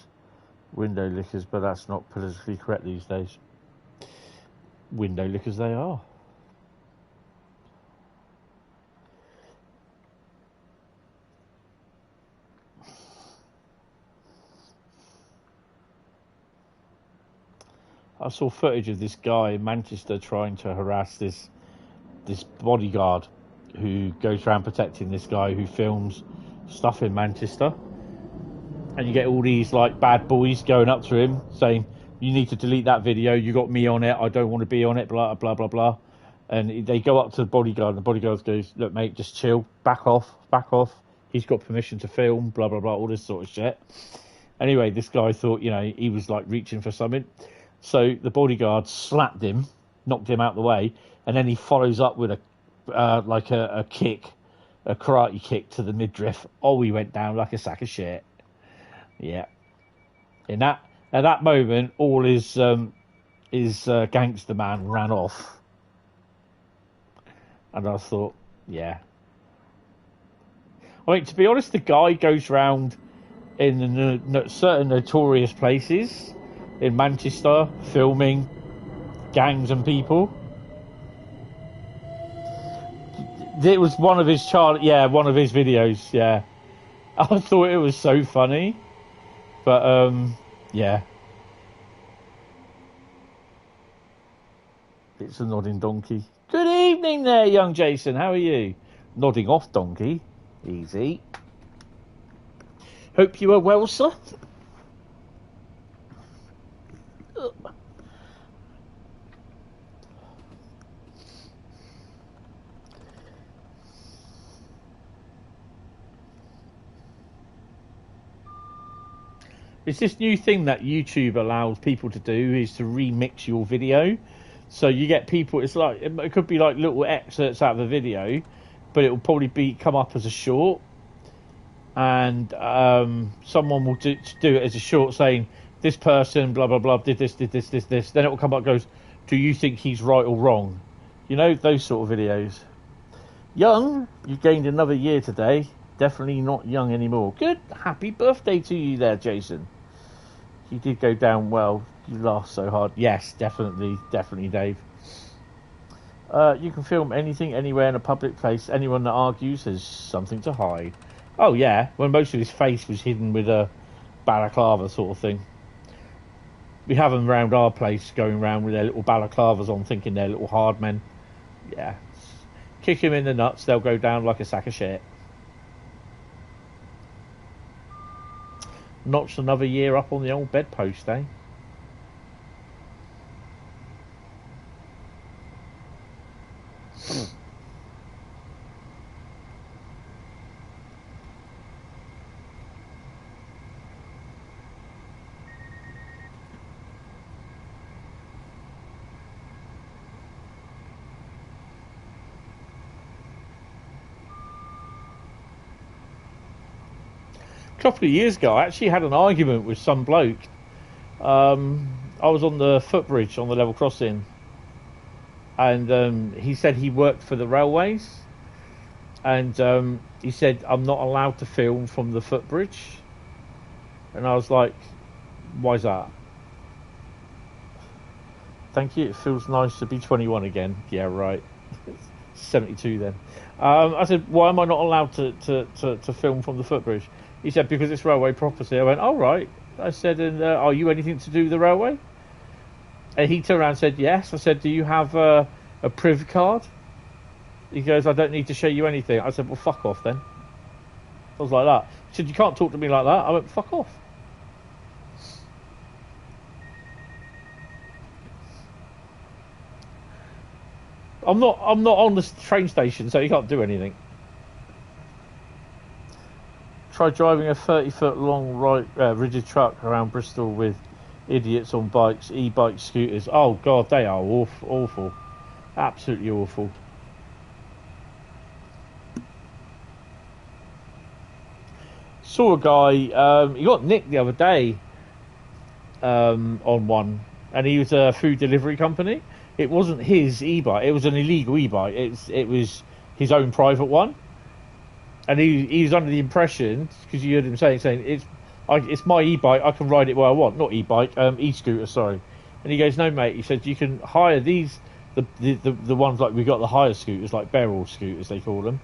window lickers, but that's not politically correct these days. Window lickers they are. I saw footage of this guy in Manchester trying to harass this bodyguard who goes around protecting this guy who films stuff in Manchester. And you get all these like bad boys going up to him saying, "You need to delete that video. You got me on it. I don't want to be on it." Blah blah blah blah. And they go up to the bodyguard, and the bodyguard goes, "Look, mate, just chill. Back off. Back off. He's got permission to film." Blah blah blah. All this sort of shit. Anyway, this guy thought, he was like reaching for something, so the bodyguard slapped him, knocked him out the way, and then he follows up with a kick, a karate kick to the midriff. Oh, he went down like a sack of shit. Yeah. At that moment, all his gangster man ran off, and I thought, yeah. I mean, to be honest, the guy goes round in certain notorious places in Manchester filming gangs and people. It was one of his one of his videos. Yeah, I thought it was so funny. But, yeah. It's a nodding donkey. Good evening there, young Jason. How are you? Nodding off donkey. Easy. Hope you are well, sir. It's this new thing that YouTube allows people to do, is to remix your video. So you get people, it's like, it could be like little excerpts out of a video, but it will probably come up as a short. And someone will do it as a short saying, this person, blah, blah, blah, did this. Then it will come up and goes, do you think he's right or wrong? You know, those sort of videos. Young, you gained another year today. Definitely not young anymore. Good. Happy birthday to you there, Jason. You did go down well. You laughed so hard. Yes, definitely, Dave. You can film anything, anywhere in a public place. Anyone that argues has something to hide. Oh, yeah, when most of his face was hidden with a balaclava sort of thing. We have them round our place going round with their little balaclavas on, thinking they're little hard men. Yeah. Kick him in the nuts, they'll go down like a sack of shit. Notched another year up on the old bedpost, eh? A couple of years ago, I actually had an argument with some bloke. I was on the footbridge on the level crossing, and he said he worked for the railways, and he said, I'm not allowed to film from the footbridge. And I was like, why's that? Thank you, it feels nice to be 21 again. Yeah, right. 72 then. I said, why am I not allowed to film from the footbridge? He said, because it's railway property. I went, oh, right. I said, and are you anything to do with the railway? And he turned around and said, yes. I said, do you have a priv card? He goes, I don't need to show you anything. I said, well, fuck off then. I was like that. He said, you can't talk to me like that. I went, fuck off. I'm not on the train station, so you can't do anything. Try driving a 30-foot long rigid truck around Bristol with idiots on bikes, e-bike scooters. Oh God, they are awful, absolutely awful. Saw a guy. He got nicked the other day on one, and he was a food delivery company. It wasn't his e-bike; it was an illegal e-bike. It was his own private one. And he was under the impression, because you heard him saying it's my e-bike, I can ride it where I want. Not e-bike, e-scooter, sorry. And he goes, no, mate. He said, you can hire these, the ones like we got the hire scooters, like barrel scooters, they call them.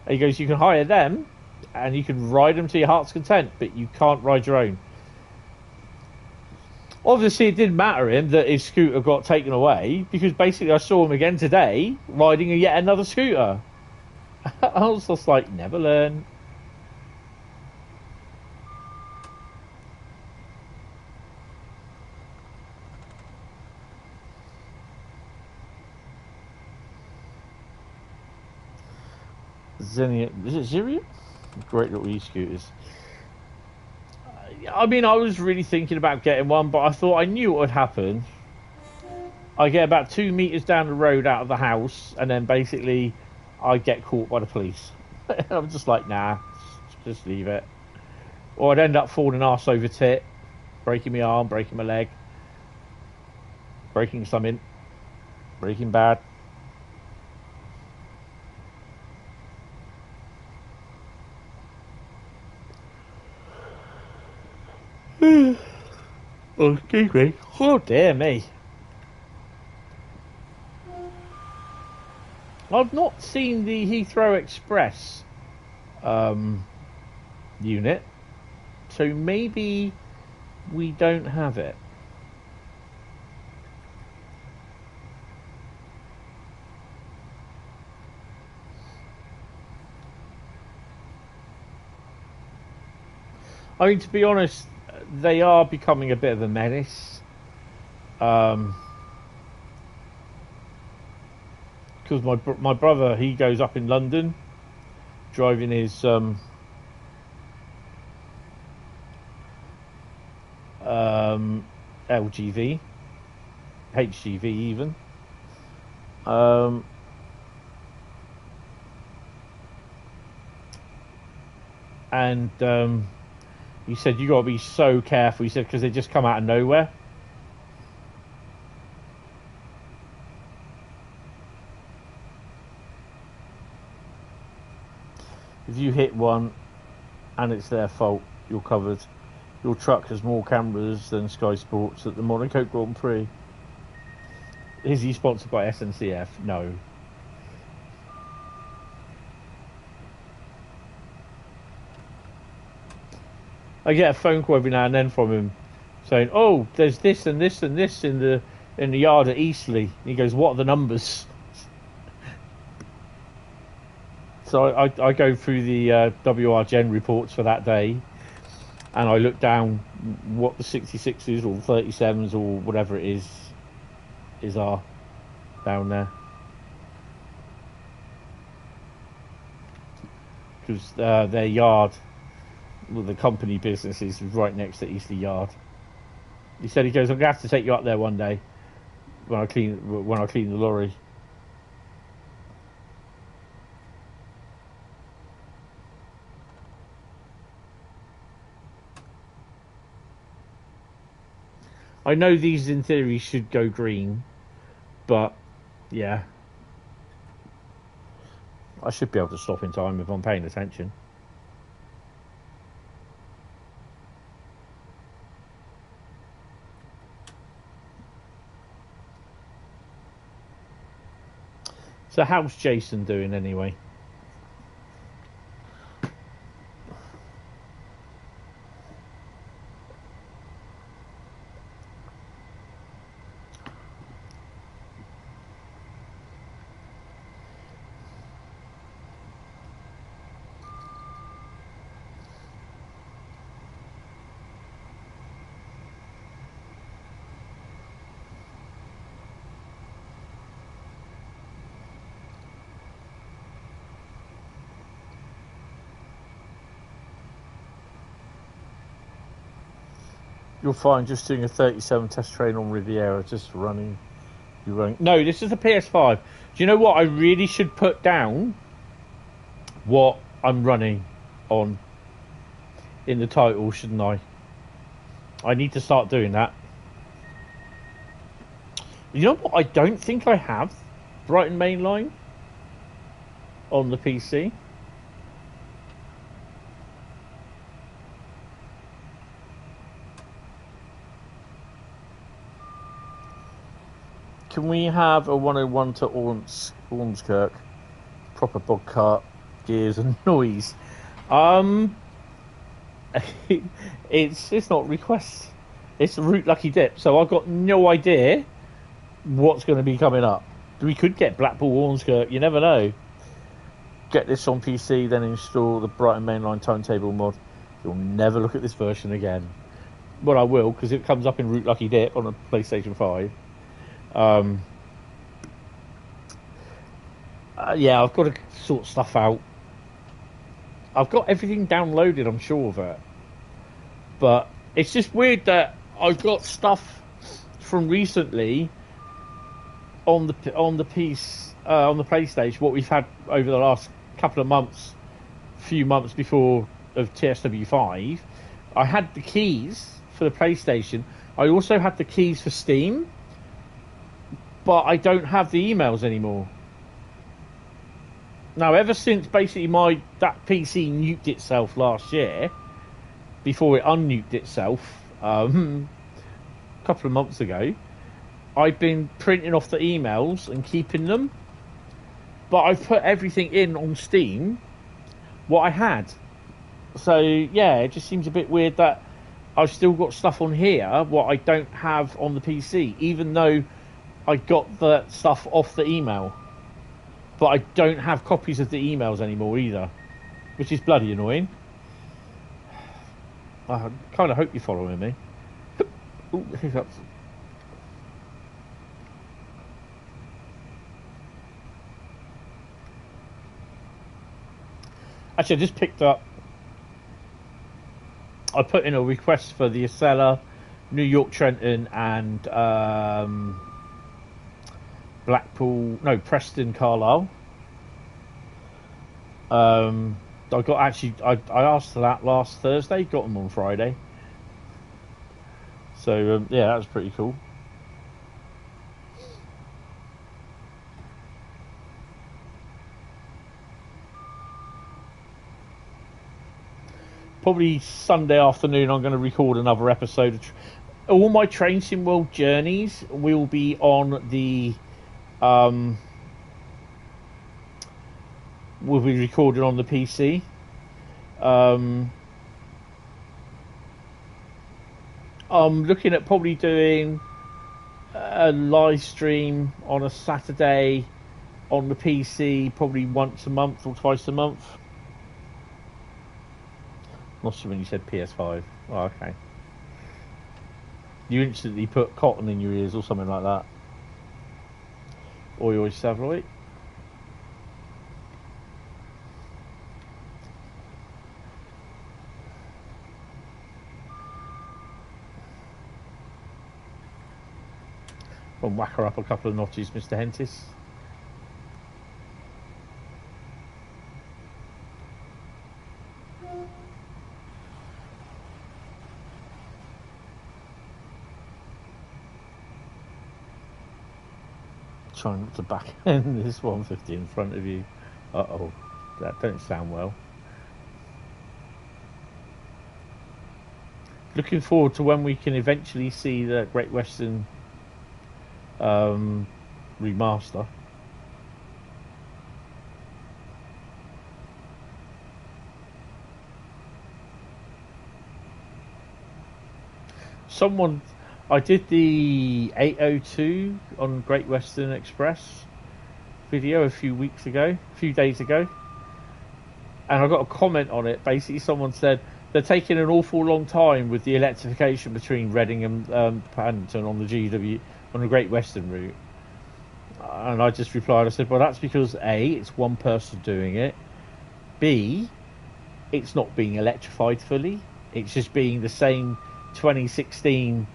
And he goes, you can hire them, and you can ride them to your heart's content, but you can't ride your own. Obviously, it didn't matter him that his scooter got taken away, because basically I saw him again today, riding yet another scooter. I was just like, never learn. Xenia, is it Zirium? Great little e-scooters. I mean, I was really thinking about getting one, but I thought I knew what would happen. I get about 2 meters down the road out of the house, and then basically I get caught by the police. I'm just like, nah, just leave it. Or I'd end up falling arse over tit, breaking my arm, breaking my leg, breaking something, breaking bad. Oh, excuse me. Oh, dear me. I've not seen the Heathrow Express unit, so maybe we don't have it. I mean, to be honest, they are becoming a bit of a menace. Because my brother, he goes up in London, driving his LGV, HGV even. And he said, you got to be so careful. He said, because they just come out of nowhere. If you hit one and it's their fault, you're covered. Your truck has more cameras than Sky Sports at the Monaco Grand Prix. Is he sponsored by SNCF? No. I get a phone call every now and then from him saying, "Oh, there's this and this and this in the yard at Eastleigh." And he goes, "What are the numbers?" So I go through the WRGen reports for that day, and I look down what the 66s or 37s or whatever it is are down there. Because their yard, well, the company business is right next to Eastleigh Yard. He said, he goes, "I'm gonna have to take you up there one day when I clean the lorry." I know these in theory should go green, but yeah, I should be able to stop in time if I'm paying attention. So how's Jason doing anyway? You're fine, just doing a 37 test train on Riviera, just running. You're running. No, this is a PS5. Do you know what? I really should put down what I'm running on in the title, shouldn't I? I need to start doing that. You know what? I don't think I have Brighton Mainline on the PC. Can we have a 101 to Ormskirk? Proper bogcart, gears and noise. It's not requests. It's a route lucky dip. So I've got no idea what's going to be coming up. We could get Blackpool Ormskirk. You never know. Get this on PC, then install the Brighton Mainline timetable mod. You'll never look at this version again. Well, I will, because it comes up in route lucky dip on a PlayStation 5. Yeah, I've got to sort stuff out. I've got everything downloaded, I'm sure of it. But it's just weird that I've got stuff from recently on the PlayStation, what we've had over the last couple of months, few months before of TSW5. I had the keys for the PlayStation. I also had the keys for Steam. But I don't have the emails anymore. Now, ever since basically that PC nuked itself last year, before it unnuked itself a couple of months ago, I've been printing off the emails and keeping them. But I've put everything in on Steam, what I had. So, yeah, it just seems a bit weird that I've still got stuff on here, what I don't have on the PC, even though I got the stuff off the email, but I don't have copies of the emails anymore either, which is bloody annoying. I kind of hope you're following me. Ooh, hiccups. Actually, I just picked up. I put in a request for the Acela, New York Trenton, and Preston Carlisle. I asked for that last Thursday, got them on Friday. So yeah, that was pretty cool. Probably Sunday afternoon I'm going to record another episode of all my Train Sim World journeys will be on the will be recorded on the PC. I'm looking at probably doing a live stream on a Saturday on the PC, probably once a month or twice a month. Not sure when you said PS5. Oh, okay. You instantly put cotton in your ears or something like that. Or you always Savroy. I'll whack her up a couple of notches, Mr. Hentis. Trying not to back end this 150 in front of you. Uh-oh, that don't sound well. Looking forward to when we can eventually see the Great Western remaster. I did the 802 on Great Western Express video a few days ago, and I got a comment on it. Basically, someone said they're taking an awful long time with the electrification between Reading and Paddington on the Great Western route. And I just replied, I said, well, that's because A, it's one person doing it. B, it's not being electrified fully. It's just being the same 2016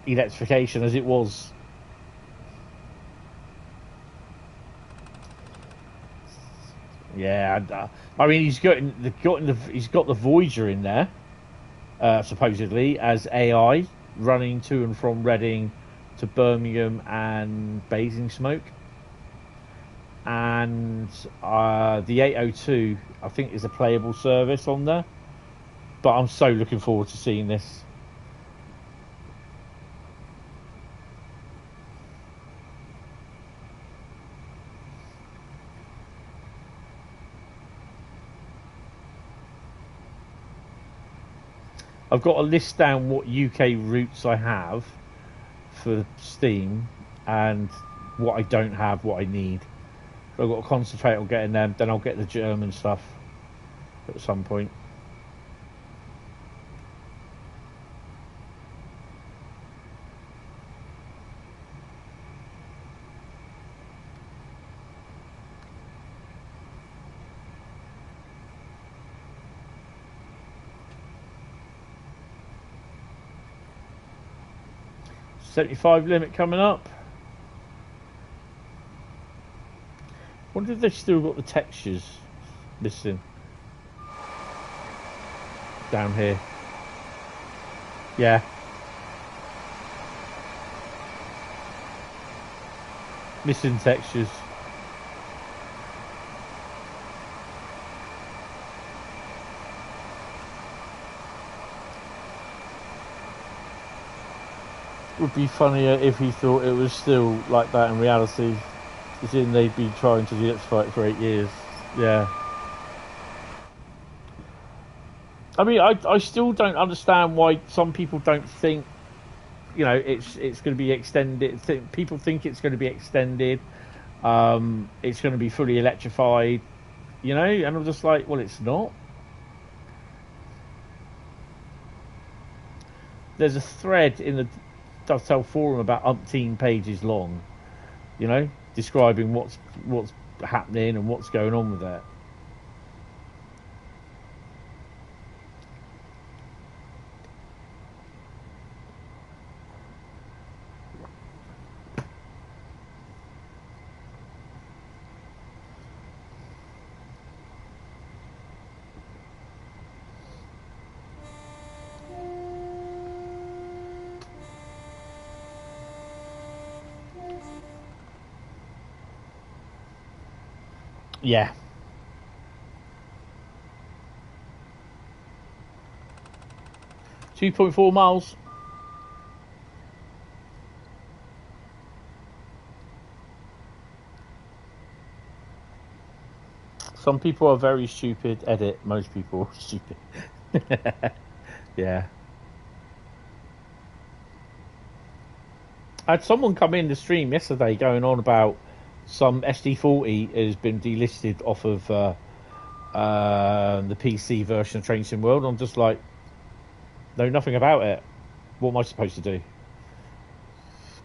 electrification as it was. Yeah, I mean, he's got the Voyager in there, supposedly as AI running to and from Reading to Birmingham and Basingstoke, and the 802 I think is a playable service on there. But I'm so looking forward to seeing this. I've got to list down what UK routes I have for Steam and what I don't have, what I need. So I've got to concentrate on getting them, then I'll get the German stuff at some point. $75 limit coming up. Wonder if they've still got the textures missing down here. Yeah. Missing textures. Would be funnier if he thought it was still like that in reality. As in they'd been trying to electrify it for 8 years. Yeah. I mean, I still don't understand why some people don't think, you know, it's going to be extended. People think it's going to be extended. It's going to be fully electrified, you know. And I'm just like, well, it's not. there's a thread in the Dovetail forum about umpteen pages long, you know, describing what's happening and what's going on with it. Yeah. .4 miles. Some people are very stupid. Edit. Most people are stupid. Yeah. I had someone come in the stream yesterday going on about some SD40 has been delisted off of the PC version of Train Sim World. I'm just like, know nothing about it. What am I supposed to do? Do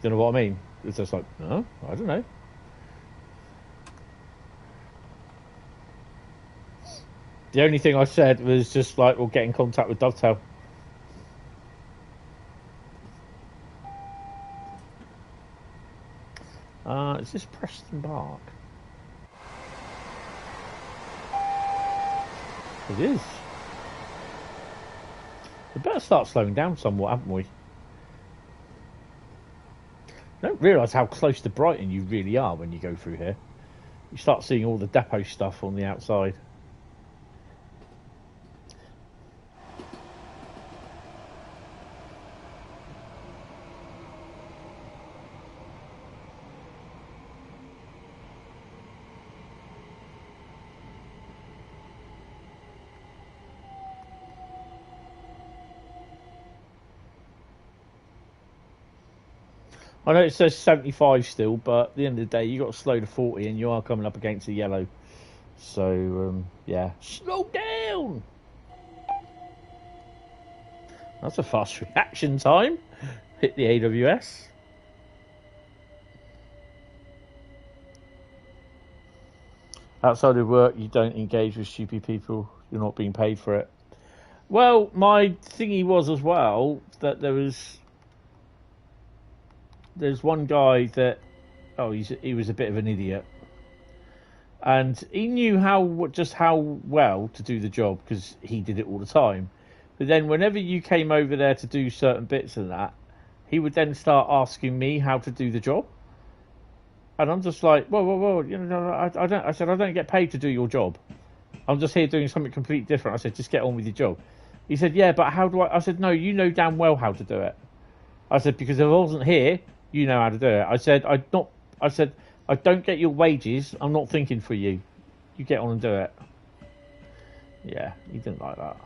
you know what I mean? It's just like, no, I don't know. The only thing I said was just like, we'll get in contact with Dovetail. Is this Preston Park? It is. We better start slowing down somewhat, haven't we? I don't realise how close to Brighton you really are when you go through here. You start seeing all the depot stuff on the outside. I know it says 75 still, but at the end of the day, you got to slow to 40, and you are coming up against a yellow. So yeah, slow down. That's a fast reaction time. Hit the AWS. Outside of work, you don't engage with stupid people. You're not being paid for it. Well, my thingy was as well that there's one guy that, he was a bit of an idiot, and he knew how well to do the job because he did it all the time. But then whenever you came over there to do certain bits of that, he would then start asking me how to do the job, and I'm just like, whoa, you know, I don't. I said, I don't get paid to do your job. I'm just here doing something completely different. I said, just get on with your job. He said, yeah, but how do I? I said, no, you know damn well how to do it. I said, because if I wasn't here, you know how to do it. I said, I don't get your wages. I'm not thinking for you. You get on and do it. Yeah, he didn't like that.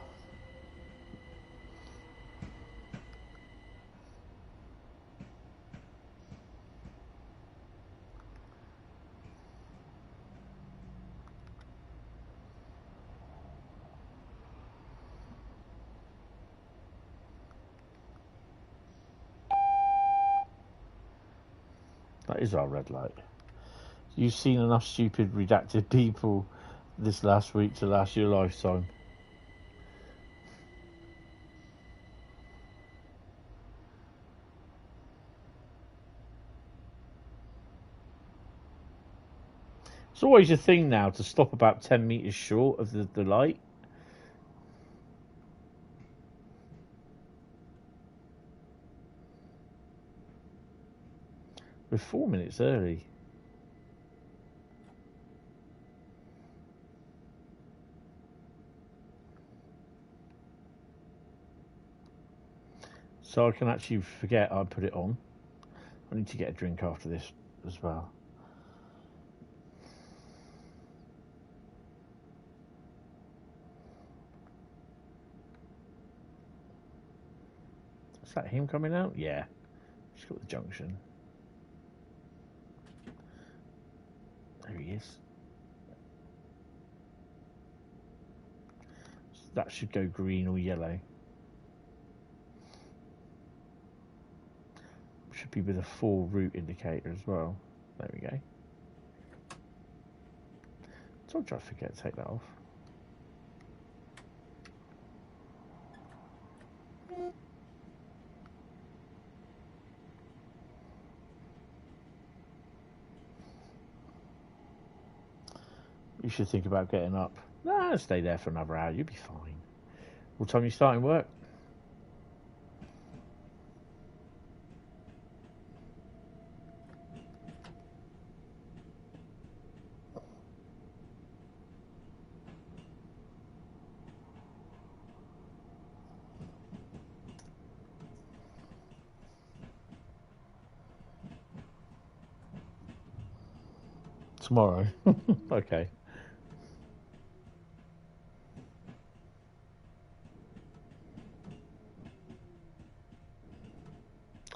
That is our red light. You've seen enough stupid, redacted people this last week to last your lifetime. It's always a thing now to stop about 10 metres short of the light. We're 4 minutes early. So I can actually forget I put it on. I need to get a drink after this as well. Is that him coming out? Yeah. He's got the junction. There he is. That should go green or yellow. should be with a full route indicator as well. There we go. Don't try to forget to take that off. You should think about getting up. Nah, stay there for another hour. You'll be fine. What time are you starting work? Tomorrow. Okay.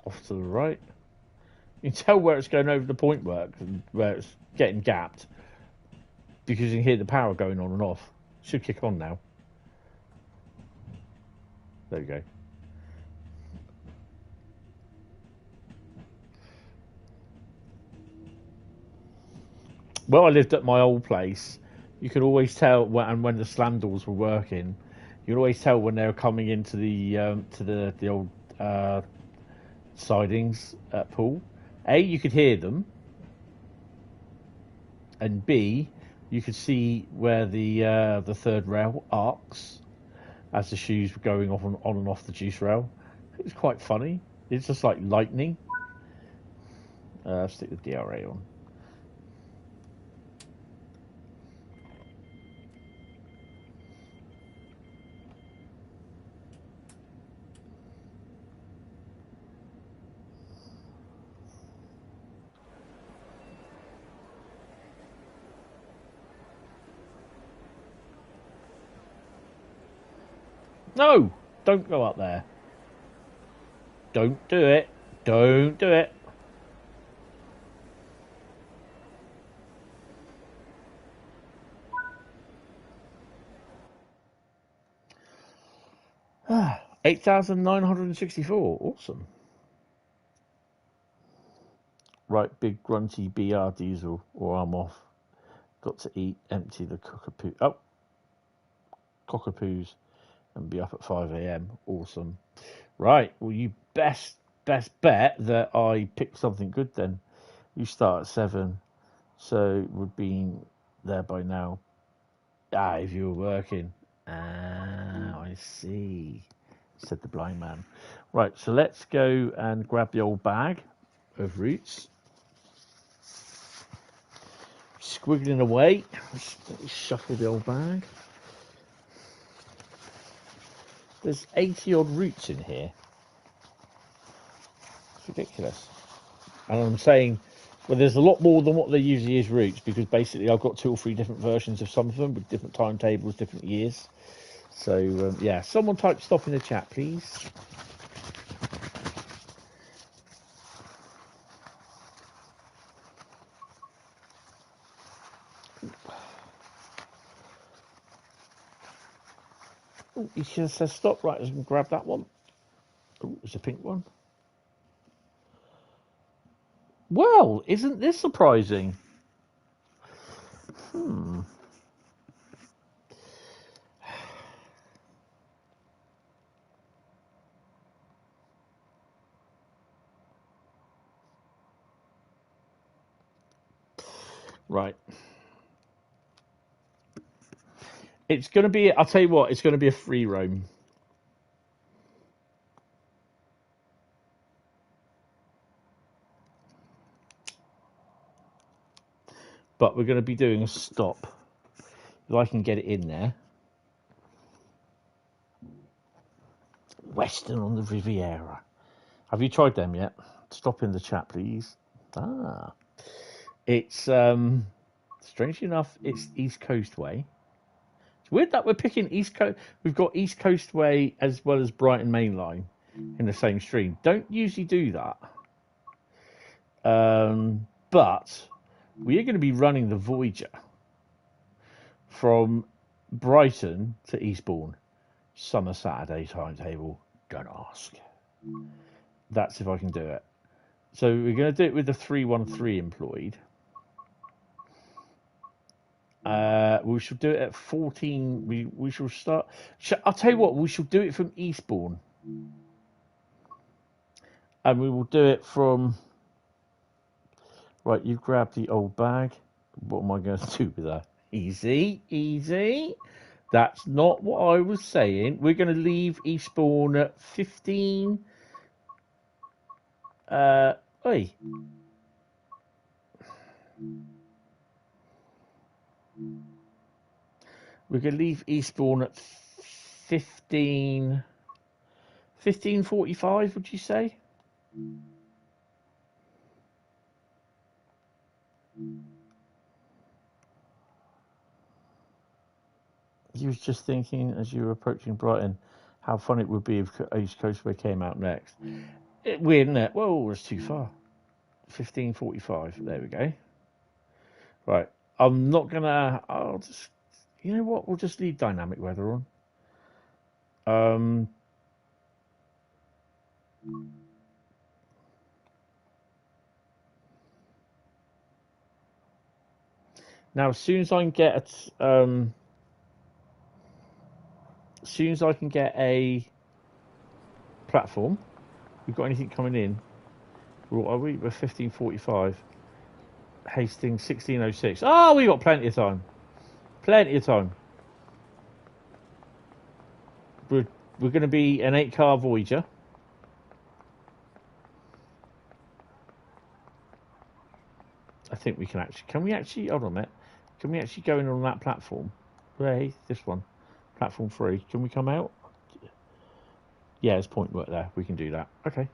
Off to the right. You can tell where it's going over the point work and where it's getting gapped because you can hear the power going on and off. Should kick on now. There we go. Well, I lived at my old place. You could always tell when the slam doors were working. You could always tell when they were coming into the old sidings at Pool. A, you could hear them, and B, you could see where the third rail arcs as the shoes were going off on and off the juice rail. It was quite funny. It's just like lightning. Stick the DRA on. No! Don't go up there. Don't do it. Don't do it. Ah, 8,964. Awesome. Right, big grunty BR diesel, or I'm off. Got to eat, empty the cockapoo. Oh! Cockapoos. And be up at 5 a.m. Awesome. Right. Well, you best bet that I picked something good then. You start at 7. So would be there by now. Ah, if you were working. Ah, I see. Said the blind man. Right. So let's go and grab the old bag of roots. Squiggling away. Let's shuffle the old bag. There's 80 odd routes in here. It's ridiculous. And I'm saying, well, there's a lot more than what there usually is routes, because basically I've got 2 or 3 different versions of some of them with different timetables, different years. So, yeah, someone type stop in the chat, please. Oh, he just says stop. Right, let's grab that one. Oh, there's a pink one. Well, isn't this surprising? Right. It's going to be, I'll tell you what, it's going to be a free roam. But we're going to be doing a stop. If I can get it in there. Western on the Riviera. Have you tried them yet? Stop in the chat, please. Ah. It's, strangely enough, it's East Coastway. It's weird that we're picking East Coast. We've got East Coastway as well as Brighton Main Line in the same stream. Don't usually do that. But we are going to be running the Voyager from Brighton to Eastbourne. Summer Saturday timetable. Don't ask. That's if I can do it. So we're going to do it with the 313 employed. We shall do it at 14. We shall start. I'll tell you what. We shall do it from Eastbourne, and we will do it from. Right, you've grabbed the old bag. What am I going to do with that? Easy, easy. That's not what I was saying. We're going to leave Eastbourne at 15. Oi. We're going to leave Eastbourne at 15:45, would you say? You was just thinking as you were approaching Brighton how fun it would be if Coastway came out next. Weird, isn't it? Whoa, it's too far. 15:45. There we go. Right. I'm not gonna. I'll just. You know what? We'll just leave dynamic weather on. Now, as soon as I can get a platform, we've got anything coming in? What are we? We're 15:45. Hastings 16:06. Oh, we got plenty of time. Plenty of time. We're going to be an 8-car Voyager. I think we can actually. Can we actually? Hold on a minute. Can we actually go in on that platform? Hey, this one, platform 3. Can we come out? Yeah, there's point work there. We can do that. Okay.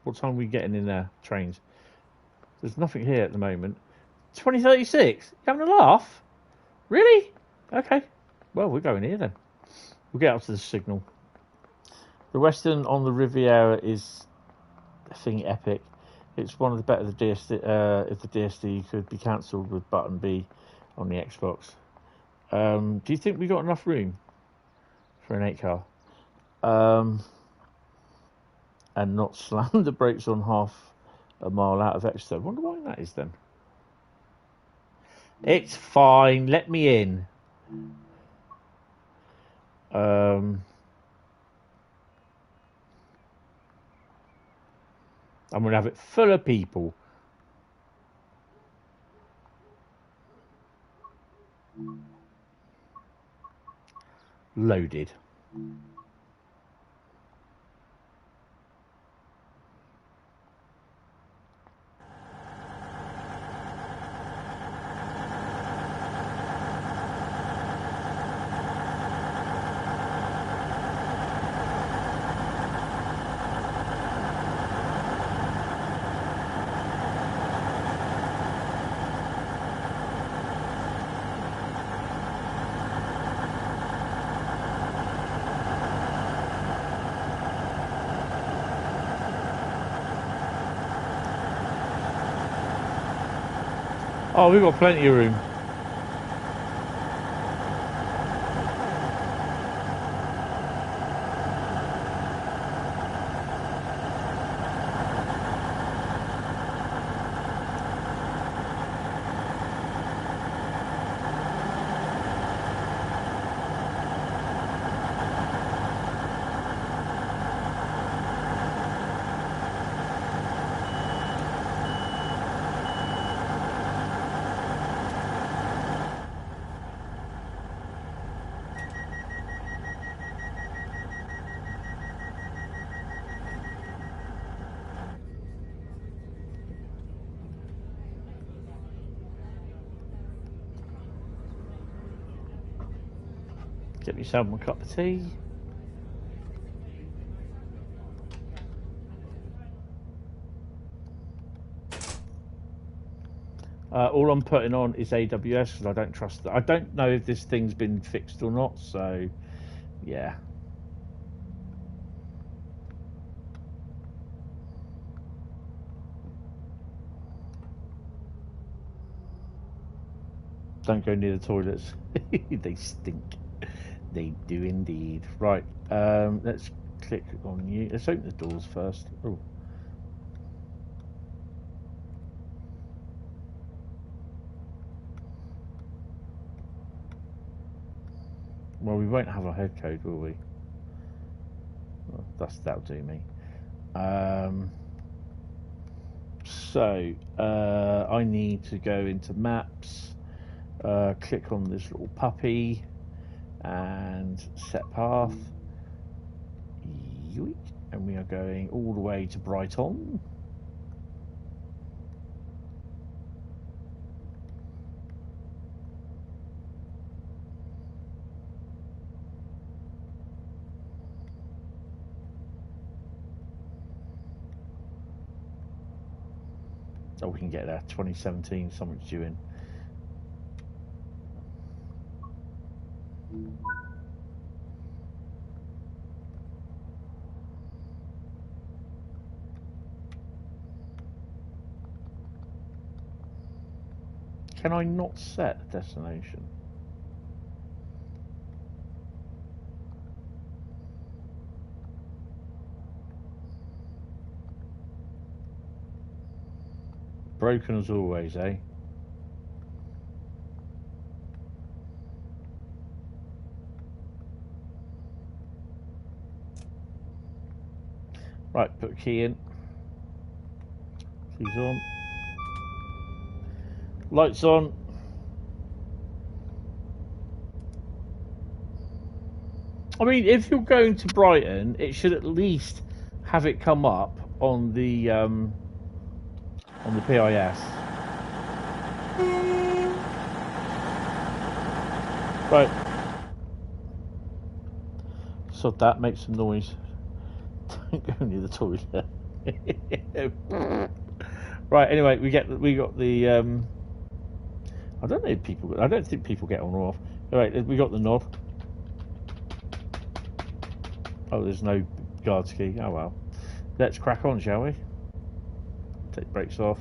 What time are we getting in there? Trains. There's nothing here at the moment. 2036. You having a laugh? Really? Okay. Well, we're going here then. We'll get up to the signal. The Western on the Riviera is a thing epic. It's one of the better the DSD. If the DSD could be cancelled with button B on the Xbox. Do you think we got enough room for an 8-car? And not slam the brakes on half a mile out of Exeter. I wonder why that is then. It's fine. Let me in. I'm going to have it full of people. Loaded. Oh, we've got plenty of room. Get yourself a cup of tea. All I'm putting on is AWS because I don't trust that. I don't know if this thing's been fixed or not, so yeah. Don't go near the toilets. They stink. They do indeed. Right, let's click on you. Let's open the doors first. Oh, Well, we won't have a head code, will we? Well, that'll do me. So I need to go into maps, click on this little puppy, and set path. Yoink. And we are going all the way to Brighton. Oh, we can get there. 2017, something's due in. Can I not set a destination? Broken as always, eh? Right, put a key in. Key's on. Lights on. I mean, if you're going to Brighton, it should at least have it come up on the PIS. Right. So that makes some noise. Don't go near the toilet. Right. Anyway, we got the. I don't know if people. I don't think people get on or off. All right. We got the knob. Oh, there's no guards key. Oh well. Let's crack on, shall we? Take brakes off.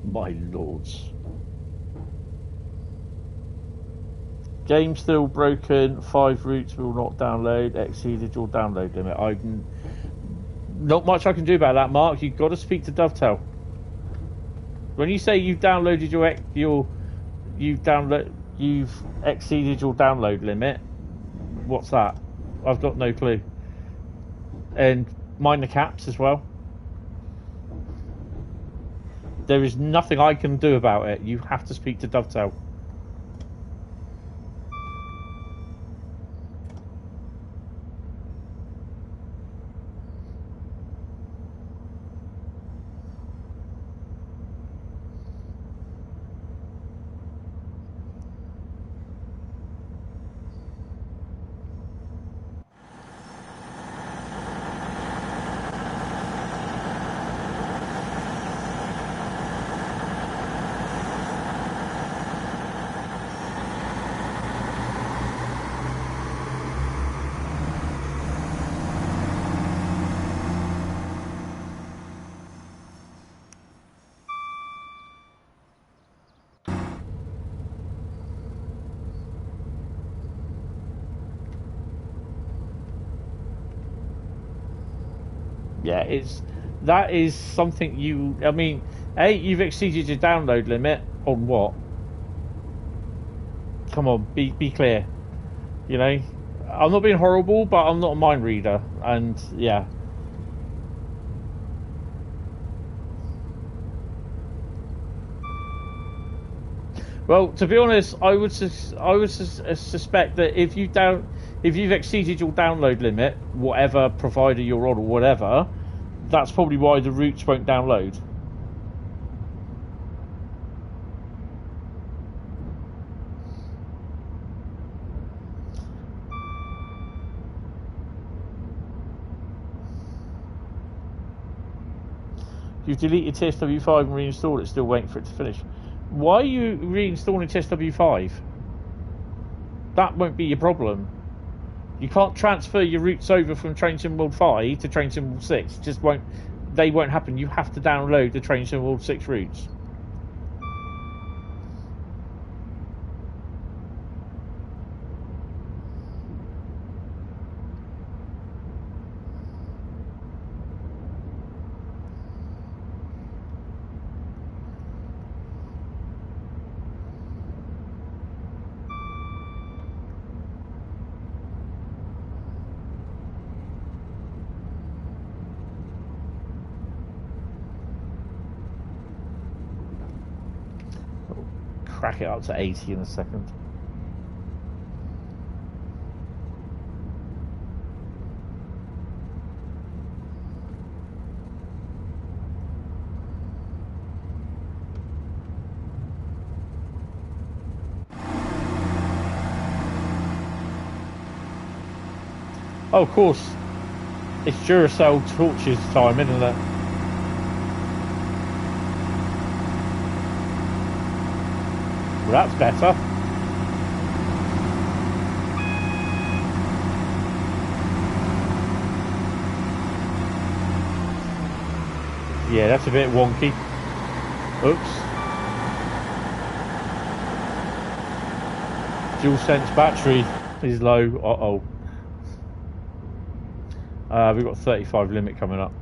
My lords. Game still broken. 5 routes will not download. Exceeded your download limit. Not much I can do about that, Mark. You've got to speak to Dovetail. When you say you've downloaded you've exceeded your download limit, what's that? I've got no clue. And mind the caps as well. There is nothing I can do about it. You have to speak to Dovetail. Yeah, that is something you. I mean, you've exceeded your download limit on what? Come on, be clear. You know, I'm not being horrible, but I'm not a mind reader, and yeah. Well, to be honest, I would suspect that if you've exceeded your download limit, whatever provider you're on or whatever, that's probably why the routes won't download. You've deleted TSW5 and reinstalled it, still waiting for it to finish. Why are you reinstalling TSW5? That won't be your problem. You can't transfer your routes over from Train Sim World 5 to Train Sim World 6. It just won't. They won't happen. You have to download the Train Sim World 6 routes. crack it up to 80 in a second. Oh, of course, it's Duracell torches time, isn't it? Well, that's better. Yeah, that's a bit wonky. Oops. Dual sense battery is low. Uh-oh. We've got 35 limit coming up.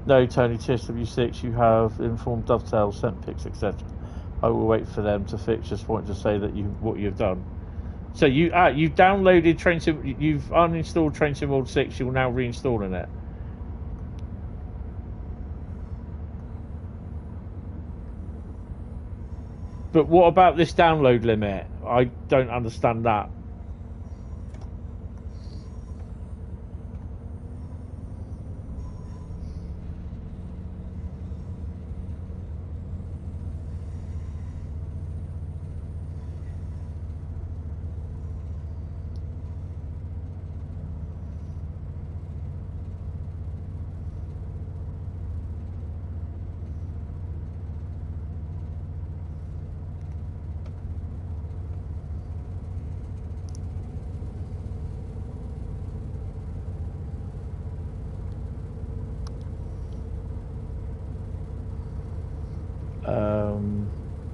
No, Tony, TSW6, you have informed Dovetail, sent pics, etc. I will wait for them to fix. Just want to say that what you've done. So you've downloaded Train Sim, you've uninstalled Train Sim World 6. You're now reinstalling it. But what about this download limit? I don't understand that.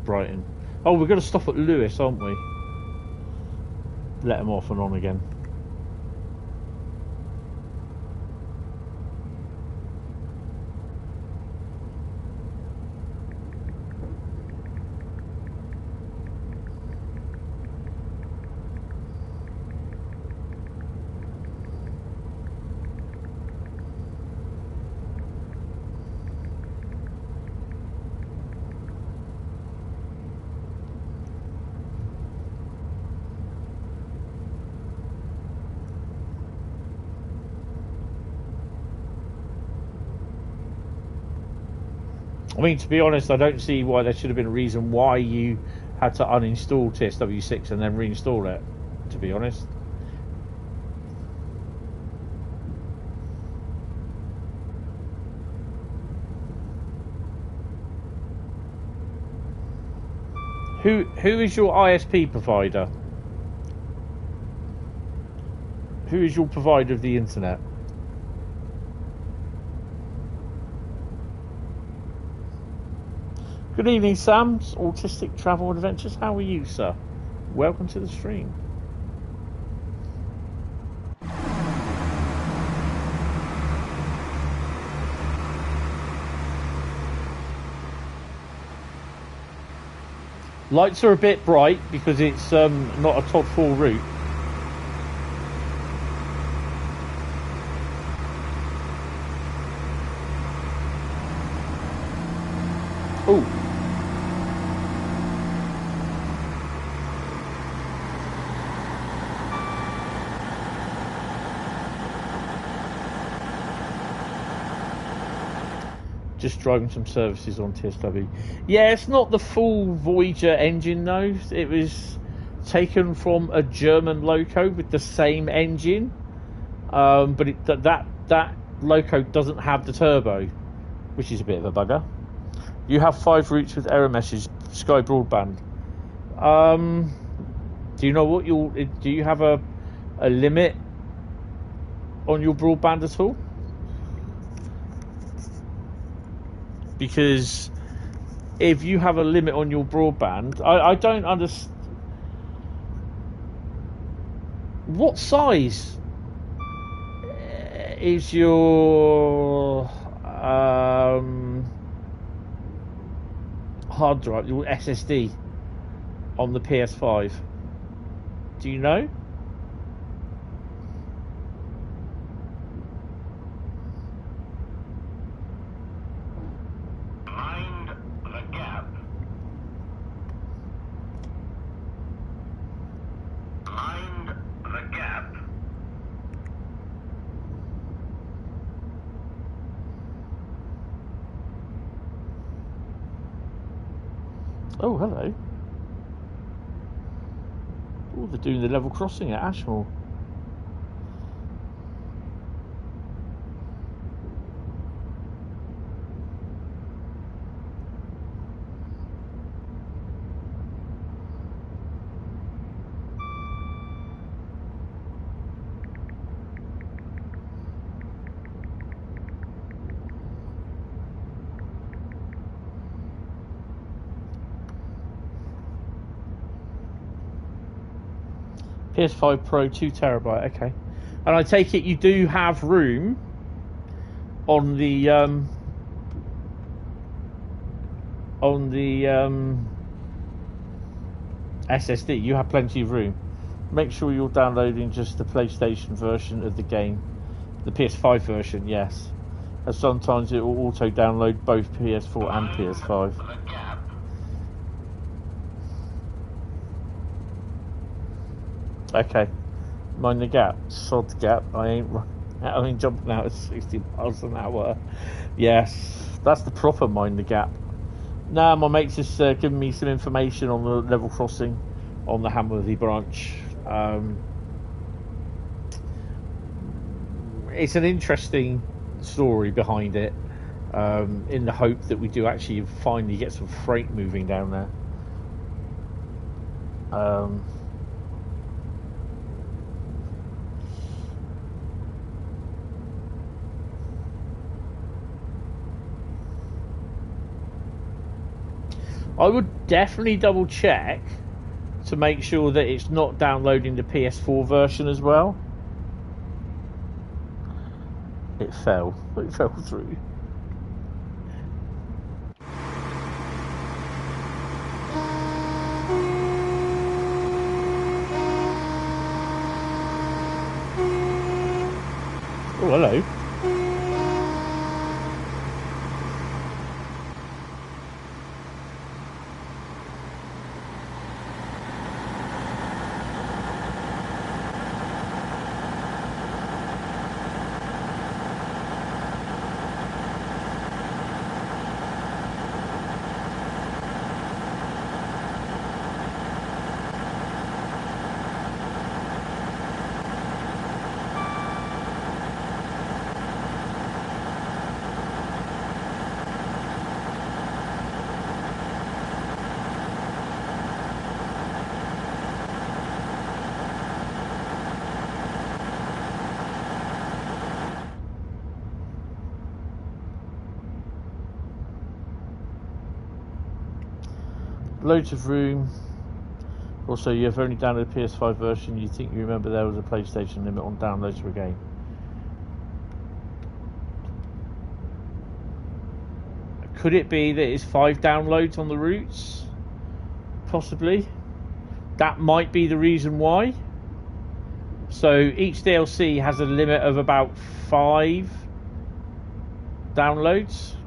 Brighton. Oh, we're going to stop at Lewis, aren't we? Let them off and on again. I mean, to be honest, I don't see why there should have been a reason why you had to uninstall TSW6 and then reinstall it, to be honest. Who is your ISP provider? Who is your provider of the internet? Good evening, Sam's Autistic Travel Adventures. How are you, sir? Welcome to the stream. Lights are a bit bright because it's not a Todd 4 route. Oh. Just driving some services on TSW. Yeah, it's not the full Voyager engine though. It was taken from a German loco with the same engine, but that loco doesn't have the turbo, which is a bit of a bugger. You have 5 routes with error message. Sky Broadband. Do you know what do you have a limit on your broadband at all? Because if you have a limit on your broadband, I don't understand. What size is your hard drive, your SSD on the PS5? Do you know? Oh, hello. Oh, they're doing the level crossing at Ashmore. PS5 Pro 2TB, okay. And I take it you do have room on the SSD. You have plenty of room. Make sure you're downloading just the PlayStation version of the game, the PS5 version, yes. As sometimes it will auto download both PS4 and PS5. Okay, mind the gap, sod the gap. I ain't jumping out at 60 miles an hour. Yes, that's the proper mind the gap. Now my mate's just giving me some information on the level crossing on the Hamworthy branch. It's an interesting story behind it, in the hope that we do actually finally get some freight moving down there. I would definitely double check to make sure that it's not downloading the PS4 version as well. It fell through. Oh, hello. Loads of room. Also, you have only downloaded the PS5 version. You think you remember there was a PlayStation limit on downloads per game. Could it be that it's 5 downloads on the routes? Possibly. That might be the reason why. So each DLC has a limit of about 5 downloads.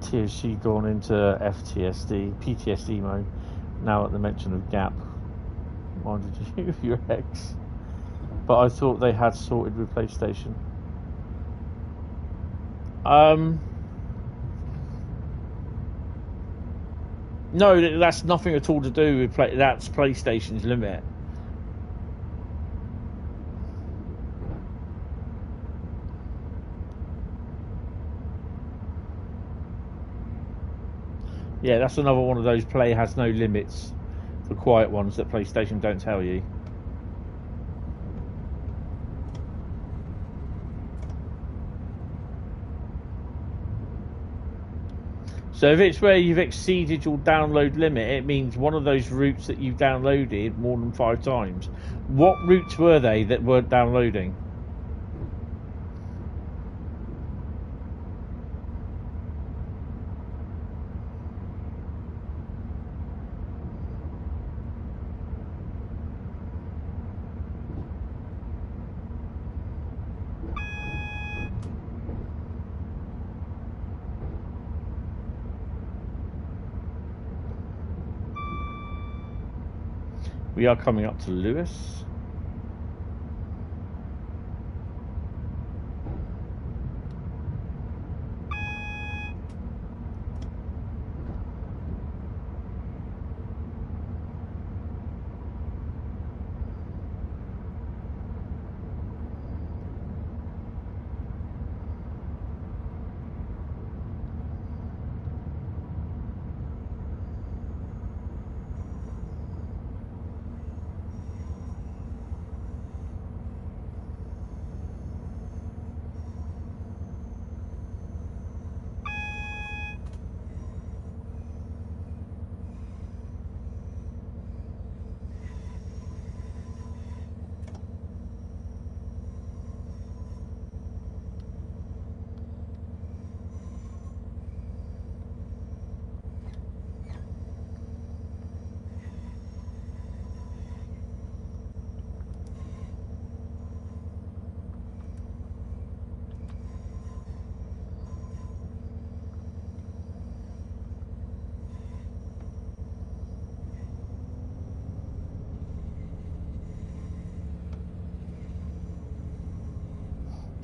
TSG gone into PTSD mode now at the mention of Gap. Reminded you of your ex. But I thought they had sorted with PlayStation. No, that's nothing at all to do with that's PlayStation's limit. Yeah, that's another one of those play has no limits, the quiet ones that PlayStation don't tell you. So if it's where you've exceeded your download limit, it means one of those routes that you've downloaded more than 5 times. What routes were they that weren't downloading? We are coming up to Lewis.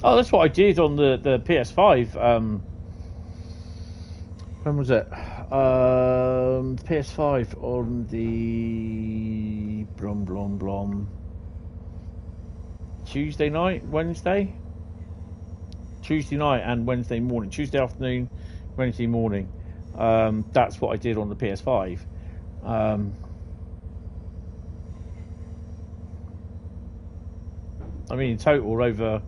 Oh, that's what I did on the PS5. When was it? PS5 on the blom Tuesday night, Wednesday, Tuesday night and Wednesday morning, Tuesday afternoon, Wednesday morning. That's what I did on the PS5. I mean, in total, over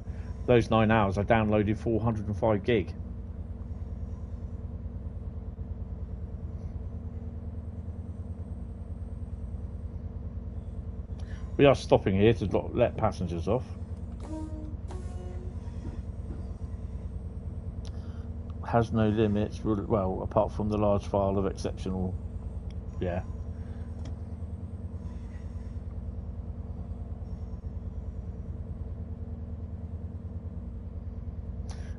those 9 hours, I downloaded 405 gig. We are stopping here to let passengers off. Has no limits, well, apart from the large file of exceptional, yeah.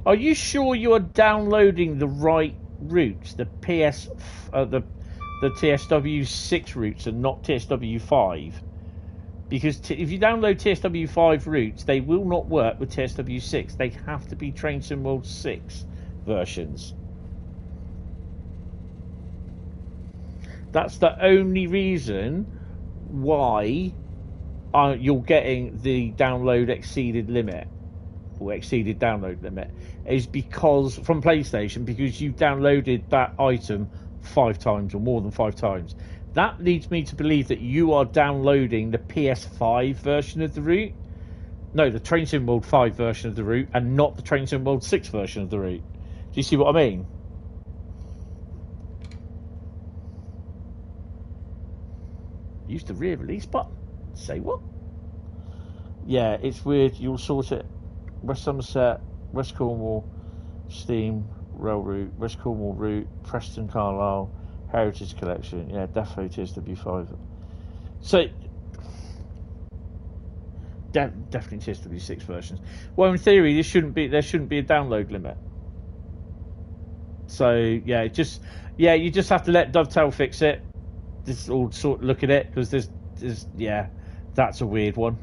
Are you sure you are downloading the right routes, the the TSW6 routes and not TSW5? Because if you download TSW5 routes, they will not work with TSW6. They have to be Train Sim World 6 versions. That's the only reason why you're getting the download exceeded limit. Or exceeded download limit, is because from PlayStation, because you've downloaded that item 5 times or more than 5 times. That leads me to believe that you are downloading the PS5 version of the route. No, the Train Sim World 5 version of the route, and not the Train Sim World 6 version of the route. Do you see what I mean? Use the rear release button. Say what? Yeah, it's weird. You'll sort it. West Somerset, West Cornwall, Steam, Rail Route, West Cornwall Route, Preston Carlisle, Heritage Collection, yeah, Defo TSW5. So, definitely TSW6 versions. Well, in theory, there shouldn't be a download limit. So, yeah, you just have to let Dovetail fix it. Just all sort of look at it, because yeah, that's a weird one.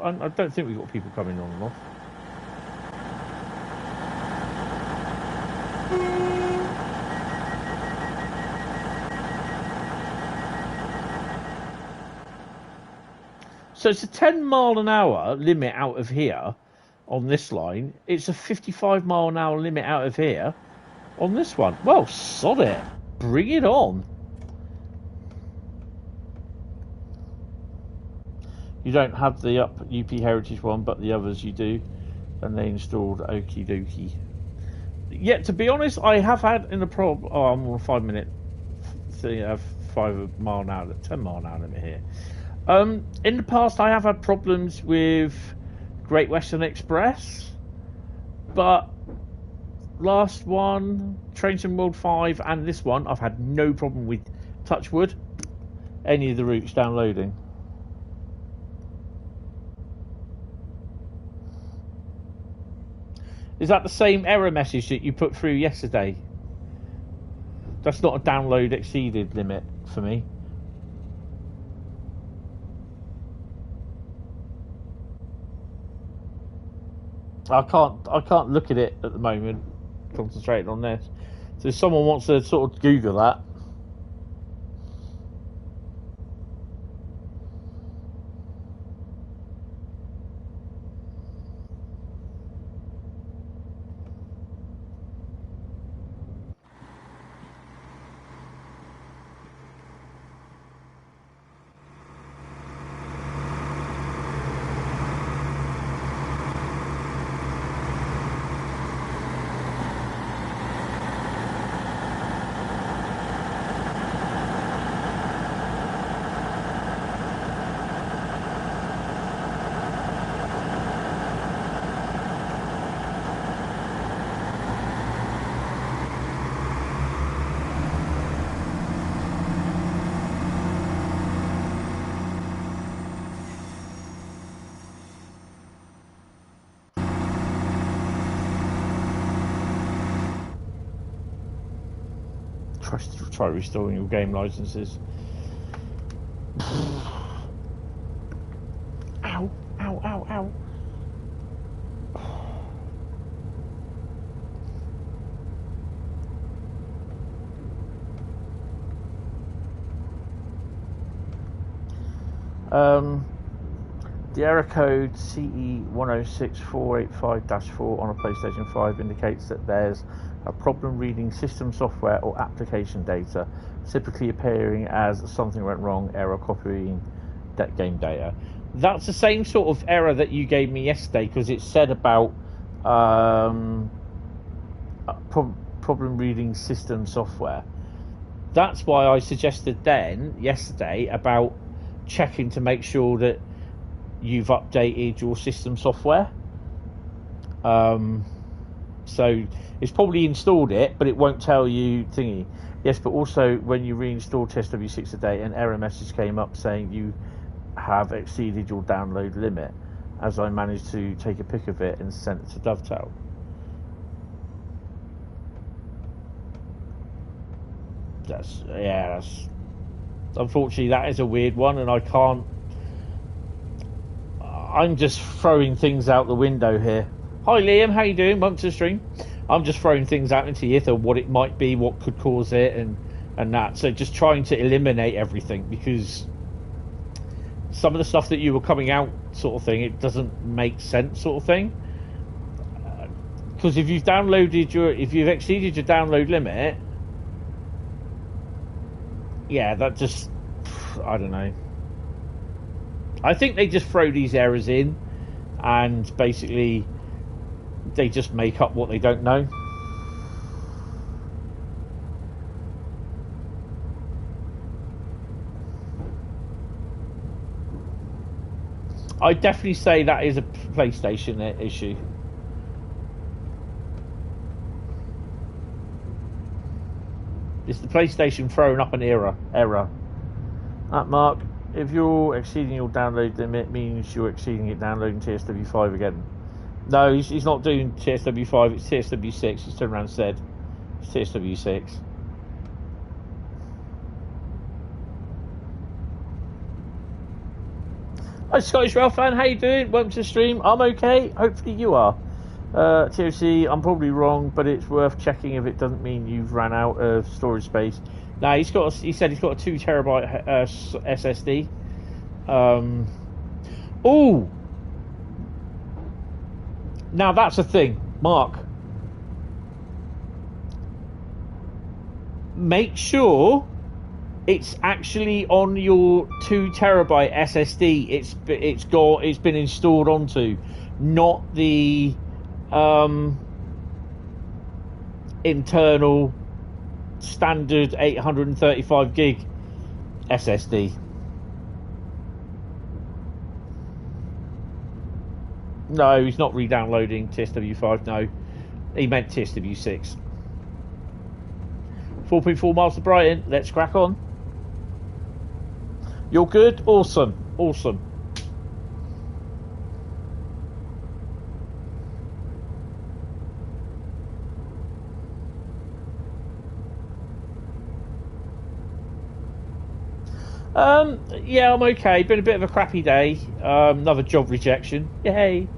I don't think we've got people coming on and off. So it's a 10 mile an hour limit out of here on this line. It's a 55 mile an hour limit out of here on this one. Well, sod it. Bring it on. You don't have the UP Heritage one, but the others you do, and they installed okie dokie. Yet, to be honest, I have had in the problem. Oh, I'm on a 5 minute thing, 5 mile an hour, 10 mile an hour limit here. In the past, I have had problems with Great Western Express, but last one, Train Sim World 5, and this one, I've had no problem with, touch wood, any of the routes downloading. Is that the same error message that you put through yesterday? That's not a download exceeded limit for me. I can't look at it at the moment. Concentrating on this. So if someone wants to sort of Google that. Try restoring your game licenses. Ow, ow, ow, ow. The error code CE106485-4 on a PlayStation 5 indicates that there's a problem reading system software or application data, typically appearing as something went wrong, error copying that game data. That's the same sort of error that you gave me yesterday, because it said about problem reading system software. That's why I suggested then, yesterday, about checking to make sure that you've updated your system software. So it's probably installed it, but it won't tell you thingy. Yes, but also when you reinstall TSW6 today, an error message came up saying you have exceeded your download limit, as I managed to take a pic of it and sent it to Dovetail. That's unfortunately, that is a weird one, and I'm just throwing things out the window here. Hi Liam, how you doing? Welcome to the stream. I'm just throwing things out into the ether, what it might be, what could cause it, and that. So just trying to eliminate everything, because some of the stuff that you were coming out sort of thing, it doesn't make sense sort of thing. Because if you've exceeded your download limit, yeah, that just, I don't know. I think they just throw these errors in, and basically they just make up what they don't know. I definitely say that is a PlayStation issue. It's the PlayStation throwing up an error. Mark, if you're exceeding your download limit, means you're exceeding it downloading TSW5 again. No, he's not doing TSW5, it's TSW6. He's turned around and said it's TSW6. Hi Scottish Rail fan, how you doing? Welcome to the stream. I'm okay, hopefully you are. TOC, I'm probably wrong, but it's worth checking if it doesn't mean you've ran out of storage space. Now he said he's got a 2 terabyte SSD. Oh, now that's a thing, Mark. Make sure it's actually on your 2 terabyte SSD. It's been installed onto, not the internal standard 835 gig SSD. No, he's not re-downloading TSW5. No, he meant TSW6. 4.4 miles to Brighton. Let's crack on. You're good? Awesome. Awesome. Yeah, I'm okay. Been a bit of a crappy day. Another job rejection. Yay.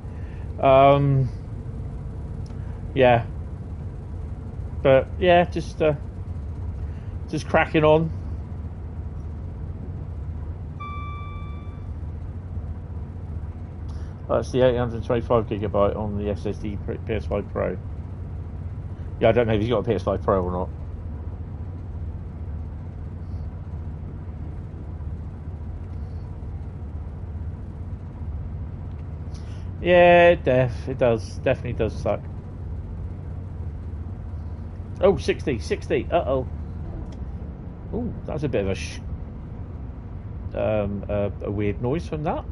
Yeah. But yeah, just cracking on. That's the 825 gigabyte on the SSD PS5 Pro. Yeah, I don't know if he's got a PS5 Pro or not. Yeah, it definitely does suck. Oh, 60. Uh-oh. Oh, that's a bit of a weird noise from that.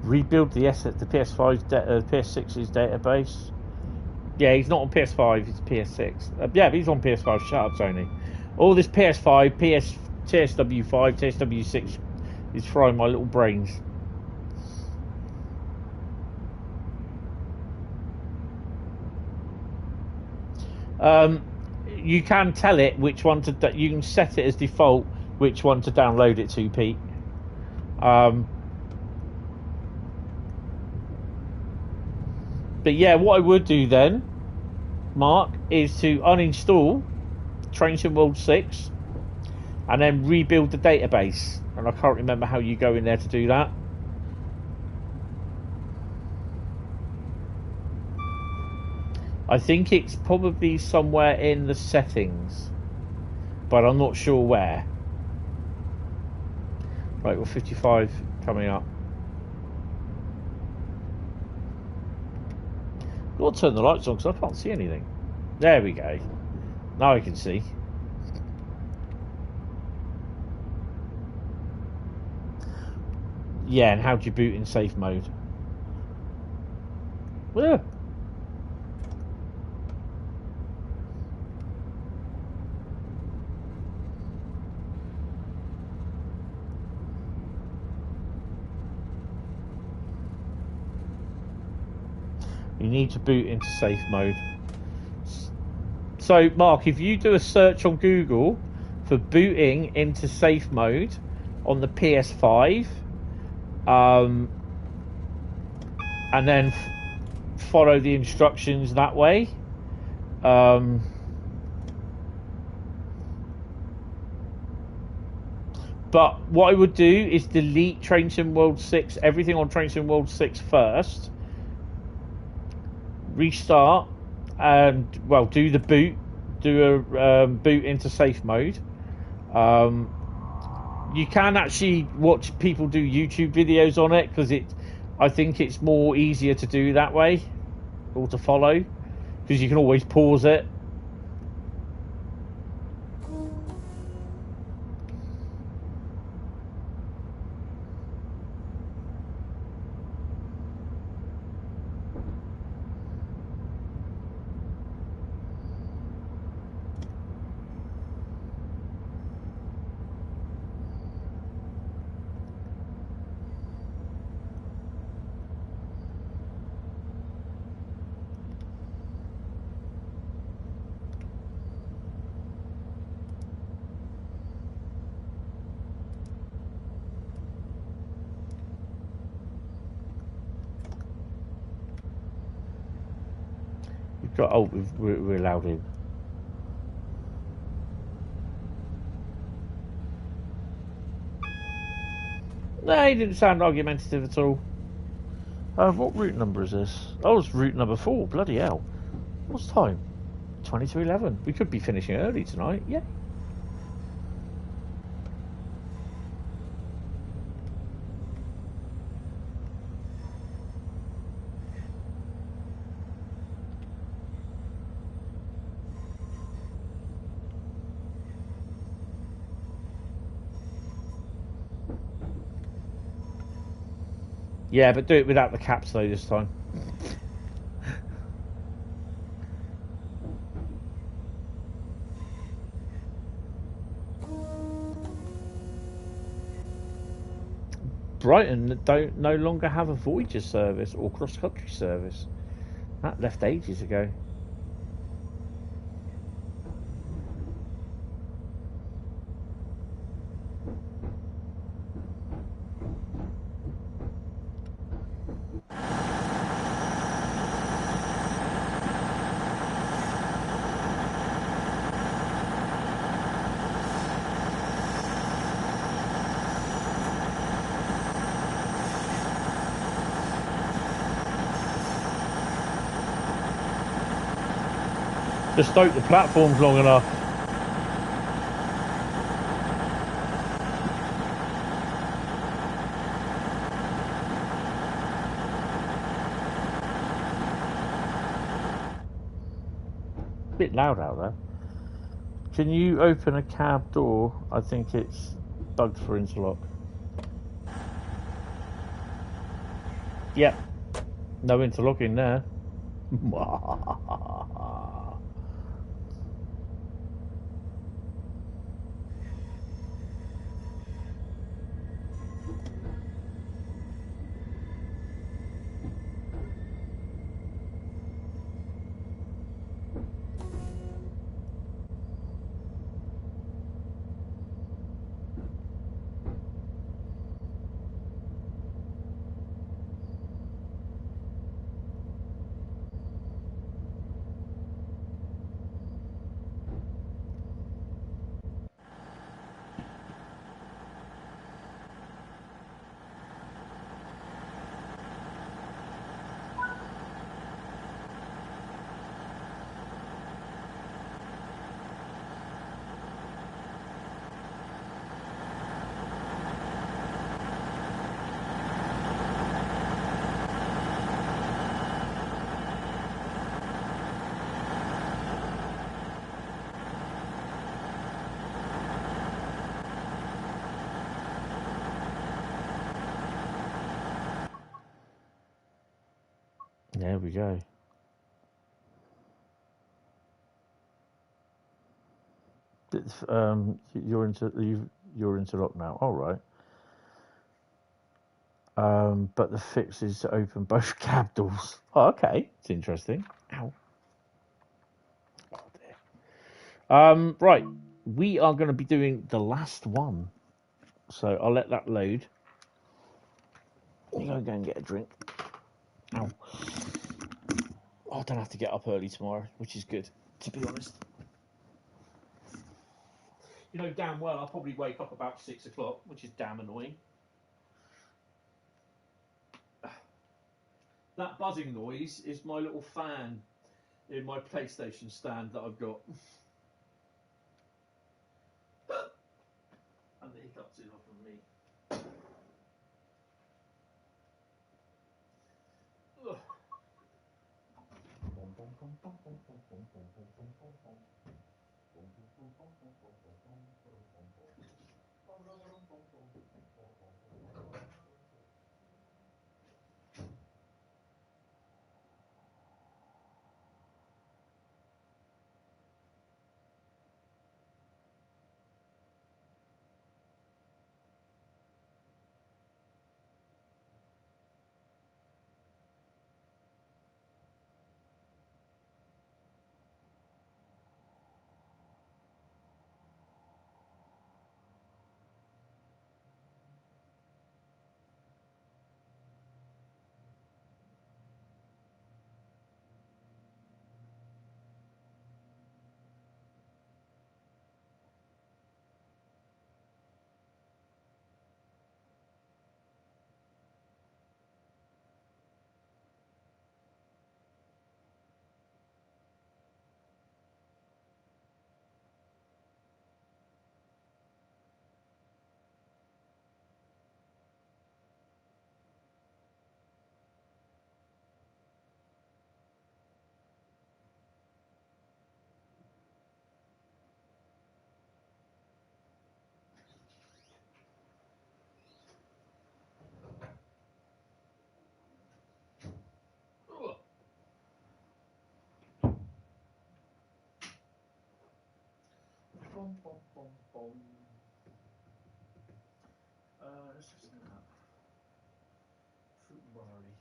Rebuild the PS5's PS6's database. Yeah, he's not on PS5. He's PS6. Yeah, but he's on PS5. Shut up, Sony. All this PS5, TSW5, TSW6 is frying my little brains. You can tell it which one to. You can set it as default which one to download it to, Pete. But yeah, what I would do then, Mark, is to uninstall Train Sim World 6 and then rebuild the database. And I can't remember how you go in there to do that. I think it's probably somewhere in the settings, but I'm not sure where. Right, well, 55 coming up. I'll turn the lights on because I can't see anything. There we go. Now I can see. Yeah, and how do you boot in safe mode? Yeah. You need to boot into safe mode. So, Mark, if you do a search on Google for booting into safe mode on the PS5, and then follow the instructions that way. But what I would do is delete Train Sim World 6, everything on Train Sim World 6 first. Restart and, well, do the boot. Do a boot into safe mode. You can actually watch people do YouTube videos on it because I think it's more easier to do that way or to follow because you can always pause it. Oh, we're allowed in. No, he didn't sound argumentative at all. What route number is this? Oh, it's route number 4. Bloody hell. What's time? 20:11. We could be finishing early tonight. Yeah. Yeah, but do it without the caps though this time. Brighton don't no longer have a Voyager service or cross-country service. That left ages ago. Just hope the platform's long enough. Bit loud out there. Can you open a cab door? I think it's bugged for interlock. Yep. No interlocking there. There we go. You're into lock now. All right. But the fix is to open both cab doors. Oh, okay. It's interesting. Ow. Oh, dear. Right. We are going to be doing the last one. So I'll let that load. I'm going to go and get a drink. Ow. Oh, I don't have to get up early tomorrow, which is good, to be honest. You know damn well I'll probably wake up about 6 o'clock, which is damn annoying. That buzzing noise is my little fan in my PlayStation stand that I've got. And the hiccups is off of me. Ugh. Let's just do that. Fruit and barley.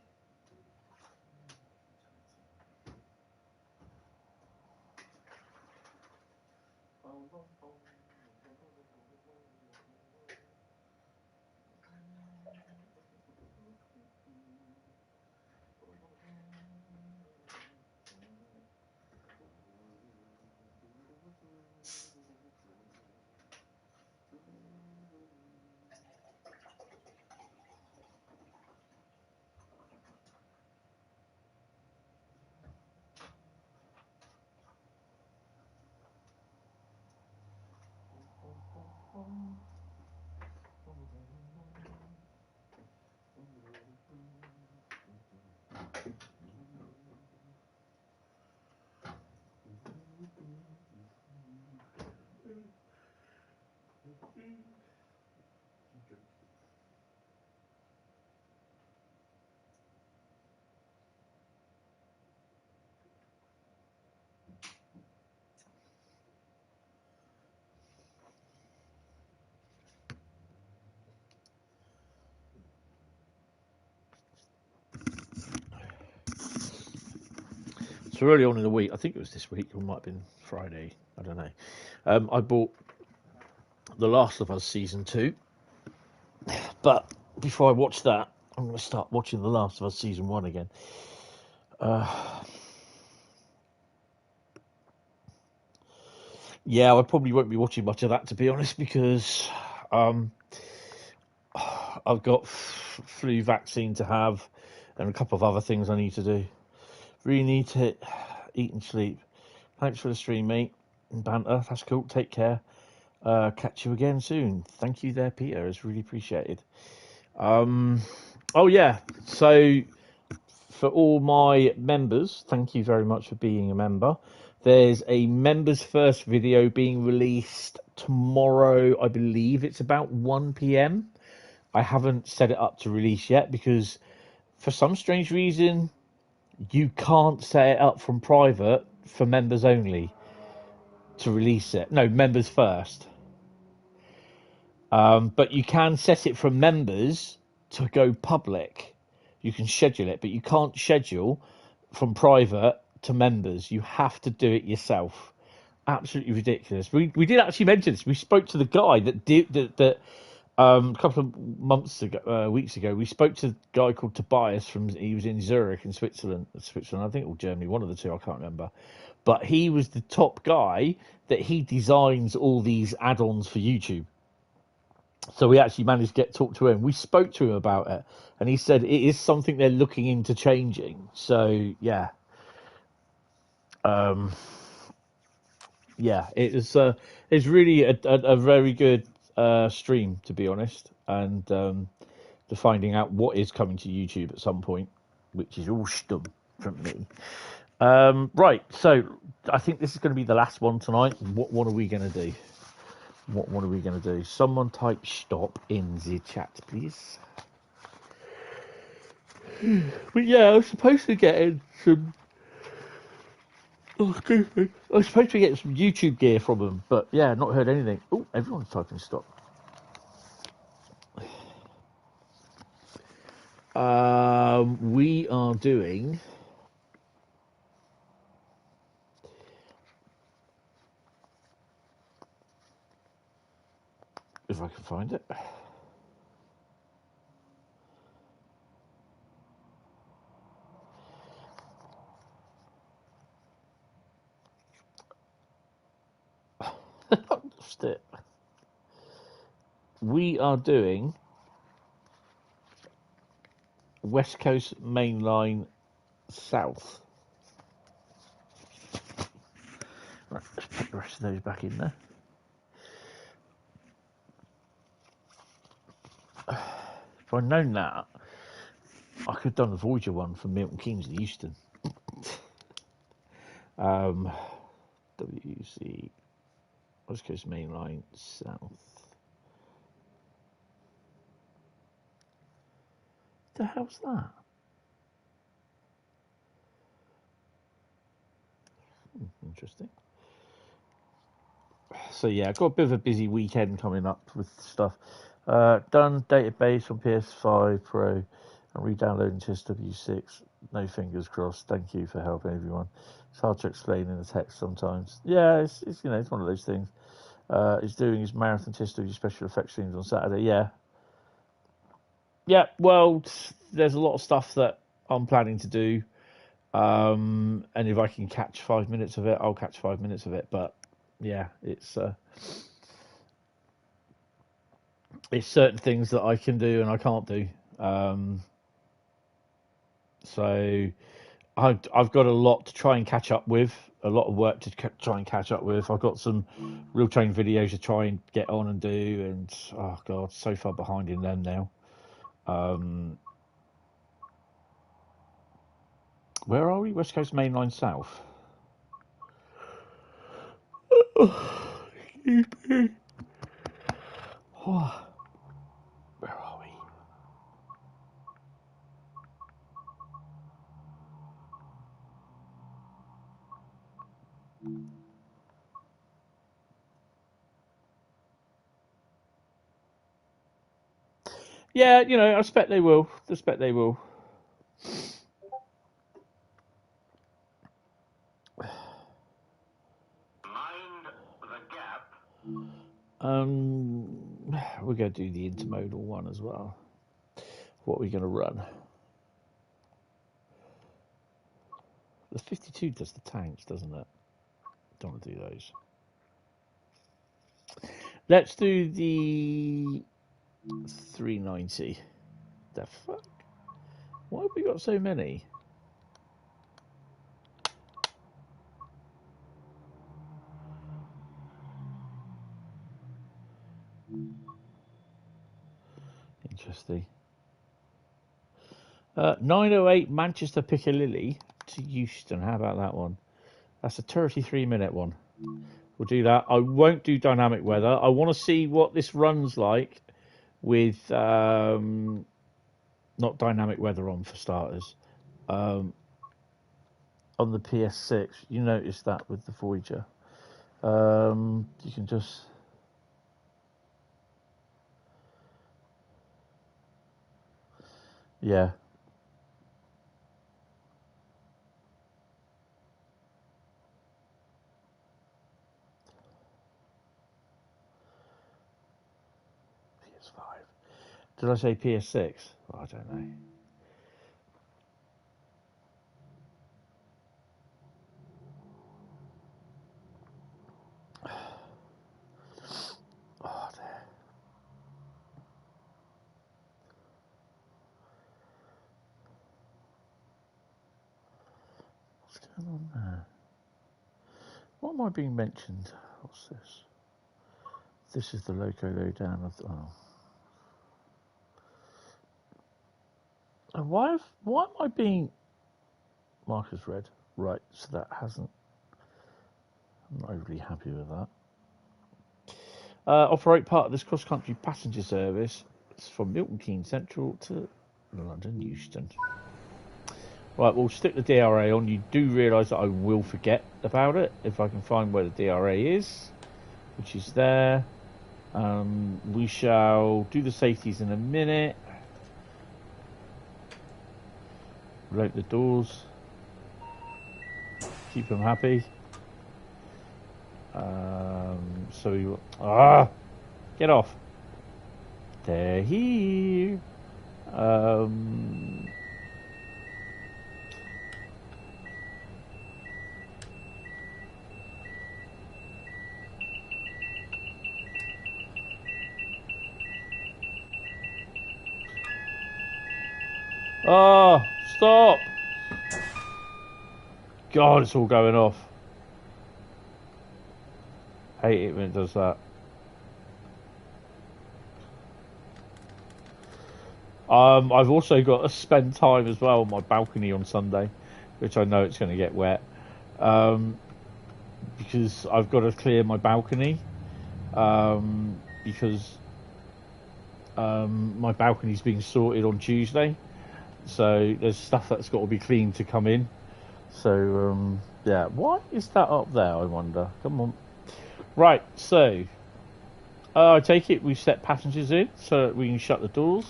So early on in the week, I think it was this week, or it might have been Friday, I don't know. I bought The Last of Us Season 2. But before I watch that, I'm going to start watching The Last of Us Season 1 again. Yeah, I probably won't be watching much of that, to be honest, because I've got flu vaccine to have and a couple of other things I need to do. Really need to eat and sleep. Thanks for the stream, mate. And banter, that's cool. Take care. Catch you again soon. Thank you there, Peter. It's really appreciated. Oh, yeah. So, for all my members, thank you very much for being a member. There's a members first video being released tomorrow. I believe it's about 1 p.m. I haven't set it up to release yet because for some strange reason, you can't set it up from private for members only to release it. No, members first. But you can set it from members to go public. You can schedule it, but you can't schedule from private to members. You have to do it yourself. Absolutely ridiculous. We did actually mention this. We spoke to the guy that did that a couple of weeks ago. We spoke to a guy called Tobias he was in Zurich in Switzerland, I think, or Germany, one of the two, I can't remember. But he was the top guy that he designs all these add-ons for YouTube. So we actually managed to talk to him. We spoke to him about it, and he said it is something they're looking into changing. So yeah, yeah, it's really a very good stream, to be honest, and to finding out what is coming to YouTube at some point, which is all stum from me. Right, so I think this is going to be the last one tonight. What are we going to do? What are we going to do? Someone type stop in the chat, please. But yeah, I was supposed to get in some... Oh, excuse me. I was supposed to get some YouTube gear from them, but yeah, not heard anything. Oh, everyone's typing stop. We are doing... If I can find it. Lost it. We are doing West Coast Main Line South. Right, let's put the rest of those back in there. If I'd known that, I could have done the Voyager one from Milton, Keynes to Euston. WC West Coast Main Line South. The hell's that? Interesting. So yeah, I've got a bit of a busy weekend coming up with stuff. Done database on PS5 Pro and re-downloading to SW6. No fingers crossed. Thank you for helping everyone. It's hard to explain in the text sometimes. Yeah, it's you know, it's one of those things. He's doing his marathon SW special effects streams on Saturday. Yeah. Well, there's a lot of stuff that I'm planning to do. And if I can catch 5 minutes of it, I'll catch 5 minutes of it. But yeah, it's certain things that I can do and I can't do. So I've got a lot to try and catch up with, a lot of work to try and catch up with. I've got some Railcam videos to try and get on and do, and oh god, so far behind in them now. Where are we? West Coast Main Line South. Where are we? Yeah, you know, I expect they will. I expect they will. Mind the gap. We're going to do the intermodal one as well. What are we going to run? The 52 does the tanks, doesn't it? Don't want to do those. Let's do the 390. The fuck? Why have we got so many? Interesting. 908 Manchester Piccadilly to Euston. How about that one? That's a 33-minute one. We'll do that. I won't do dynamic weather. I want to see what this runs like with not dynamic weather on for starters. On the PS6, you notice that with the Voyager. You can just yeah. PS5. Did I say PS6? Oh, I don't know. Oh, there. What's going on there? What am I being mentioned? What's this? This is the loco lowdown of the. Oh. And why am I being marked as red? Right, so that hasn't. I'm not overly happy with that. Operate part of this cross-country passenger service. It's from Milton Keynes Central to London Euston. Right, we'll stick the DRA on. You do realise that I will forget about it if I can find where the DRA is, which is there. We shall do the safeties in a minute. Load the doors. Keep them happy. So we get off. They're here. Oh, stop! God, it's all going off. Hate it when it does that. I've also got to spend time as well on my balcony on Sunday, which I know it's going to get wet. Because I've got to clear my balcony. Because my balcony's being sorted on Tuesday. So there's stuff that's got to be cleaned to come in. So, yeah. Why is that up there, I wonder? Come on. Right, so I take it we've set passengers in so that we can shut the doors.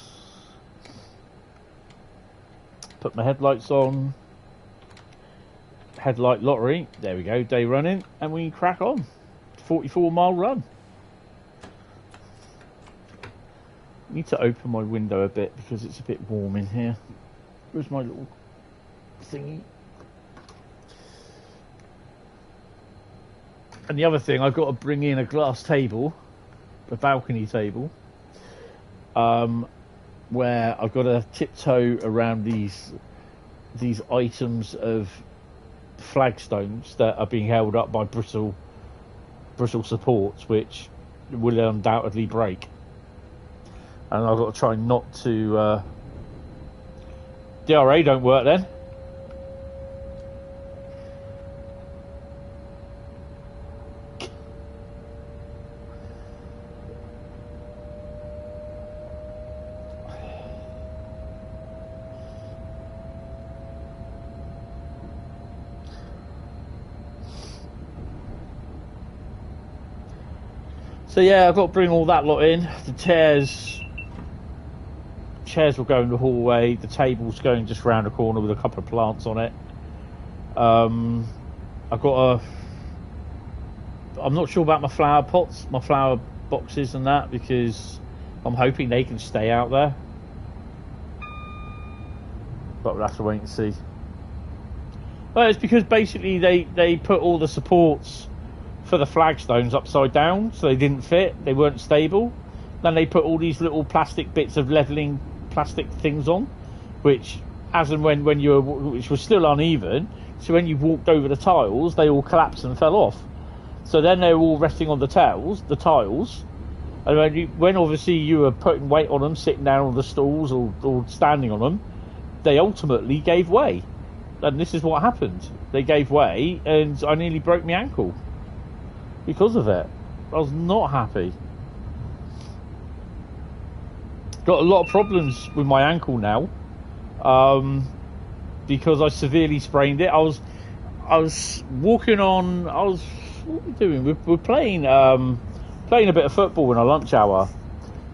Put my headlights on. Headlight lottery. There we go, day running, and we can crack on. 44-mile run. Need to open my window a bit because it's a bit warm in here. Where's my little thingy? And the other thing, I've got to bring in a glass table, a balcony table, where I've got to tiptoe around these items of flagstones that are being held up by brittle supports, which will undoubtedly break. And I've got to try not to... DRA don't work then. So yeah, I've got to bring all that lot in. The chairs will go in the hallway. The table's going just round the corner with a couple of plants on it. I've got I'm not sure about my flower pots, my flower boxes and that, because I'm hoping they can stay out there. But we'll have to wait and see. Well, it's because basically they put all the supports for the flagstones upside down, so they didn't fit, they weren't stable. Then they put all these little plastic bits of levelling plastic things on, which as and when which was still uneven, so when you walked over the tiles they all collapsed and fell off. So then they were all resting on the tiles, and when obviously you were putting weight on them, sitting down on the stools or standing on them, they ultimately gave way. And this is what happened. They gave way and I nearly broke my ankle because of it. I was not happy. Got a lot of problems with my ankle now, because I severely sprained it. I was walking on. What are we doing? We're playing a bit of football in a lunch hour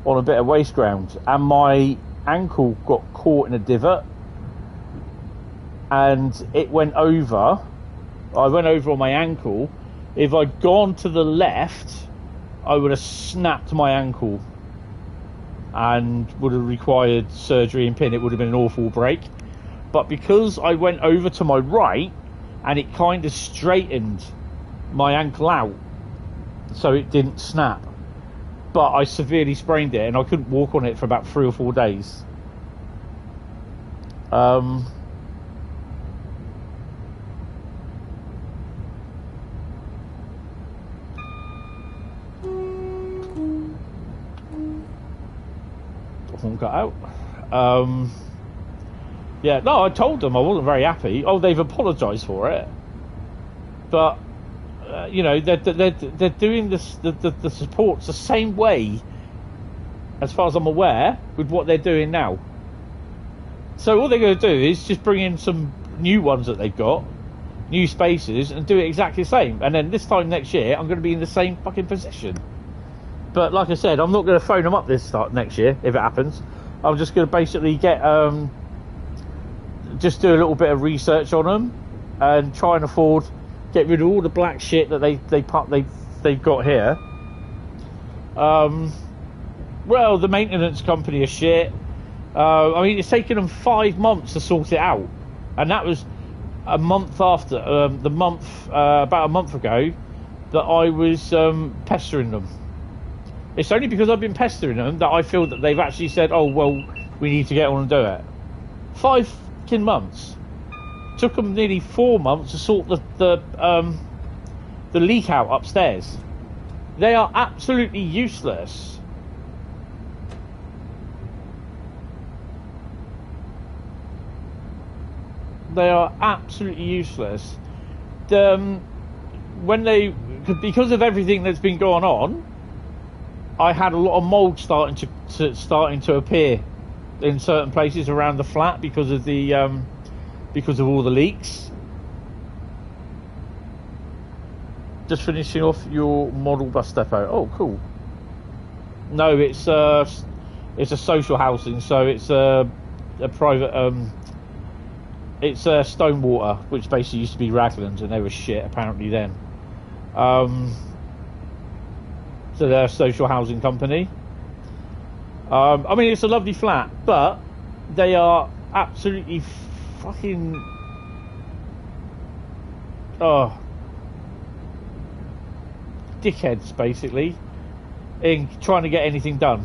on a bit of waste ground, and my ankle got caught in a divot, and it went over. I went over on my ankle. If I'd gone to the left, I would have snapped my ankle and would have required surgery and pin. It would have been an awful break. But because I went over to my right, and it kind of straightened my ankle out, so it didn't snap. But I severely sprained it, and I couldn't walk on it for about 3 or 4 days. Got out. Yeah, no, I told them I wasn't very happy. Oh, they've apologised for it, but you know, they're doing this, the supports the same way, as far as I'm aware, with what they're doing now. So all they're going to do is just bring in some new ones that they've got, new spaces, and do it exactly the same. And then this time next year, I'm going to be in the same fucking position. But like I said, I'm not going to phone them up next year if it happens. I'm just going to basically get just do a little bit of research on them and try and get rid of all the black shit that they've got here. Well, the maintenance company is shit. I mean, it's taken them 5 months to sort it out, and that was a month after about a month ago that I was pestering them. It's only because I've been pestering them that I feel that they've actually said, oh, well, we need to get on and do it. 5 fucking months. Took them nearly 4 months to sort the leak out upstairs. They are absolutely useless. They are absolutely useless. Because of everything that's been going on, I had a lot of mould starting to appear in certain places around the flat because of all the leaks. Just finishing off your model bus depot. Oh, cool. No, it's a social housing, so it's a private. It's Stonewater, which basically used to be Ragland, and they were shit apparently then. So they're a social housing company. I mean, it's a lovely flat, but they are absolutely fucking dickheads, basically, in trying to get anything done.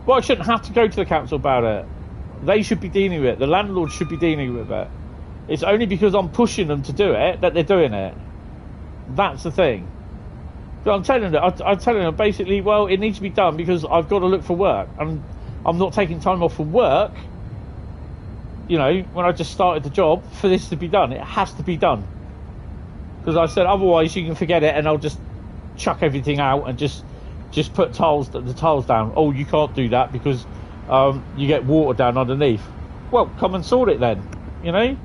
Well, I shouldn't have to go to the council about it. They should be dealing with it. The landlord should be dealing with it. It's only because I'm pushing them to do it that they're doing it. That's the thing. But I'm telling them basically, well, it needs to be done because I've got to look for work. I'm not taking time off from work, you know, when I just started the job, for this to be done. It has to be done. Because I said, otherwise you can forget it and I'll just chuck everything out and just put the tiles down. Oh, you can't do that because you get water down underneath. Well, come and sort it then, you know?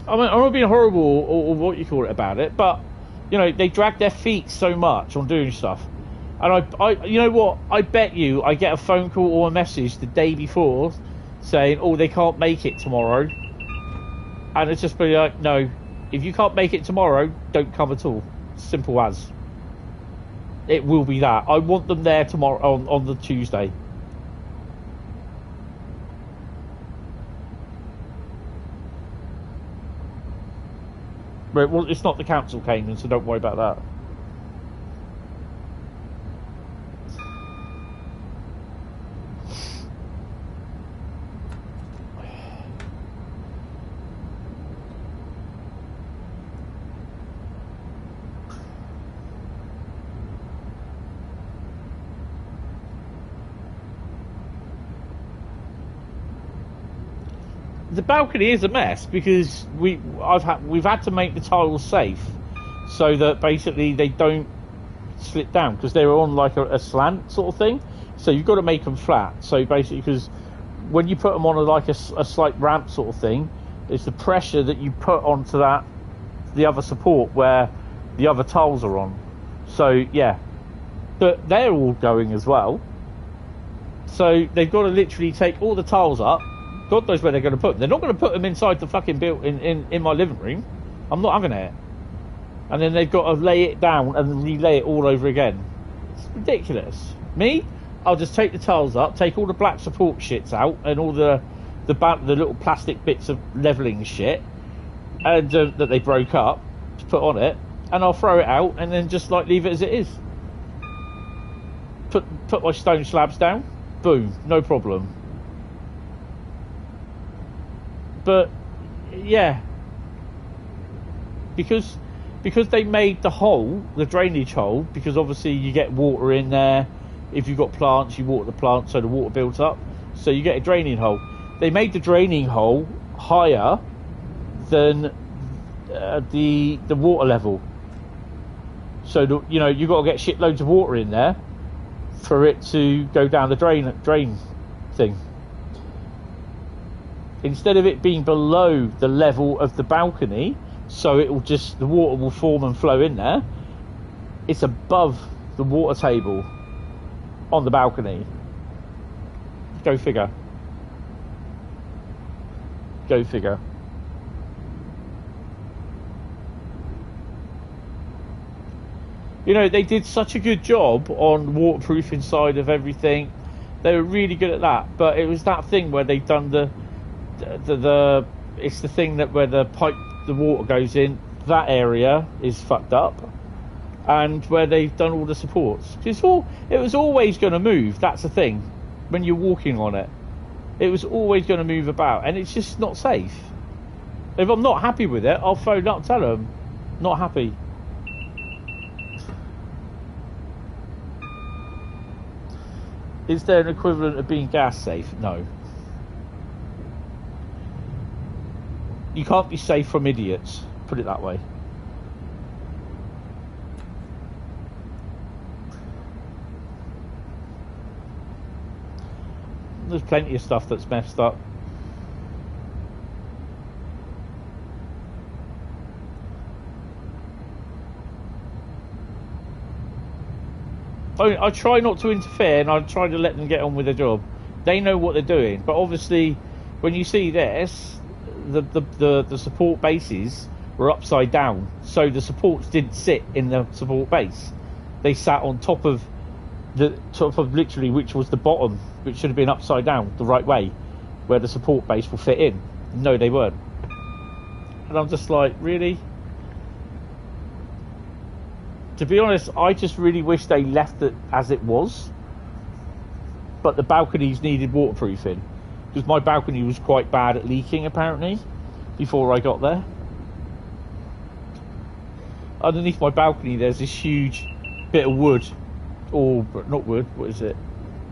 I mean, I'm not being horrible or what you call it about it, but, you know, they drag their feet so much on doing stuff. And I you know what? I bet you I get a phone call or a message the day before saying, oh, they can't make it tomorrow. And it's just be like, no, if you can't make it tomorrow, don't come at all. Simple as. It will be that. I want them there tomorrow on the Tuesday. But, well, it's not the council, Keynes, so don't worry about that. The balcony is a mess because we've had to make the tiles safe so that basically they don't slip down because they're on like a slant sort of thing. So you've got to make them flat. So basically, because when you put them on a slight ramp sort of thing, it's the pressure that you put onto the other support where the other tiles are on. So yeah, but they're all going as well. So they've got to literally take all the tiles up. God knows where they're going to put them. They're not going to put them inside the fucking in my living room. I'm not having it. And then they've got to lay it down and relay it all over again. It's ridiculous. Me, I'll just take the tiles up, take all the black support shits out, and all the little plastic bits of levelling shit, and that they broke up to put on it, and I'll throw it out and then just like leave it as it is. Put my stone slabs down. Boom, no problem. But yeah, because they made the hole, the drainage hole, because obviously you get water in there. If you've got plants, you water the plants, so the water builds up. So you get a draining hole. They made the draining hole higher than the water level. So you know you've got to get shitloads of water in there for it to go down the drain thing. Instead of it being below the level of the balcony, so it will the water will form and flow in there, it's above the water table on the balcony. Go figure. Go figure. You know, they did such a good job on waterproof inside of everything. They were really good at that, but it was that thing where they'd done it's the thing that where the water goes in, that area is fucked up, and where they've done all the supports. It was always going to move. That's the thing. When you're walking on it, it was always going to move about, and it's just not safe. If I'm not happy with it, I'll phone up and tell them not happy. Is there an equivalent of being gas safe? No. You can't be safe from idiots, put it that way. There's plenty of stuff that's messed up. I try not to interfere, and I try to let them get on with their job. They know what they're doing, but obviously, when you see this, the support bases were upside down, so the supports didn't sit in the support base. They sat on top of literally, which was the bottom, which should have been upside down the right way, where the support base will fit in. No, they weren't. And I'm just like, really? To be honest, I just really wish they left it as it was. But the balconies needed waterproofing, because my balcony was quite bad at leaking, apparently, before I got there. Underneath my balcony, there's this huge bit of wood, or not wood, what is it?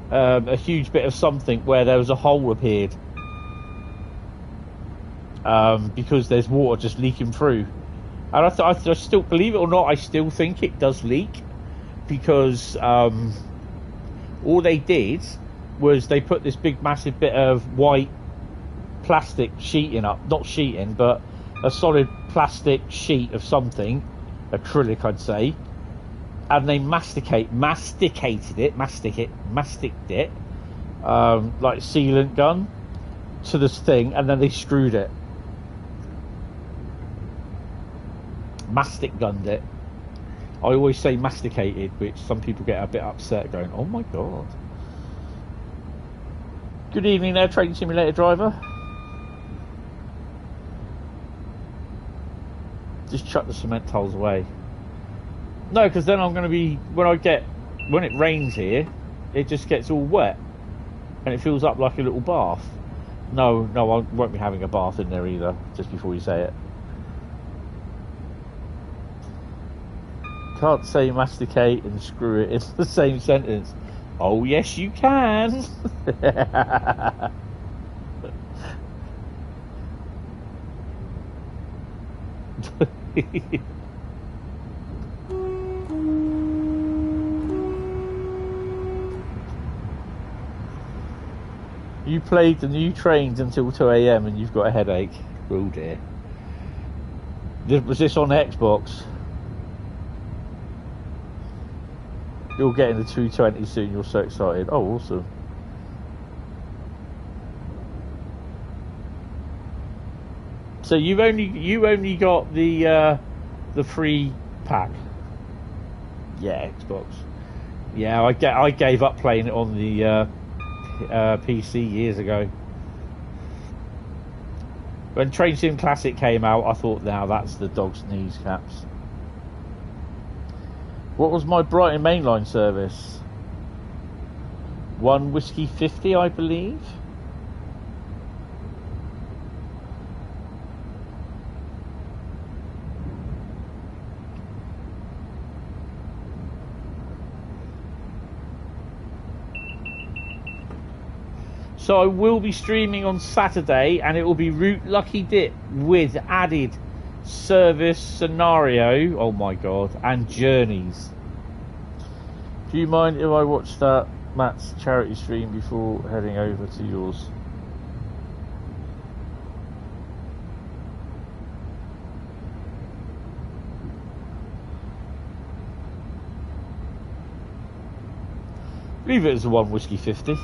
A huge bit of something where there was a hole appeared. Because there's water just leaking through. And I still, believe it or not, I still think it does leak, because all they did was they put this big massive bit of white plastic sheeting up, not sheeting, but a solid plastic sheet of something, acrylic I'd say, and they masticated it like sealant gun to this thing, and then they screwed it. Mastic gunned it. I always say masticated, which some people get a bit upset, going, oh my god. Good evening there, Train Simulator driver. Just chuck the cement tiles away. No, because then I'm going to be, when it rains here, it just gets all wet and it fills up like a little bath. No, I won't be having a bath in there either, just before you say it. Can't say masticate and screw it in the same sentence. Oh yes you can. You played the new Trains until 2 AM and you've got a headache. Oh dear. Was this on the Xbox? You're getting the 220 soon, you're so excited. Oh, awesome. So you only got the free pack. Yeah, Xbox. Yeah, I gave up playing it on the PC years ago. When Train Sim Classic came out, I thought, now that's the dog's knees caps. What was my Brighton mainline service? 1 Whiskey 50, I believe. So I will be streaming on Saturday, and it will be Route Lucky Dip with added service scenario, oh my god, and journeys. Do you mind if I watch that Matt's charity stream before heading over to yours? Leave it as a 1 Whiskey 50.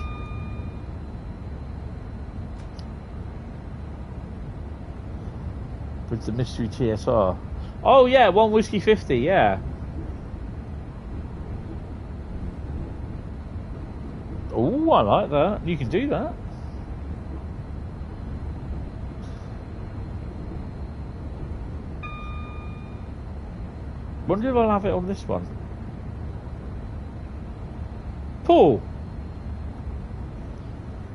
With the mystery TSR. Oh yeah, 1 Whiskey 50, yeah. Oh, I like that. You can do that. Wonder if I'll have it on this one. Paul.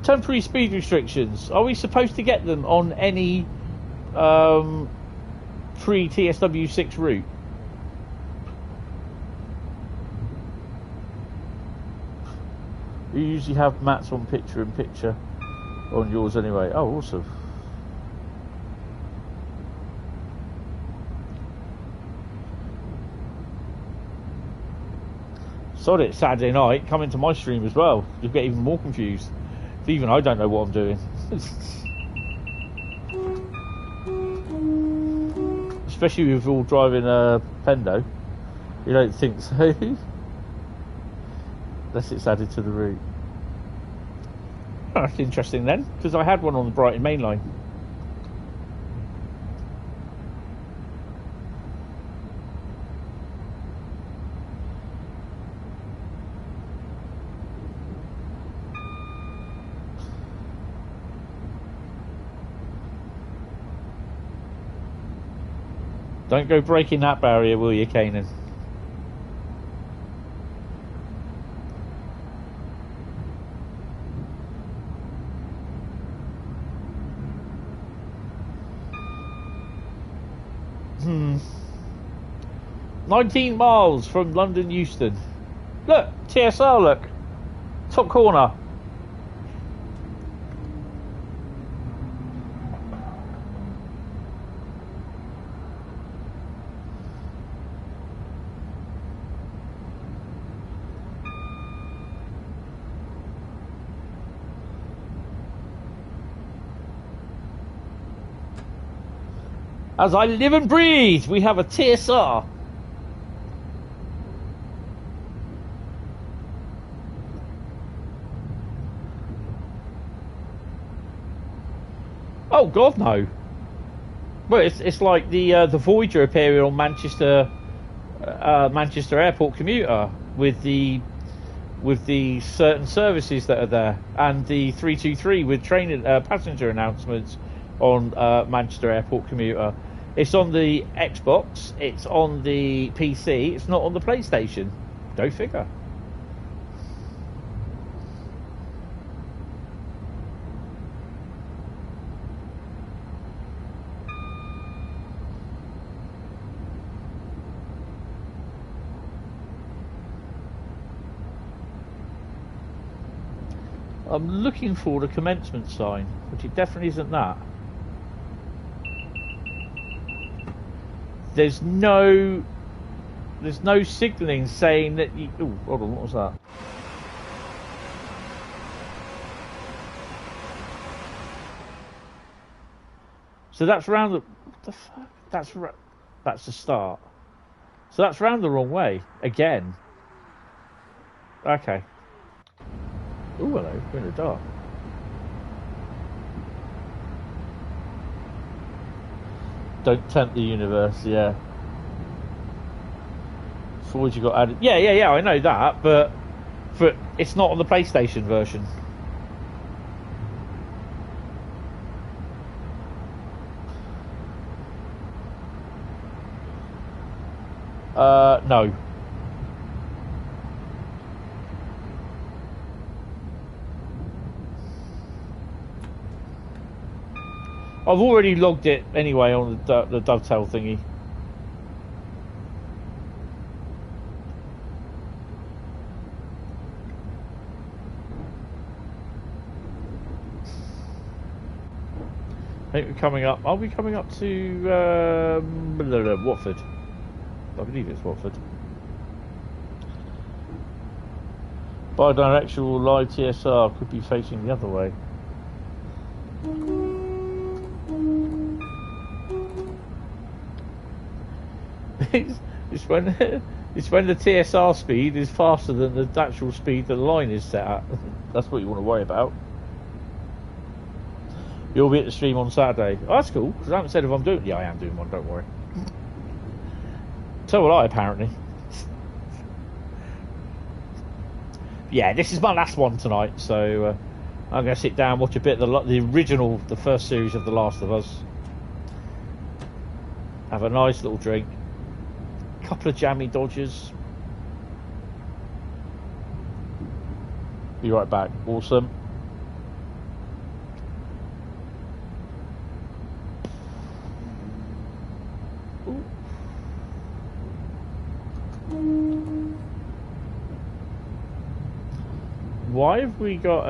Temporary speed restrictions. Are we supposed to get them on any pre-TSW6 route? You usually have mats on picture-in-picture on yours anyway. Oh, awesome. Sod it, Saturday night, come into my stream as well. You'll get even more confused. Even I don't know what I'm doing. Especially if we're all driving a Pendo. You don't think so. Unless it's added to the route. Oh, that's interesting then, because I had one on the Brighton main line. Don't go breaking that barrier, will you, Keynes? Hmm. 19 miles from London Euston. Look, TSR, look. Top corner. As I live and breathe, we have a TSR. Oh God, no. Well, it's like the Voyager appearing on Manchester Airport commuter with the certain services that are there, and the 323 with train passenger announcements on Manchester Airport commuter. It's on the Xbox, it's on the PC, it's not on the PlayStation. Go figure. I'm looking for the commencement sign, which it definitely isn't that. There's no signalling saying that you... Oh, hold on, what was that? So that's round the... What the fuck? That's the start. So that's round the wrong way. Again. Okay. Oh, hello. We're in the dark. Don't tempt the universe, yeah. So what you got added? Yeah, I know that, but it's not on the PlayStation version. No. I've already logged it anyway on the Dovetail thingy. I think we're coming up. Are we coming up to Watford? I believe it's Watford. Bi-directional live TSR could be facing the other way. It's when the TSR speed is faster than the actual speed the line is set at. That's what you want to worry about. You'll be at the stream on Saturday. Oh, that's cool, because I haven't said if I'm doing... Yeah, I am doing one, don't worry. So will I, apparently. Yeah, this is my last one tonight, so I'm going to sit down and watch a bit of the first series of The Last of Us. Have a nice little drink. Couple of jammy Dodgers. Be right back. Awesome. Ooh. Why have we got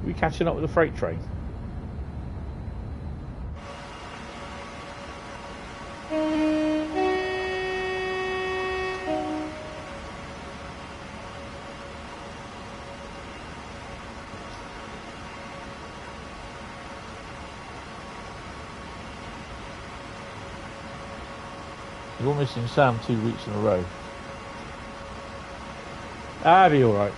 we catching up with the freight train? You're missing Sam 2 weeks in a row. Ah, be alright.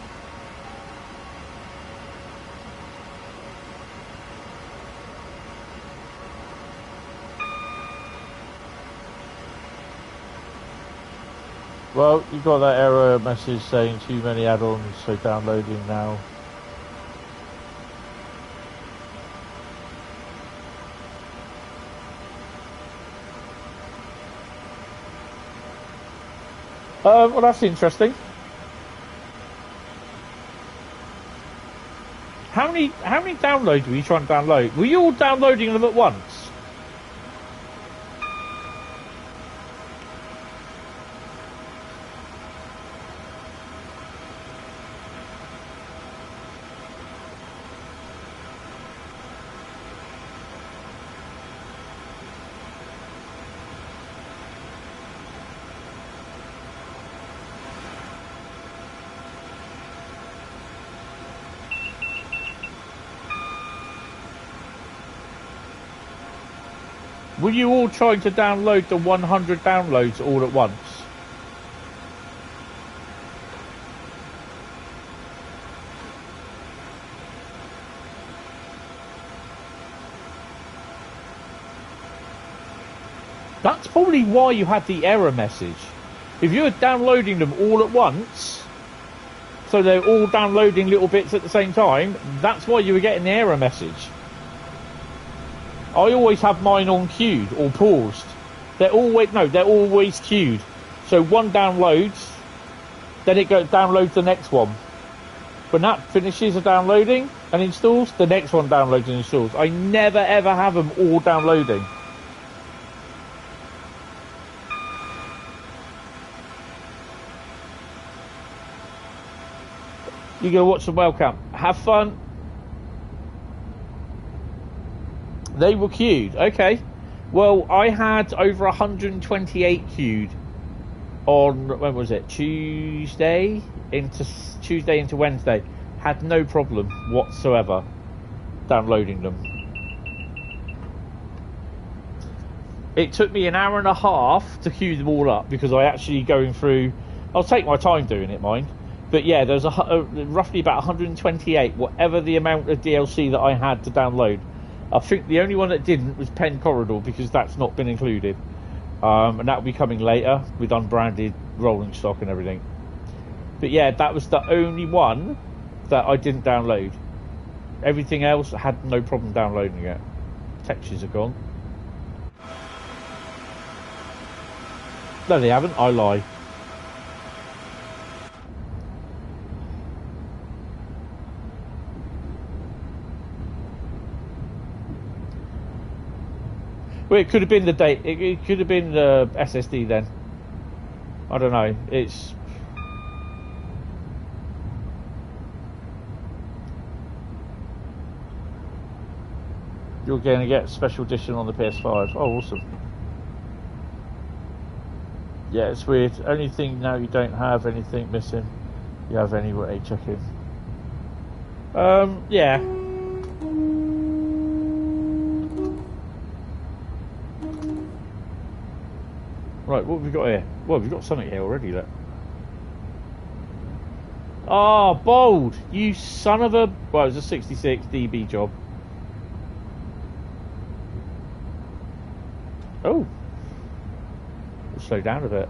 Well, you got that error message saying too many add-ons, so downloading now. Well, that's interesting. How many downloads were you trying to download? Were you all downloading them at once? Were you all trying to download the 100 downloads all at once? That's probably why you had the error message. If you were downloading them all at once, so they're all downloading little bits at the same time, that's why you were getting the error message. I always have mine on queued or paused. They're always queued. So one downloads, then it downloads the next one. When that finishes the downloading and installs, the next one downloads and installs. I never ever have them all downloading. You're gonna watch some Railcam. Have fun. They were queued. Okay. Well, I had over 128 queued on, when was it? Tuesday into Wednesday. Had no problem whatsoever downloading them. It took me an hour and a half to queue them all up because I actually going through. I'll take my time doing it, mind. But yeah, there's roughly about 128, whatever the amount of DLC that I had to download. I think the only one that didn't was Pen Corridor because that's not been included. And that will be coming later with unbranded rolling stock and everything. But yeah, that was the only one that I didn't download. Everything else I had no problem downloading it. Textures are gone. No, they haven't. I lie. Well, it could have been the date. It could have been the SSD then. I don't know. It's. You're going to get special edition on the PS5. Oh, awesome. Yeah, it's weird. Only thing now you don't have anything missing. You have anyway. Check in. Yeah. Right, what have we got here? Well, we've got something here already, look. Oh, bold! You son of a... Well, it was a 66 dB job. Oh. We'll slow down a bit.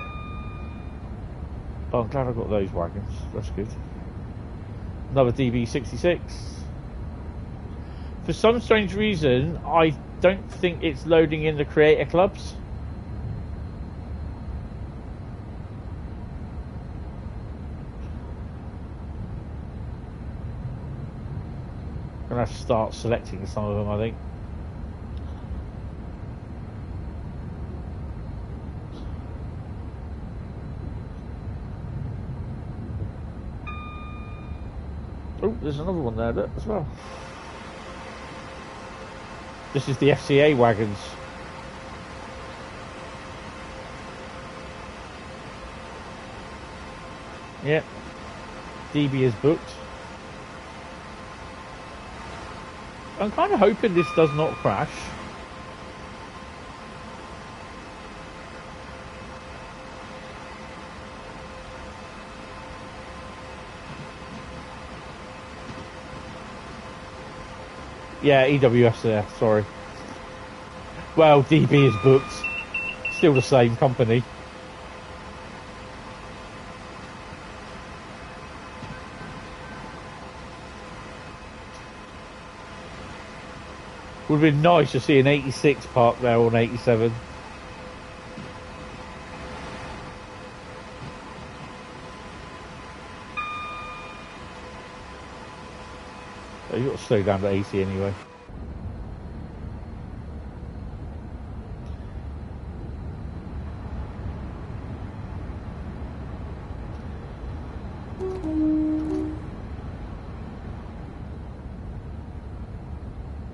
Oh, I'm glad I got those wagons. That's good. Another DB66. For some strange reason, I don't think it's loading in the creator clubs. I'm going to have to start selecting some of them, I think. Oh, there's another one there, look, as well. This is the FCA wagons. Yep. DB is booked. I'm kind of hoping this does not crash. Yeah, EWS there, sorry. Well, DB is booked. Still the same company. Would have been nice to see an 86 parked there on 87. Oh, you've got to slow down to 80 anyway.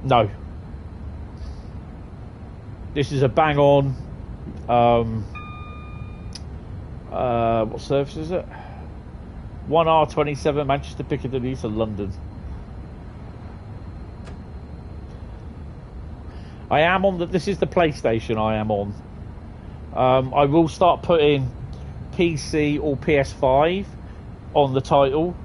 No. This is a bang on. What service is it? 1R27 Manchester Piccadilly to London. I am on the. This is the PlayStation I am on. I will start putting PC or PS5 on the title.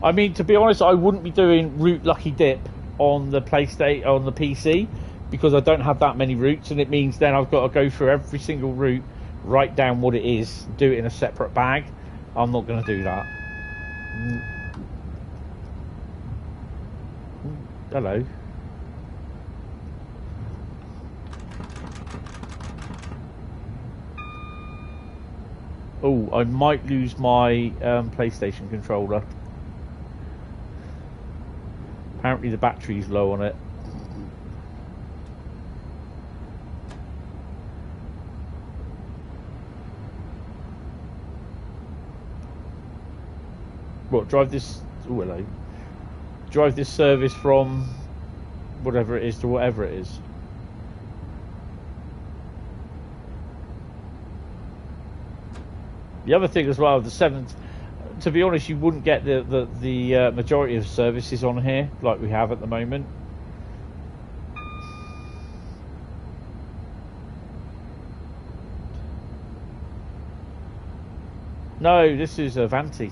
I mean, to be honest, I wouldn't be doing Route Lucky Dip on the PlayStation, on the PC, because I don't have that many routes, and it means then I've got to go through every single route, write down what it is, do it in a separate bag. I'm not going to do that. Hello. Oh, I might lose my PlayStation controller. Apparently the battery's low on it. What, drive this... Oh, hello. Drive this service from whatever it is to whatever it is. The other thing as well, the 7th... To be honest, you wouldn't get the majority of services on here like we have at the moment. No, this is Avanti.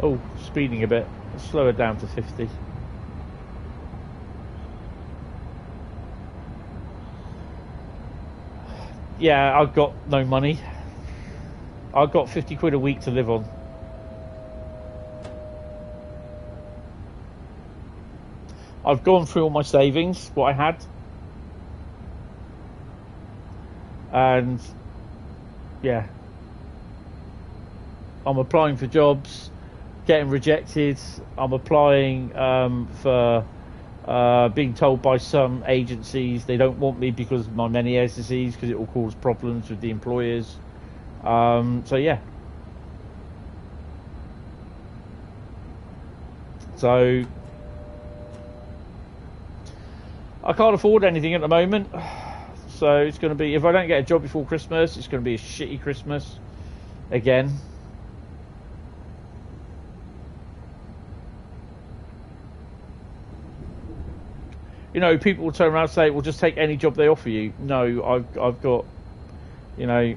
Oh, speeding a bit. Slow it down to 50. Yeah, I've got no money. I've got 50 quid a week to live on. I've gone through all my savings, what I had. And, yeah. I'm applying for jobs, getting rejected. I'm applying for... being told by some agencies they don't want me because of my many SSEs, because it will cause problems with the employers. So yeah. So I can't afford anything at the moment. So it's going to be, if I don't get a job before Christmas, it's going to be a shitty Christmas again. You know, people will turn around and say, well, just take any job they offer you. No, I've got, you know,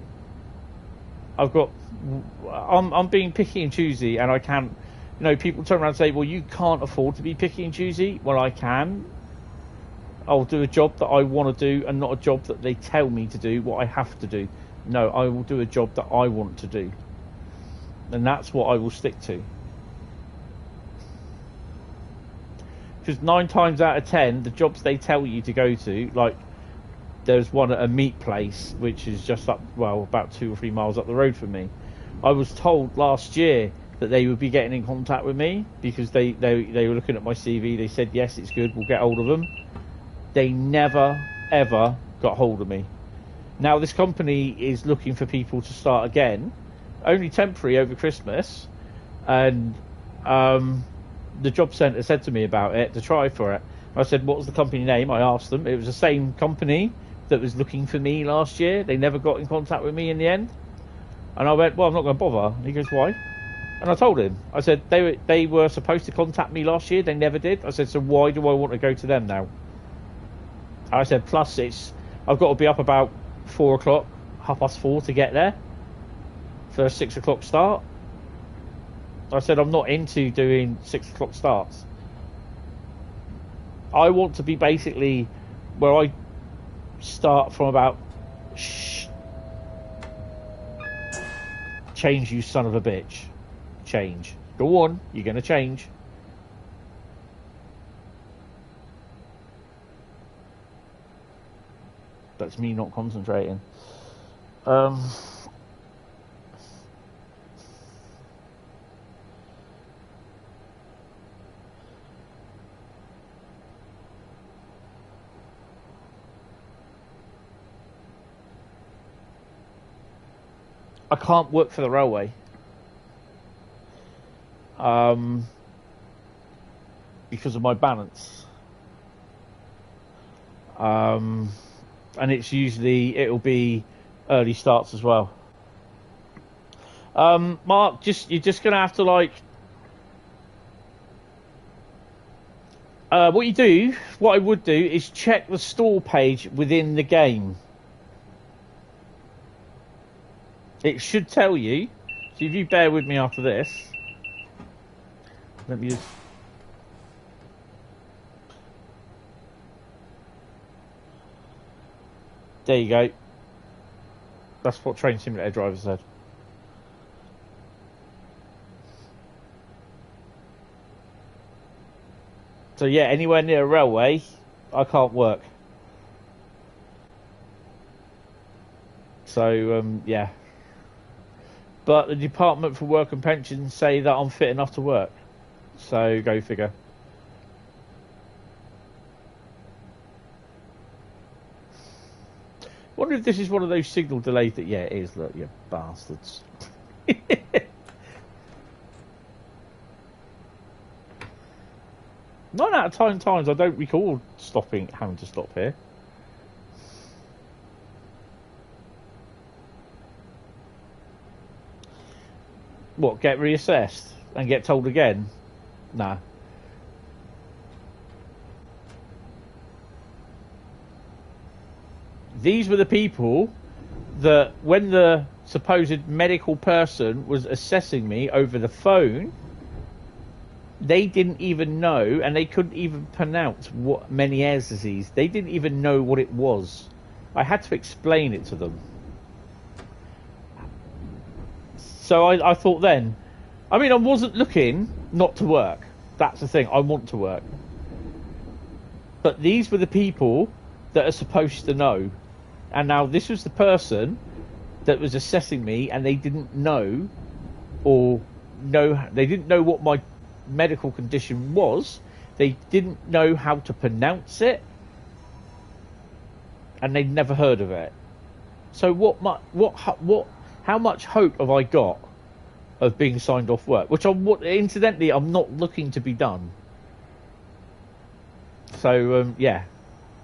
I'm being picky and choosy, and I can't, you know, people turn around and say, well, you can't afford to be picky and choosy. Well, I can. I'll do a job that I want to do and not a job that they tell me to do, what I have to do. No, I will do a job that I want to do. And that's what I will stick to. Because 9 times out of 10, the jobs they tell you to go to, like there's one at a meat place, which is just up, well, about 2 or 3 miles up the road from me. I was told last year that they would be getting in contact with me because they were looking at my CV. They said, yes, it's good, we'll get hold of them. They never, ever got hold of me. Now, this company is looking for people to start again, only temporary over Christmas, and the job centre said to me about it to try for it. I said, what was the company name? I asked them. It was the same company that was looking for me last year. They never got in contact with me in the end. And I went, well, I'm not going to bother. And he goes, why? And I told him. I said, they were supposed to contact me last year. They never did. I said, so why do I want to go to them now? I said, plus it's I've got to be up about 4 o'clock, 4:30 to get there for a 6 o'clock start. I said I'm not into doing 6 o'clock starts. I want to be basically where I start from about... Change, you son of a bitch. Change. Go on, you're going to change. That's me not concentrating. I can't work for the railway. Because of my balance. And it's usually, it'll be early starts as well. Mark, you're just going to have to like... what I would do is check the store page within the game. It should tell you. So if you bear with me after this. Let me just... There you go. That's what Train Simulator driver said. So yeah, anywhere near a railway, I can't work. So, yeah. But the Department for Work and Pensions say that I'm fit enough to work. So, go figure. Wonder if this is one of those signal delays that... Yeah, it is. Look, you bastards. 9 out of 10 times I don't recall having to stop here. What, get reassessed and get told again? Nah. These were the people that, when the supposed medical person was assessing me over the phone, they didn't even know, and they couldn't even pronounce what Meniere's disease. They didn't even know what it was. I had to explain it to them. So I thought then, I mean, I wasn't looking not to work. That's the thing, I want to work. But these were the people that are supposed to know. And now this was the person that was assessing me, and they didn't know, they didn't know what my medical condition was. They didn't know how to pronounce it, and they'd never heard of it. So how much hope have I got of being signed off work? Which incidentally, I'm not looking to be done. So yeah,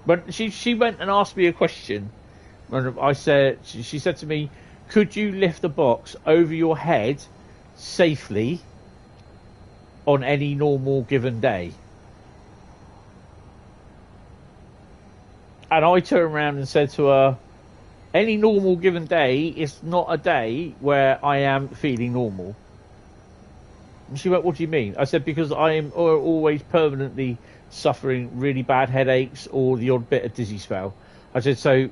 but she went and asked me a question, and I said, she said to me, "Could you lift a box over your head safely on any normal given day?" And I turned around and said to her, any normal given day is not a day where I am feeling normal. And she went, what do you mean? I said, because I am always permanently suffering really bad headaches or the odd bit of dizzy spell. I said, so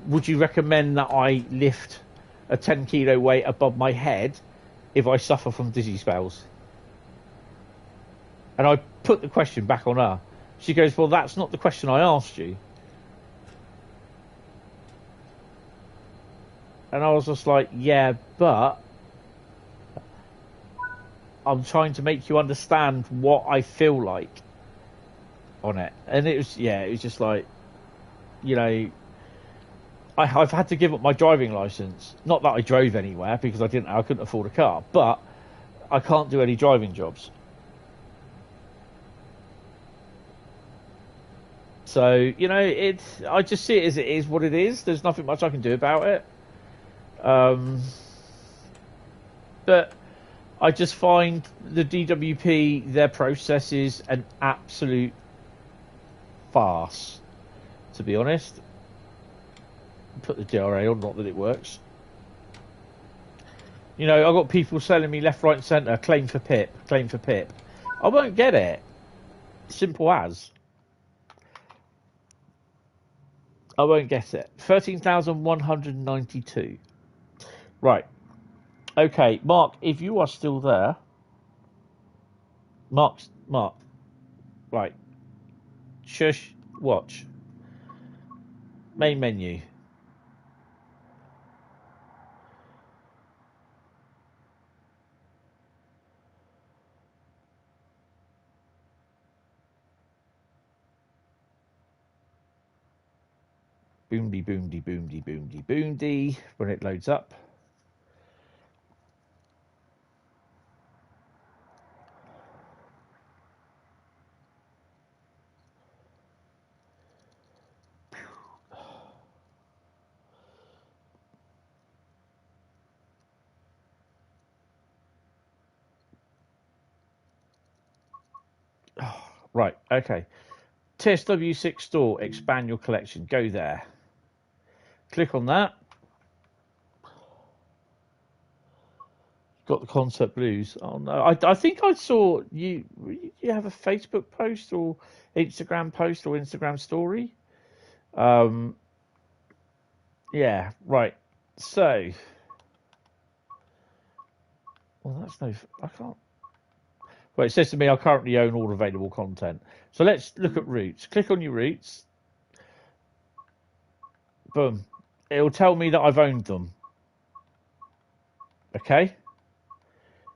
would you recommend that I lift a 10 kilo weight above my head if I suffer from dizzy spells? And I put the question back on her. She goes, well, that's not the question I asked you. And I was just like, yeah, but I'm trying to make you understand what I feel like on it. And it was just like, you know, I've had to give up my driving license. Not that I drove anywhere, because I couldn't afford a car, but I can't do any driving jobs. So, you know, I just see it as it is what it is. There's nothing much I can do about it. But I just find the DWP, their process is an absolute farce, to be honest. Put the DRA on, not that it works. You know, I've got people selling me left, right, and centre. Claim for pip. Claim for pip. I won't get it. Simple as. I won't get it. 13,192. Right. Okay, Mark, if you are still there. Mark. Right. Shush. Watch. Main menu. Boomdy, boomdy, boomdy, boomdy, boomdy. When it loads up. Right, okay. TSW6 store, expand your collection. Go there. Click on that. Got the Concert Blues. Oh no, I think I saw you have a Facebook post or Instagram post or Instagram story. Yeah, right. So, well, that's no. I can't. Well, it says to me I currently own all available content. So let's look at routes. Click on your routes. Boom. It'll tell me that I've owned them. Okay.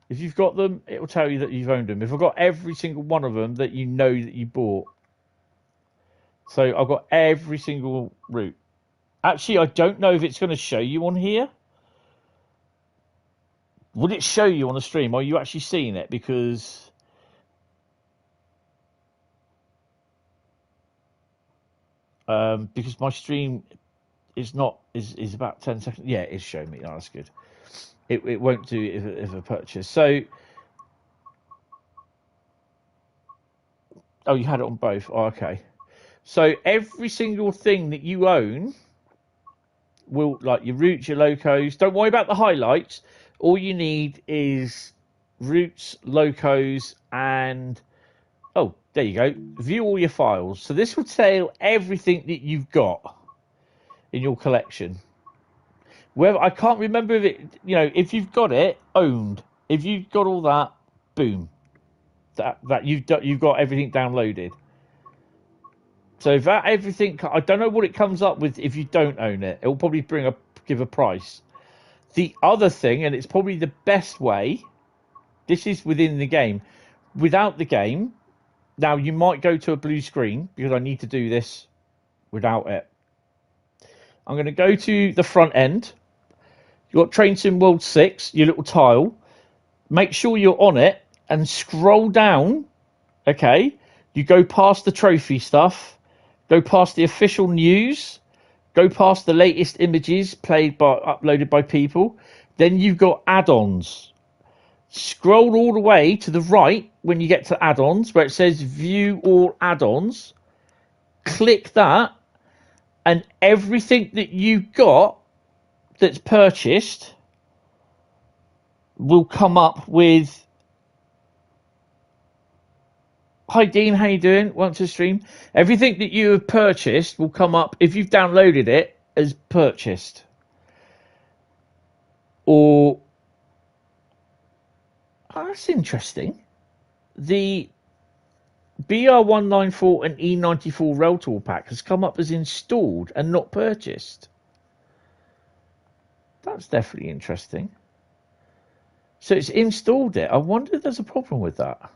If you've got them, it will tell you that you've owned them. If I've got every single one of them that you know that you bought. So I've got every single route. Actually, I don't know if it's going to show you on here. Would it show you on the stream? Are you actually seeing it? Because my stream is about 10 seconds. Yeah, it's showing me. Oh, that's good. It won't do if a purchase. So, oh, you had it on both. Oh, okay. So every single thing that you own will, like your routes, your locos. Don't worry about the highlights. All you need is routes, locos, and oh, there you go. View all your files. So this will tell everything that you've got in your collection. Whether I can't remember if it, if you've got it owned, if you've got all that, boom, that you've got everything downloaded. So if that everything, I don't know what it comes up with if you don't own it. It will probably give a price. The other thing, and it's probably the best way, this is within the game. Without the game, now you might go to a blue screen because I need to do this without it. I'm going to go to the front end. You've got Train Sim World 6, your little tile. Make sure you're on it and scroll down. Okay. You go past the trophy stuff. Go past the official news. Go past the latest images uploaded by people. Then you've got add-ons. Scroll all the way to the right when you get to add-ons where it says view all add-ons. Click that. And everything that you got that's purchased will come up with. Hi Dean, how you doing? Welcome to the stream. Everything that you have purchased will come up if you've downloaded it as purchased. Or that's interesting. The BR194 and E94 Rail Tour pack has come up as installed and not purchased. That's definitely interesting. So it's installed it. I wonder if there's a problem with that.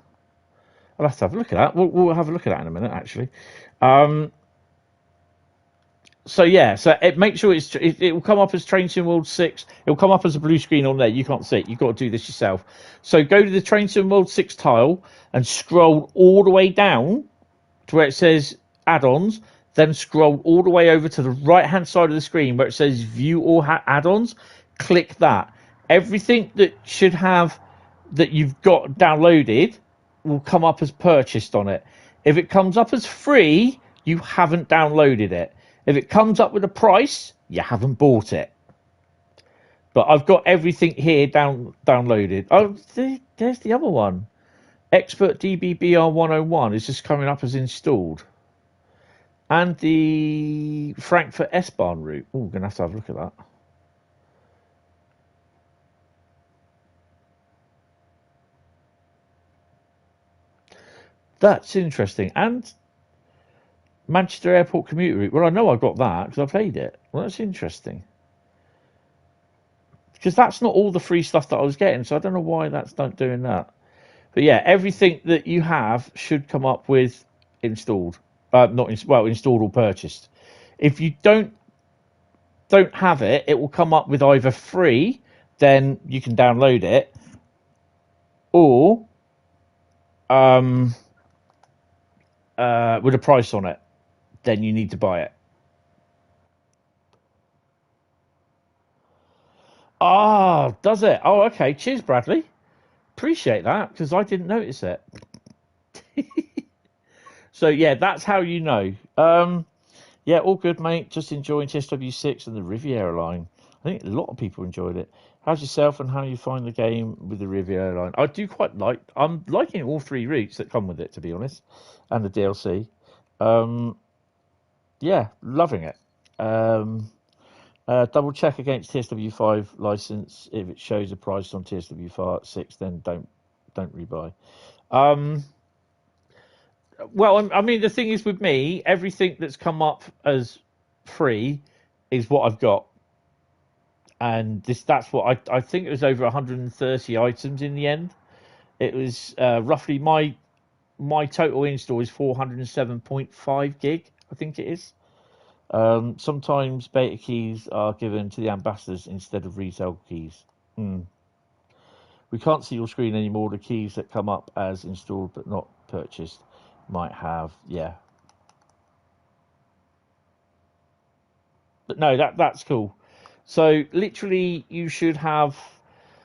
I'll have to have a look at that. We'll have a look at that in a minute, actually. So yeah, so make sure it will come up as Train Sim World 6. It will come up as a blue screen on there. You can't see it. You've got to do this yourself. So go to the Train Sim World 6 tile and scroll all the way down to where it says add-ons. Then scroll all the way over to the right-hand side of the screen where it says view all add-ons. Click that. Everything that you've got downloaded will come up as purchased on it. If it comes up as free, you haven't downloaded it. If it comes up with a price, you haven't bought it. But I've got everything here downloaded. Oh, there's the other one. Expert DBBR 101 is just coming up as installed. And the Frankfurt S-Bahn route. Oh, we're going to have a look at that. That's interesting. And Manchester Airport commuter route. Well, I know I got that because I played it. Well, that's interesting. Because that's not all the free stuff that I was getting, so I don't know why that's not doing that. But yeah, everything that you have should come up with installed. Installed or purchased. If you don't have it, it will come up with either free, then you can download it, or with a price on it, then you need to buy it. Ah, does it? Oh, okay. Cheers, Bradley. Appreciate that, because I didn't notice it. So, yeah, that's how you know. Yeah, all good, mate. Just enjoying TSW6 and the Riviera line. I think a lot of people enjoyed it. How's yourself and how you find the game with the Riviera line? I do quite I'm liking all three routes that come with it, to be honest, and the DLC. Yeah, loving it. Double check against TSW5 license. If it shows a price on TSW6, then don't rebuy. Well, I mean, the thing is with me, everything that's come up as free is what I've got, and that's what I think it was over 130 items in the end. It was roughly my total install is 407.5 gig, I think it is. Sometimes beta keys are given to the ambassadors instead of retail keys. We can't see your screen anymore. The keys that come up as installed but not purchased might have, yeah. But no, that's cool. So literally you should have,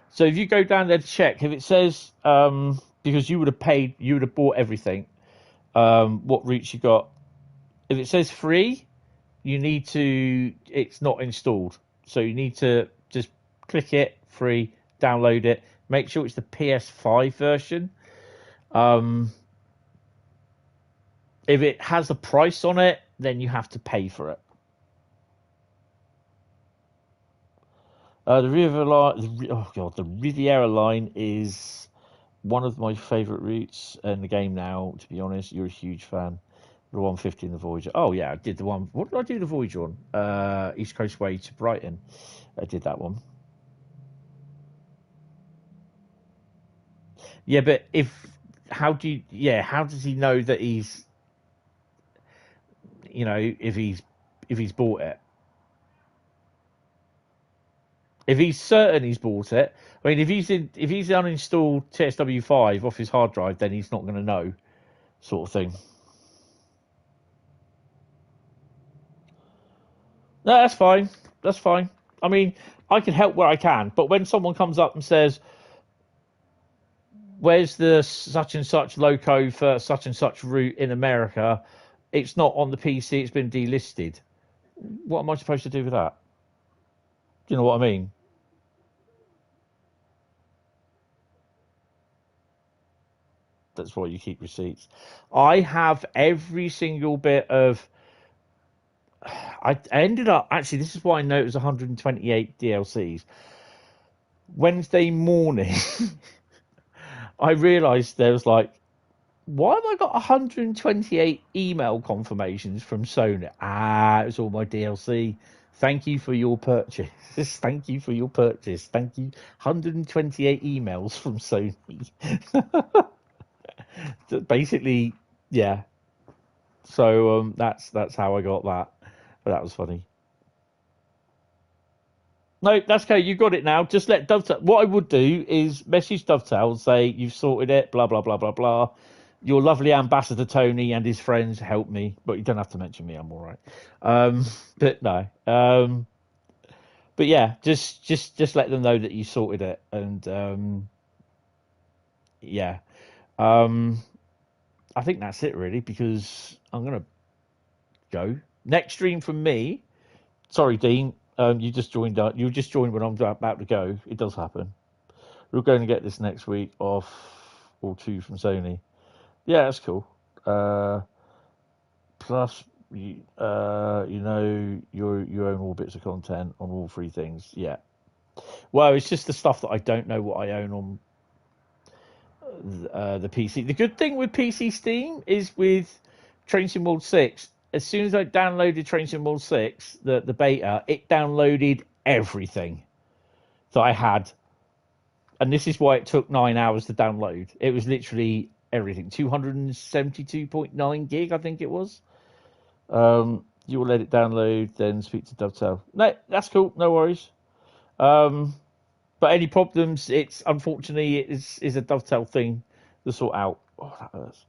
so if you go down there to check, if it says, because you would have bought everything, what routes you got. If it says free, it's not installed. So you need to just click it, free, download it, make sure it's the PS5 version. If it has a price on it, then you have to pay for it. The Riviera line is one of my favourite routes in the game now, to be honest. You're a huge fan. The 150 in the Voyager. Oh, yeah, I did the one. What did I do the Voyager on? East Coastway to Brighton. I did that one. Yeah, but how does he know that he's, if he's bought it? If he's certain he's bought it, I mean, if he's uninstalled TSW5 off his hard drive, then he's not going to know, sort of thing. No, that's fine. That's fine. I mean, I can help where I can, but when someone comes up and says, "Where's the such and such loco for such and such route in America?" It's not on the PC. It's been delisted. What am I supposed to do with that? Do you know what I mean? That's why you keep receipts. I have every single bit of. I ended up actually. This is why I know it was 128 DLCs. Wednesday morning, I realised there was like, why have I got 128 email confirmations from Sony? It was all my DLC. Thank you for your purchase. Thank you for your purchase. Thank you. 128 emails from Sony. Basically, yeah. So that's how I got that. But that was funny. No, that's okay. You got it now. Just let Dovetail. What I would do is message Dovetail and say you've sorted it. Blah blah blah blah blah. Your lovely ambassador Tony and his friends helped me, but you don't have to mention me. I'm all right. But no. But yeah, just let them know that you sorted it, and yeah. I think that's it really, because I'm gonna go next stream from me Sorry, Dean. You just joined. You just joined when I'm about to go. It does happen. We're going to get this next week off or two from Sony. Yeah, that's cool. Plus, you know, you own all bits of content on all three things. Yeah. Well, it's just the stuff that I don't know what I own on the PC. The good thing with PC Steam is with Train Sim World 6, as soon as I downloaded Train Sim World 6, the beta, it downloaded everything that I had. And this is why it took 9 hours to download. It was literally everything. 272.9 gig, I think it was. You will let it download, then speak to Dovetail. No, that's cool. No worries. But any problems, it's unfortunately it is a Dovetail thing to sort out. Oh, that hurts.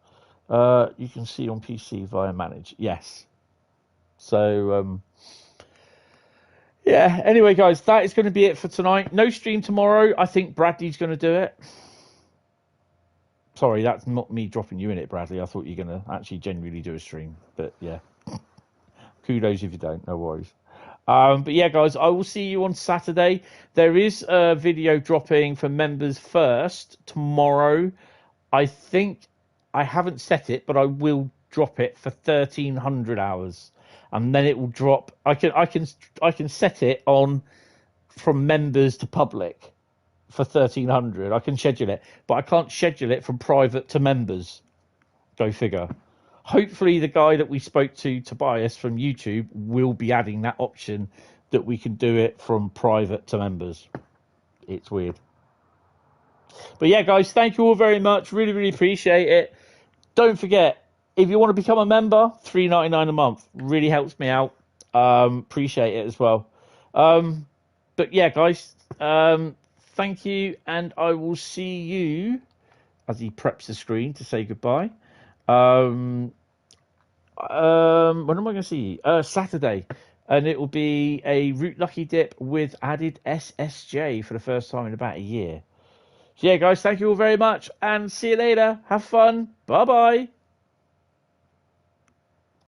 You can see on PC via manage. Yes. So yeah. Anyway, guys, that is going to be it for tonight. No stream tomorrow. I think Bradley's going to do it. Sorry, that's not me dropping you in it, Bradley. I thought you were going to actually genuinely do a stream. But yeah. Kudos if you don't. No worries. But yeah, guys, I will see you on Saturday. There is a video dropping for members first tomorrow. I think I haven't set it, but I will drop it for 1300 hours, and then it will drop. I can set it on from members to public for 1300. I can schedule it, but I can't schedule it from private to members. Go figure. Hopefully the guy that we spoke to, Tobias from YouTube, will be adding that option that we can do it from private to members. It's weird. But yeah, guys, thank you all very much. Really, really appreciate it. Don't forget, if you want to become a member, $3.99 a month. Really helps me out. Appreciate it as well. But yeah, guys, thank you. And I will see you as he preps the screen to say goodbye. When am I going to see you? Saturday, and it will be a Root Lucky Dip with added SSJ for the first time in about a year. So yeah, guys, thank you all very much, and see you later. Have fun. Bye bye.